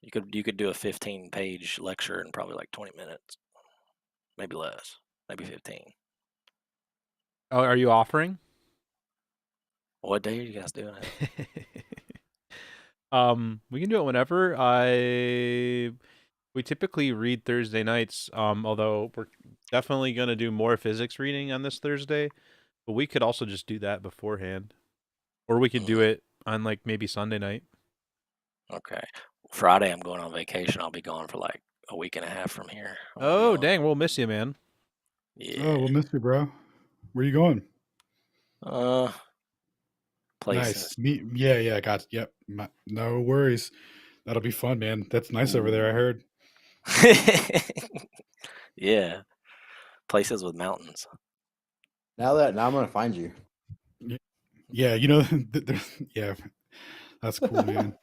You could do a 15-page lecture in probably like 20 minutes, maybe less, maybe 15. Oh, are you offering? What day are you guys doing it? We can do it whenever. We typically read Thursday nights, although we're definitely going to do more physics reading on this Thursday, but we could also just do that beforehand, or we could do it on like maybe Sunday night. Okay. Friday I'm going on vacation. I'll be gone for like a week and a half from here. Oh, dang, we'll miss you, man. Yeah. Oh, we'll miss you, bro. Where you going? Places. Nice. Yeah, got yep. No worries. That'll be fun, man. That's nice over there, I heard. Yeah. Places with mountains. Now I'm gonna find you. Yeah, yeah. That's cool, man.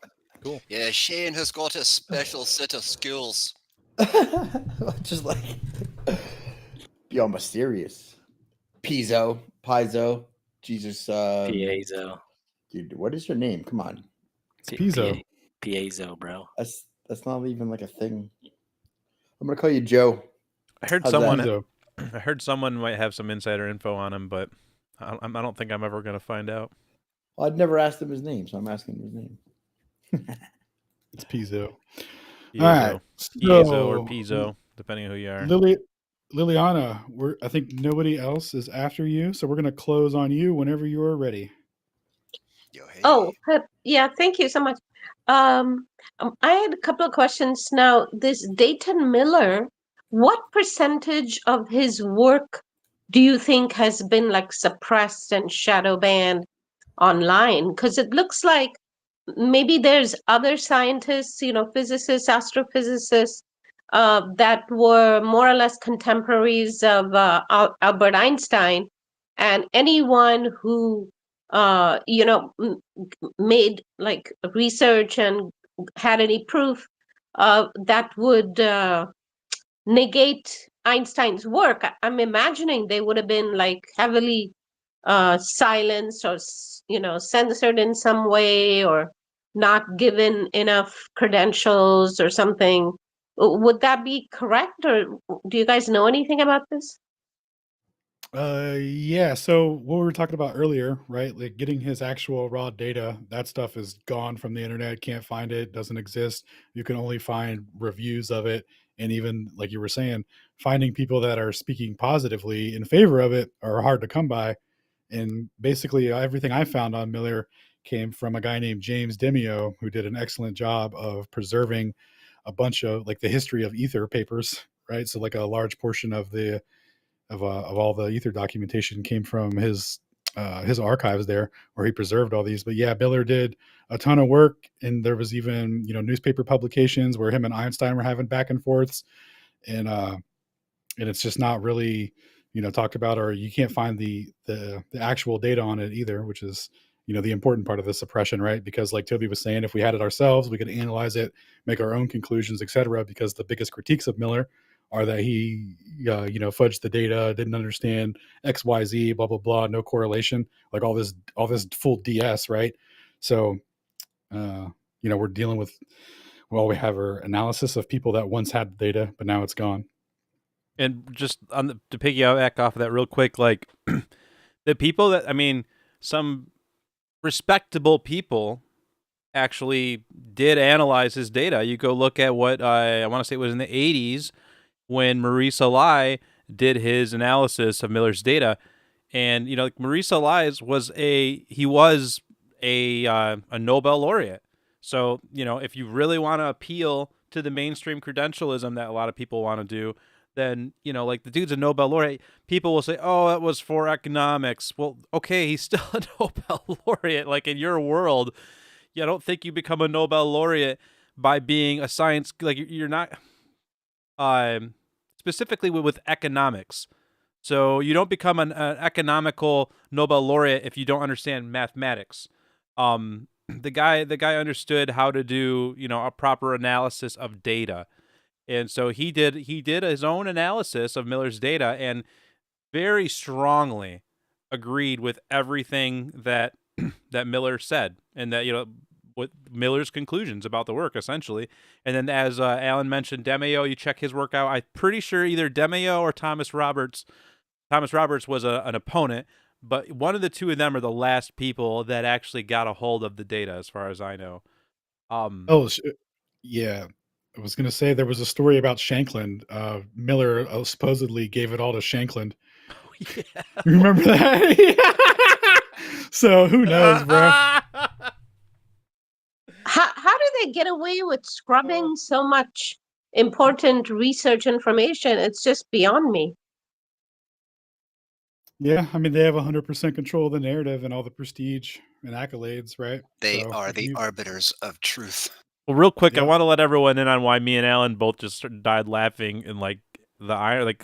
Cool. Yeah, Shane has got a special set of skills. Just like be all mysterious. Piezo, Jesus. Piezo. Dude, what is your name? Come on. It's Piezo. Piezo, bro. That's not even like a thing. I'm gonna call you Joe. I heard Piezo. I heard someone might have some insider info on him, but I don't think I'm ever going to find out. Well, I'd never asked him his name, so I'm asking him his name. It's Piezo. Piezo. All right. Piezo or Piezo, depending on who you are. Liliana, I think nobody else is after you, so we're going to close on you whenever you are ready. Yo, hey. Oh, yeah, thank you so much. I had a couple of questions now. This Dayton Miller, what percentage of his work do you think has been like suppressed and shadow banned online? Because it looks like maybe there's other scientists, physicists, astrophysicists, that were more or less contemporaries of Albert Einstein, and anyone who made like research and had any proof that would negate Einstein's work. I'm imagining they would have been like heavily silenced or censored in some way, or not given enough credentials or something. Would that be correct, or do you guys know anything about this? Yeah. So what we were talking about earlier, right? Like getting his actual raw data, that stuff is gone from the internet. Can't find it. Doesn't exist. You can only find reviews of it, and even like you were saying, finding people that are speaking positively in favor of it are hard to come by. And basically, everything I found on Miller came from a guy named James Demio, who did an excellent job of preserving a bunch of like the history of Ether papers, right? So like a large portion of the of all the Ether documentation came from his archives there, where he preserved all these. But yeah, Miller did a ton of work, and there was even newspaper publications where him and Einstein were having back and forths, and and it's just not really talked about, or you can't find the actual data on it either, which is the important part of the suppression, right? Because like Toby was saying, if we had it ourselves, we could analyze it, make our own conclusions, etc. Because the biggest critiques of Miller are that he fudged the data, didn't understand XYZ, blah blah blah, no correlation, like all this full DS, right? So we're dealing with, well, we have our analysis of people that once had the data but now it's gone. And just to piggyback off of that real quick, like the people that, I mean, some respectable people actually did analyze his data. You go look at what I want to say it was in the 80s when Maurice Allais did his analysis of Miller's data. And, like Maurice Allais was a Nobel laureate. So, if you really want to appeal to the mainstream credentialism that a lot of people want to do, then, like the dude's a Nobel laureate. People will say, oh, that was for economics. Well, okay, he's still a Nobel laureate. Like in your world, I don't think you become a Nobel laureate by being a science, like you're not, specifically with economics. So you don't become an economical Nobel laureate if you don't understand mathematics. The guy understood how to do, a proper analysis of data. And so he did his own analysis of Miller's data and very strongly agreed with everything that that Miller said, and that what Miller's conclusions about the work essentially. And then as Alan mentioned, Demeo, you check his work out. I'm pretty sure either Demeo or Thomas Roberts. Thomas Roberts was an opponent, but one of the two of them are the last people that actually got a hold of the data, as far as I know. Oh, yeah. I was going to say there was a story about Shankland. Miller supposedly gave it all to Shankland. Yeah. You remember that? So who knows, bro? How do they get away with scrubbing so much important research information? It's just beyond me. Yeah, I mean, they have 100% control of the narrative and all the prestige and accolades, right? They So are the arbiters of truth. Well, real quick, I Yep. want to let everyone in on why me and Alan both just died laughing, and like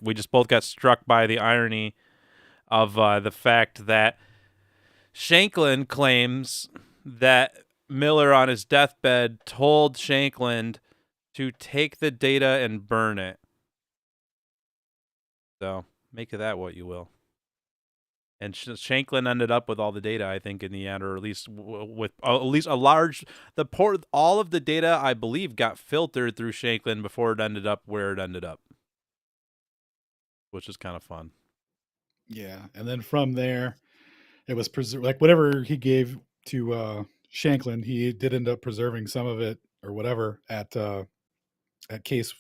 we just both got struck by the irony of the fact that Shankland claims that Miller on his deathbed told Shankland to take the data and burn it. So make of that what you will. And Shankland ended up with all the data, I think, in the end, or at least with at least a large all of the data, I believe, got filtered through Shankland before it ended up where it ended up, which is kind of fun. Yeah, and then from there, it was preserved. Like whatever he gave to Shankland, he did end up preserving some of it or whatever at Case.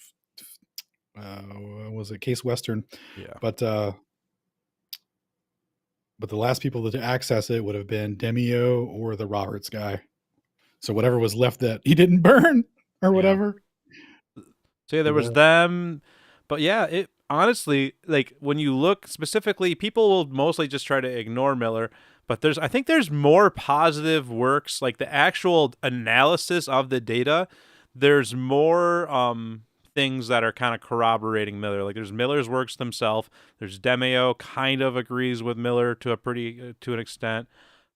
Was it Case Western? Yeah. But the last people to access it would have been Demio or the Roberts guy. So whatever was left that he didn't burn or whatever. So yeah, there was them, but yeah, it honestly, like when you look specifically, people will mostly just try to ignore Miller, but I think there's more positive works, like the actual analysis of the data. There's more things that are kind of corroborating Miller. Like there's Miller's works themselves. There's Demeo kind of agrees with Miller to an extent.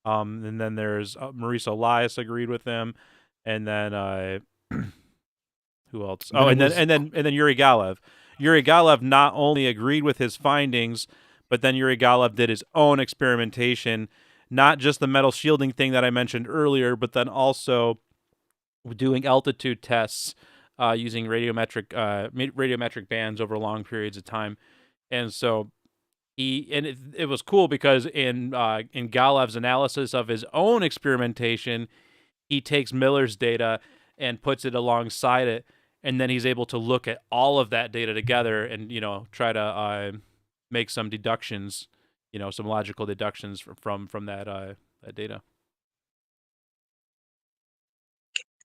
And then there's Maurice Elias agreed with him, and then who else? Oh, and then Yuri Galev. Yuri Galev not only agreed with his findings, but then Yuri Galev did his own experimentation, not just the metal shielding thing that I mentioned earlier, but then also doing altitude tests using radiometric bands over long periods of time, and so it was cool because in Galev's analysis of his own experimentation, he takes Miller's data and puts it alongside it, and then he's able to look at all of that data together and try to make some deductions, some logical deductions from that data.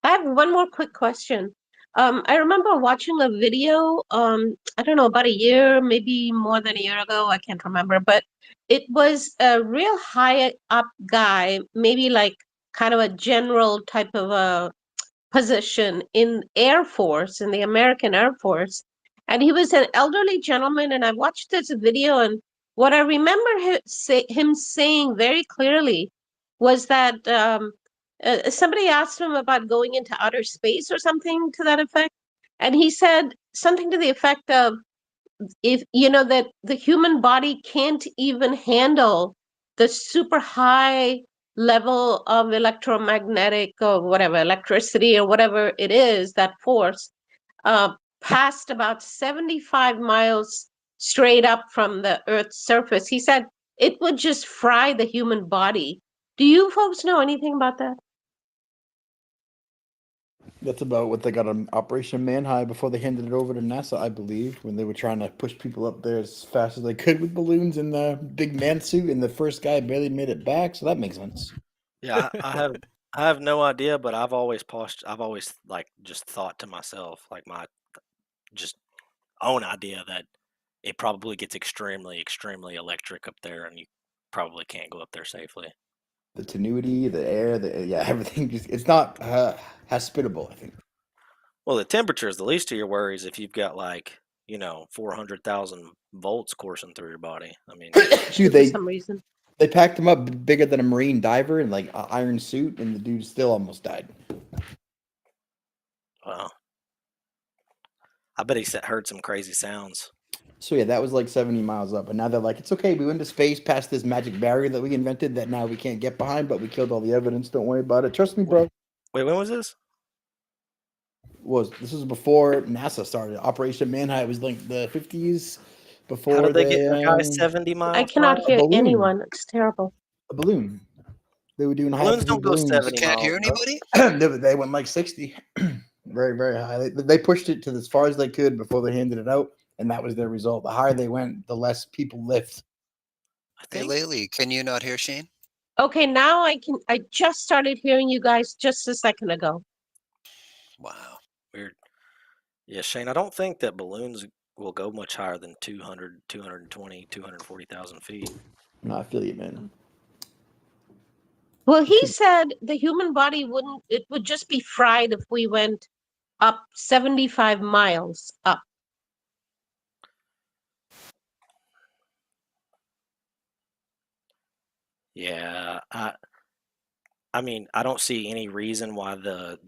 I have one more quick question. I remember watching a video, I don't know, about a year, maybe more than a year ago, I can't remember, but it was a real high up guy, maybe like kind of a general type of a position in Air Force, in the American Air Force. And he was an elderly gentleman, and I watched this video, and what I remember him saying very clearly was that somebody asked him about going into outer space or something to that effect. And he said something to the effect of, if you know that the human body can't even handle the super high level of electromagnetic or whatever, electricity or whatever it is, that force, past about 75 miles straight up from the Earth's surface. He said it would just fry the human body. Do you folks know anything about that? That's about what they got on Operation Manhigh before they handed it over to NASA, I believe, when they were trying to push people up there as fast as they could with balloons in the big man suit, and the first guy barely made it back. So that makes sense. Yeah, I have no idea, but I've always like just thought to myself, like my just own idea that it probably gets extremely, extremely electric up there, and you probably can't go up there safely. The tenuity, the air, everything. It's not hospitable, I think. Well, the temperature is the least of your worries if you've got 400,000 volts coursing through your body. I mean, Shoot, For some reason. they packed him up bigger than a marine diver in like an iron suit, and the dude still almost died. wow. I bet he heard some crazy sounds. So yeah, that was like 70 miles up, and now they're like, it's okay, we went to space past this magic barrier that we invented that now we can't get behind, but we killed all the evidence. Don't worry about it. Trust me, bro. Wait, when was this? This was before NASA started Operation Manhunter. It was like the 50s. Before How did they get a guy 70 miles? I cannot hear balloon. anyone. It's terrible. a balloon? They were doing high Balloons don't go balloons. 70 You can't hear miles. anybody? They went like 60, very, very high. They pushed it to as far as they could before they handed it out, and that was their result. The higher they went, the less people lived. I Hey, think. Laylee, can you not hear Shane? Okay, now I can. I just started hearing you guys just a second ago. Wow. Weird. Yeah, Shane, I don't think that balloons will go much higher than 200, 220, 240,000 feet. No, I feel you, man. Well, he said the human body wouldn't, it would just be fried if we went up 75 miles up. Yeah, I mean, I don't see any reason why the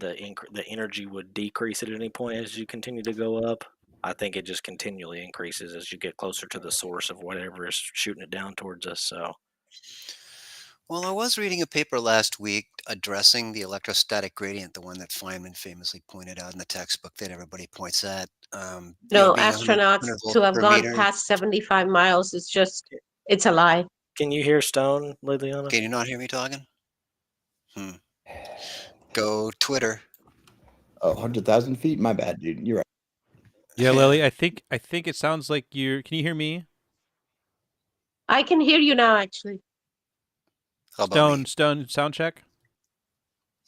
energy would decrease at any point as you continue to go up. I think it just continually increases as you get closer to the source of whatever is shooting it down towards us. So, Well, I was reading a paper last week addressing the electrostatic gradient, the one that Feynman famously pointed out in the textbook that everybody points at. No, Being 100 astronauts volts to have per gone meter. past 75 miles is just, it's a lie. can you hear Stone, Liliana? Can you not hear me talking? Go Twitter. Oh, 100,000 feet? My bad, dude. You're right. Yeah, Lily, I think it sounds like you're. Can you hear me? I can hear you now, actually. How about me? Stone, sound check.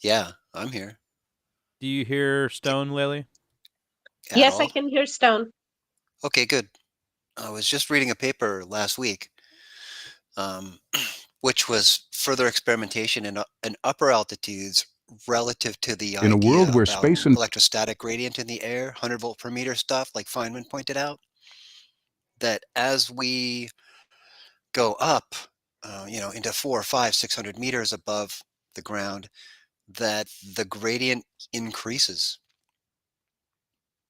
Yeah, I'm here. Do you hear Stone, Lily? At Yes, I all? can hear Stone. Okay, good. I was just reading a paper last week, which was further experimentation in upper altitudes relative to the In a idea world where about space and electrostatic gradient in the air, 100 volt per meter stuff, like Feynman pointed out, that as we go up, into 400, 500, 600 meters above the ground, that the gradient increases,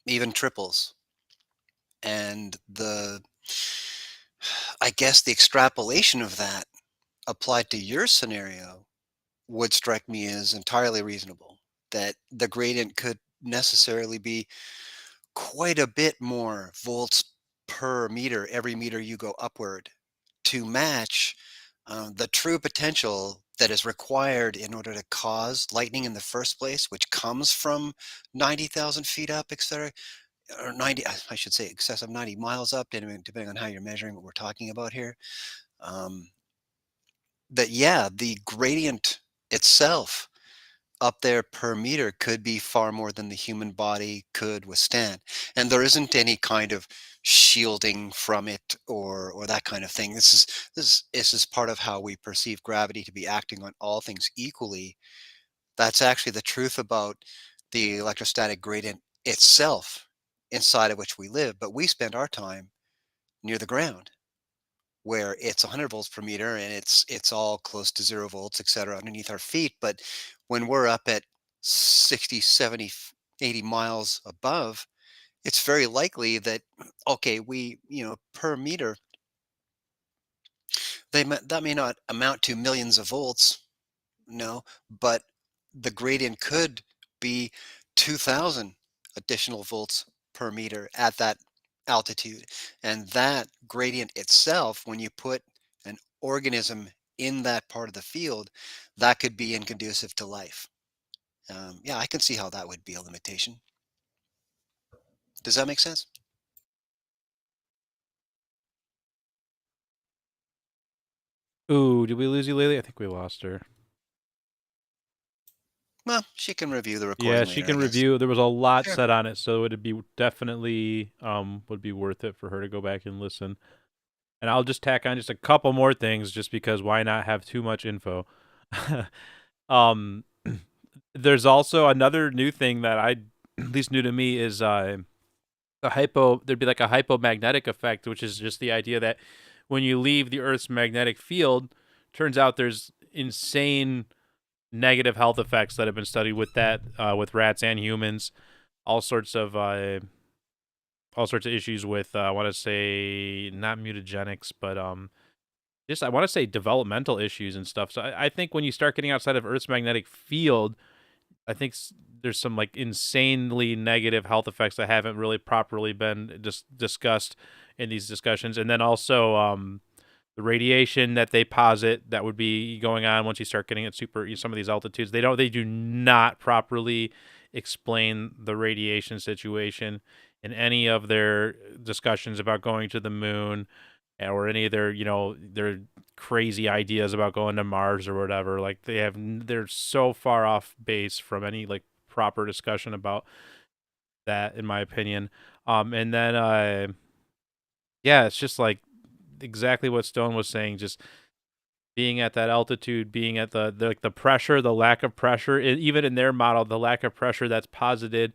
even triples. And I guess the extrapolation of that applied to your scenario would strike me as entirely reasonable. that the gradient could necessarily be quite a bit more volts per meter every meter you go upward to match the true potential that is required in order to cause lightning in the first place, which comes from 90,000 feet up, etc., or 90, I should say, excess of 90 miles up, depending on how you're measuring what we're talking about here. Um, that, yeah, the gradient itself up there per meter could be far more than the human body could withstand. And there isn't any kind of shielding from it or that kind of thing. This is part of how we perceive gravity to be acting on all things equally. That's actually the truth about the electrostatic gradient itself inside of which we live. But we spend our time near the ground where it's 100 volts per meter and it's all close to 0 volts, et cetera, underneath our feet. But when we're up at 60, 70, 80 miles above, it's very likely that, okay, we, per meter, that may not amount to millions of volts, no, but the gradient could be 2,000 additional volts per meter at that altitude. And that gradient itself, when you put an organism in that part of the field, that could be inconducive to life. Yeah, I can see how that would be a limitation. Does that make sense? Ooh, did we lose you, Lily? I think we lost her. Well, she can review the recording Yeah, later, she I can guess. review. There was a lot Sure. said on it, so it'd be definitely would be worth it for her to go back and listen. And I'll just tack on just a couple more things, just because why not have too much info? um, there's also another new thing that at least new to me, is there'd be like a hypomagnetic effect, which is just the idea that when you leave the Earth's magnetic field, turns out there's insane negative health effects that have been studied with that, with rats and humans, all sorts of issues with, I want to say not mutagenics, but just I want to say developmental issues and stuff. So I think when you start getting outside of Earth's magnetic field, I think there's some like insanely negative health effects that haven't really properly been discussed in these discussions. And then also the radiation that they posit that would be going on once you start getting at some of these altitudes. They do not properly explain the radiation situation in any of their discussions about going to the moon, or any of their crazy ideas about going to Mars or whatever. Like they're so far off base from any like proper discussion about that, in my opinion. And then yeah, it's just like exactly what Stone was saying, just being at that altitude, being at the pressure, the lack of pressure, even in their model, the lack of pressure that's posited,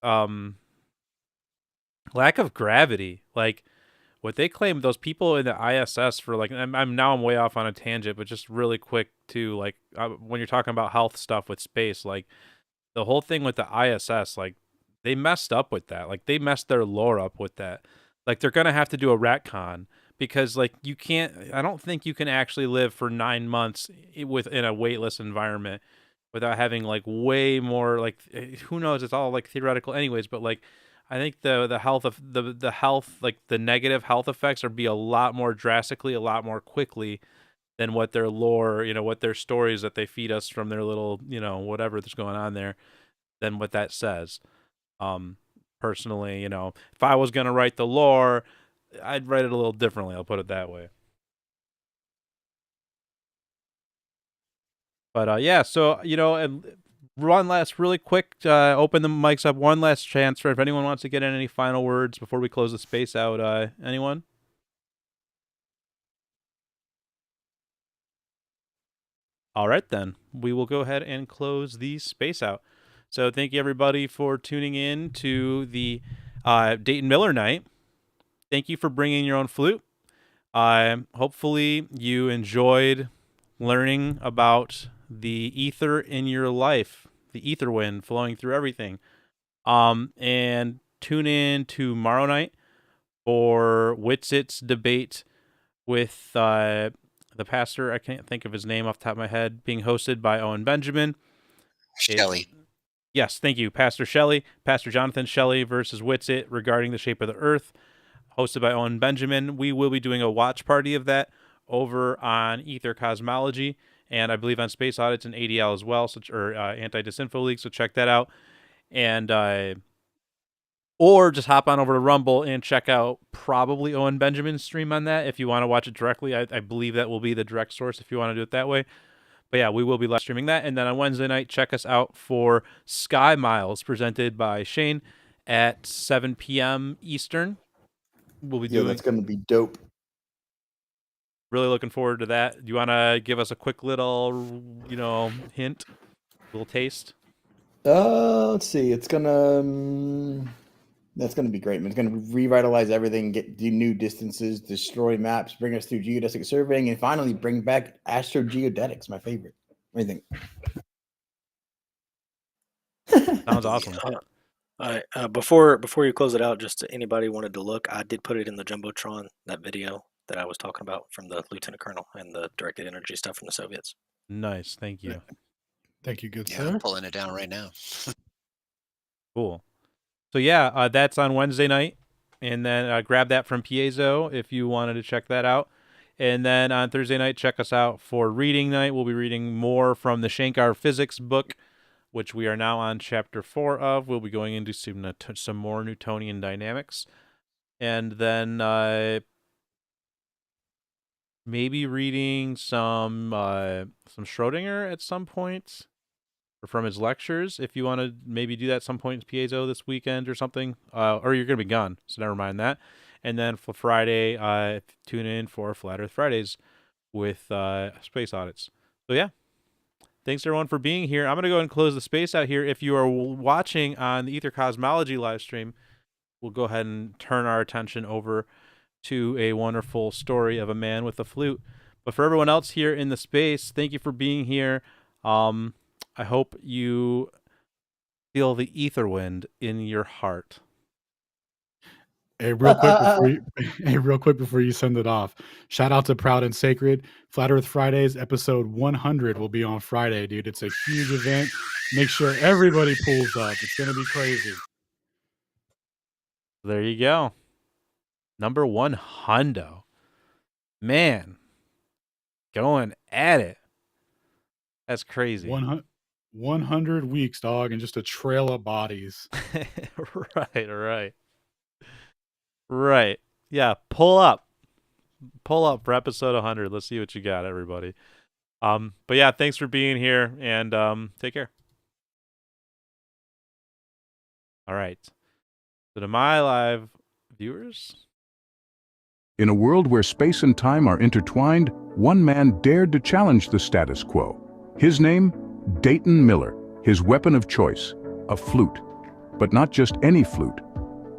lack of gravity, like what they claim, those people in the ISS, for like, I'm way off on a tangent, but just really quick too, like when you're talking about health stuff with space, like the whole thing with the ISS, like they messed up with that, like they messed their lore up with that, like they're gonna have to do a retcon, because like I don't think you can actually live for 9 months within a weightless environment without having like way more, like who knows, it's all like theoretical anyways, but like I think the health of the health, like the negative health effects, are be a lot more drastically, a lot more quickly than what their lore, what their stories that they feed us from their little, whatever that's going on there, than what that says. Personally, if I was gonna write the lore, I'd write it a little differently. I'll put it that way. But yeah, so and one last really quick, open the mics up, one last chance for if anyone wants to get in any final words before we close the space out. Anyone? All right, then we will go ahead and close the space out. So thank you everybody for tuning in to the Dayton Miller Night. Thank you for bringing your own flute. Hopefully you enjoyed learning about the ether in your life, the ether wind flowing through everything. And tune in tomorrow night for Witsit's debate with the pastor. I can't think of his name off the top of my head, being hosted by Owen Benjamin. Shelley. Yes, thank you, Pastor Shelley, Pastor Jonathan Shelley versus Witsit regarding the shape of the Earth, hosted by Owen Benjamin. We will be doing a watch party of that over on Aether Cosmology, and I believe on Space Audits and ADL as well, or Anti-Disinfo League, so check that out. And or just hop on over to Rumble and check out probably Owen Benjamin's stream on that if you want to watch it directly. I believe that will be the direct source if you want to do it that way. But yeah, we will be live streaming that. And then on Wednesday night, check us out for Sky Miles presented by Shane at 7 p.m. Eastern. We'll be doing. That's going to be dope. Really looking forward to that. Do you want to give us a quick little, hint, little taste? Let's see. It's gonna. That's gonna be great. It's gonna revitalize everything, do new distances, destroy maps, bring us through geodesic surveying, and finally bring back astrogeodetics. My favorite. What do you think? Sounds awesome. Before you close it out, just anybody wanted to look, I did put it in the Jumbotron, that video that I was talking about from the Lieutenant Colonel and the directed energy stuff from the Soviets. Nice, thank you. Thank you, good Yeah, sir. I'm pulling it down right now. Cool. So yeah, that's on Wednesday night, and then grab that from Piezo if you wanted to check that out. And then on Thursday night, check us out for reading night. We'll be reading more from the Shankar Physics book, which we are now on chapter 4 of. We'll be going into some more Newtonian dynamics, and then maybe reading some Schrodinger at some point, or from his lectures, if you want to maybe do that at some point in Piezo this weekend or something, or you're going to be gone, so never mind that. And then for Friday, tune in for Flat Earth Fridays with Space Audits. So yeah, thanks everyone for being here. I'm going to go ahead and close the space out here. If you are watching on the Aether Cosmology live stream, we'll go ahead and turn our attention over to a wonderful story of a man with a flute. But for everyone else here in the space, thank you for being here. I hope you feel the ether wind in your heart. Hey, real quick before you send it off, shout out to Proud and Sacred. Flat Earth Fridays, episode 100 will be on Friday, dude. It's a huge event. Make sure everybody pulls up. It's going to be crazy. There you go. Number 100. Man, going at it. That's crazy. 100 weeks, dog, and just a trail of bodies. Right. Yeah, pull up for episode 100. Let's see what you got, everybody. But yeah, thanks for being here, and take care. All right. So to my live viewers. In a world where space and time are intertwined, one man dared to challenge the status quo. His name? Dayton Miller. His weapon of choice, a flute. But not just any flute.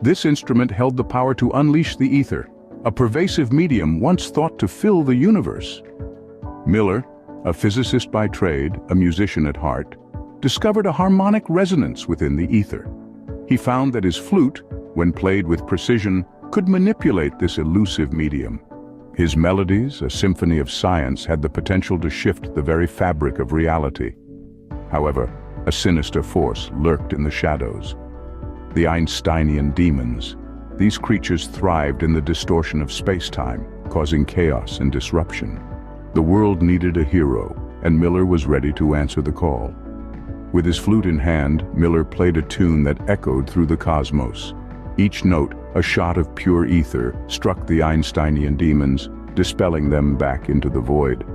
This instrument held the power to unleash the ether, a pervasive medium once thought to fill the universe. Miller, a physicist by trade, a musician at heart, discovered a harmonic resonance within the ether. He found that his flute, when played with precision, could manipulate this elusive medium. His melodies, a symphony of science, had the potential to shift the very fabric of reality. However, a sinister force lurked in the shadows. The Einsteinian demons. These creatures thrived in the distortion of space-time, causing chaos and disruption. The world needed a hero, and Miller was ready to answer the call. With his flute in hand, Miller played a tune that echoed through the cosmos. Each note, a shot of pure ether, struck the Einsteinian demons, dispelling them back into the void.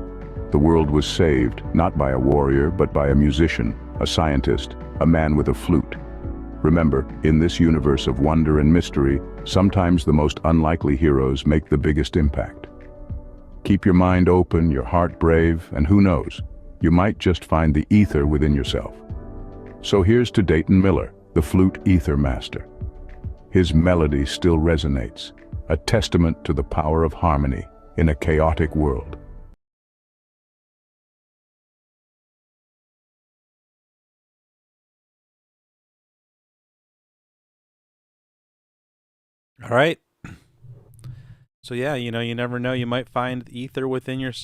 The world was saved, not by a warrior, but by a musician, a scientist, a man with a flute. Remember, in this universe of wonder and mystery, sometimes the most unlikely heroes make the biggest impact. Keep your mind open, your heart brave, and who knows, you might just find the ether within yourself. So here's to Dayton Miller, the flute ether master. His melody still resonates, a testament to the power of harmony in a chaotic world. All right. So yeah, you never know. You might find ether within yourself.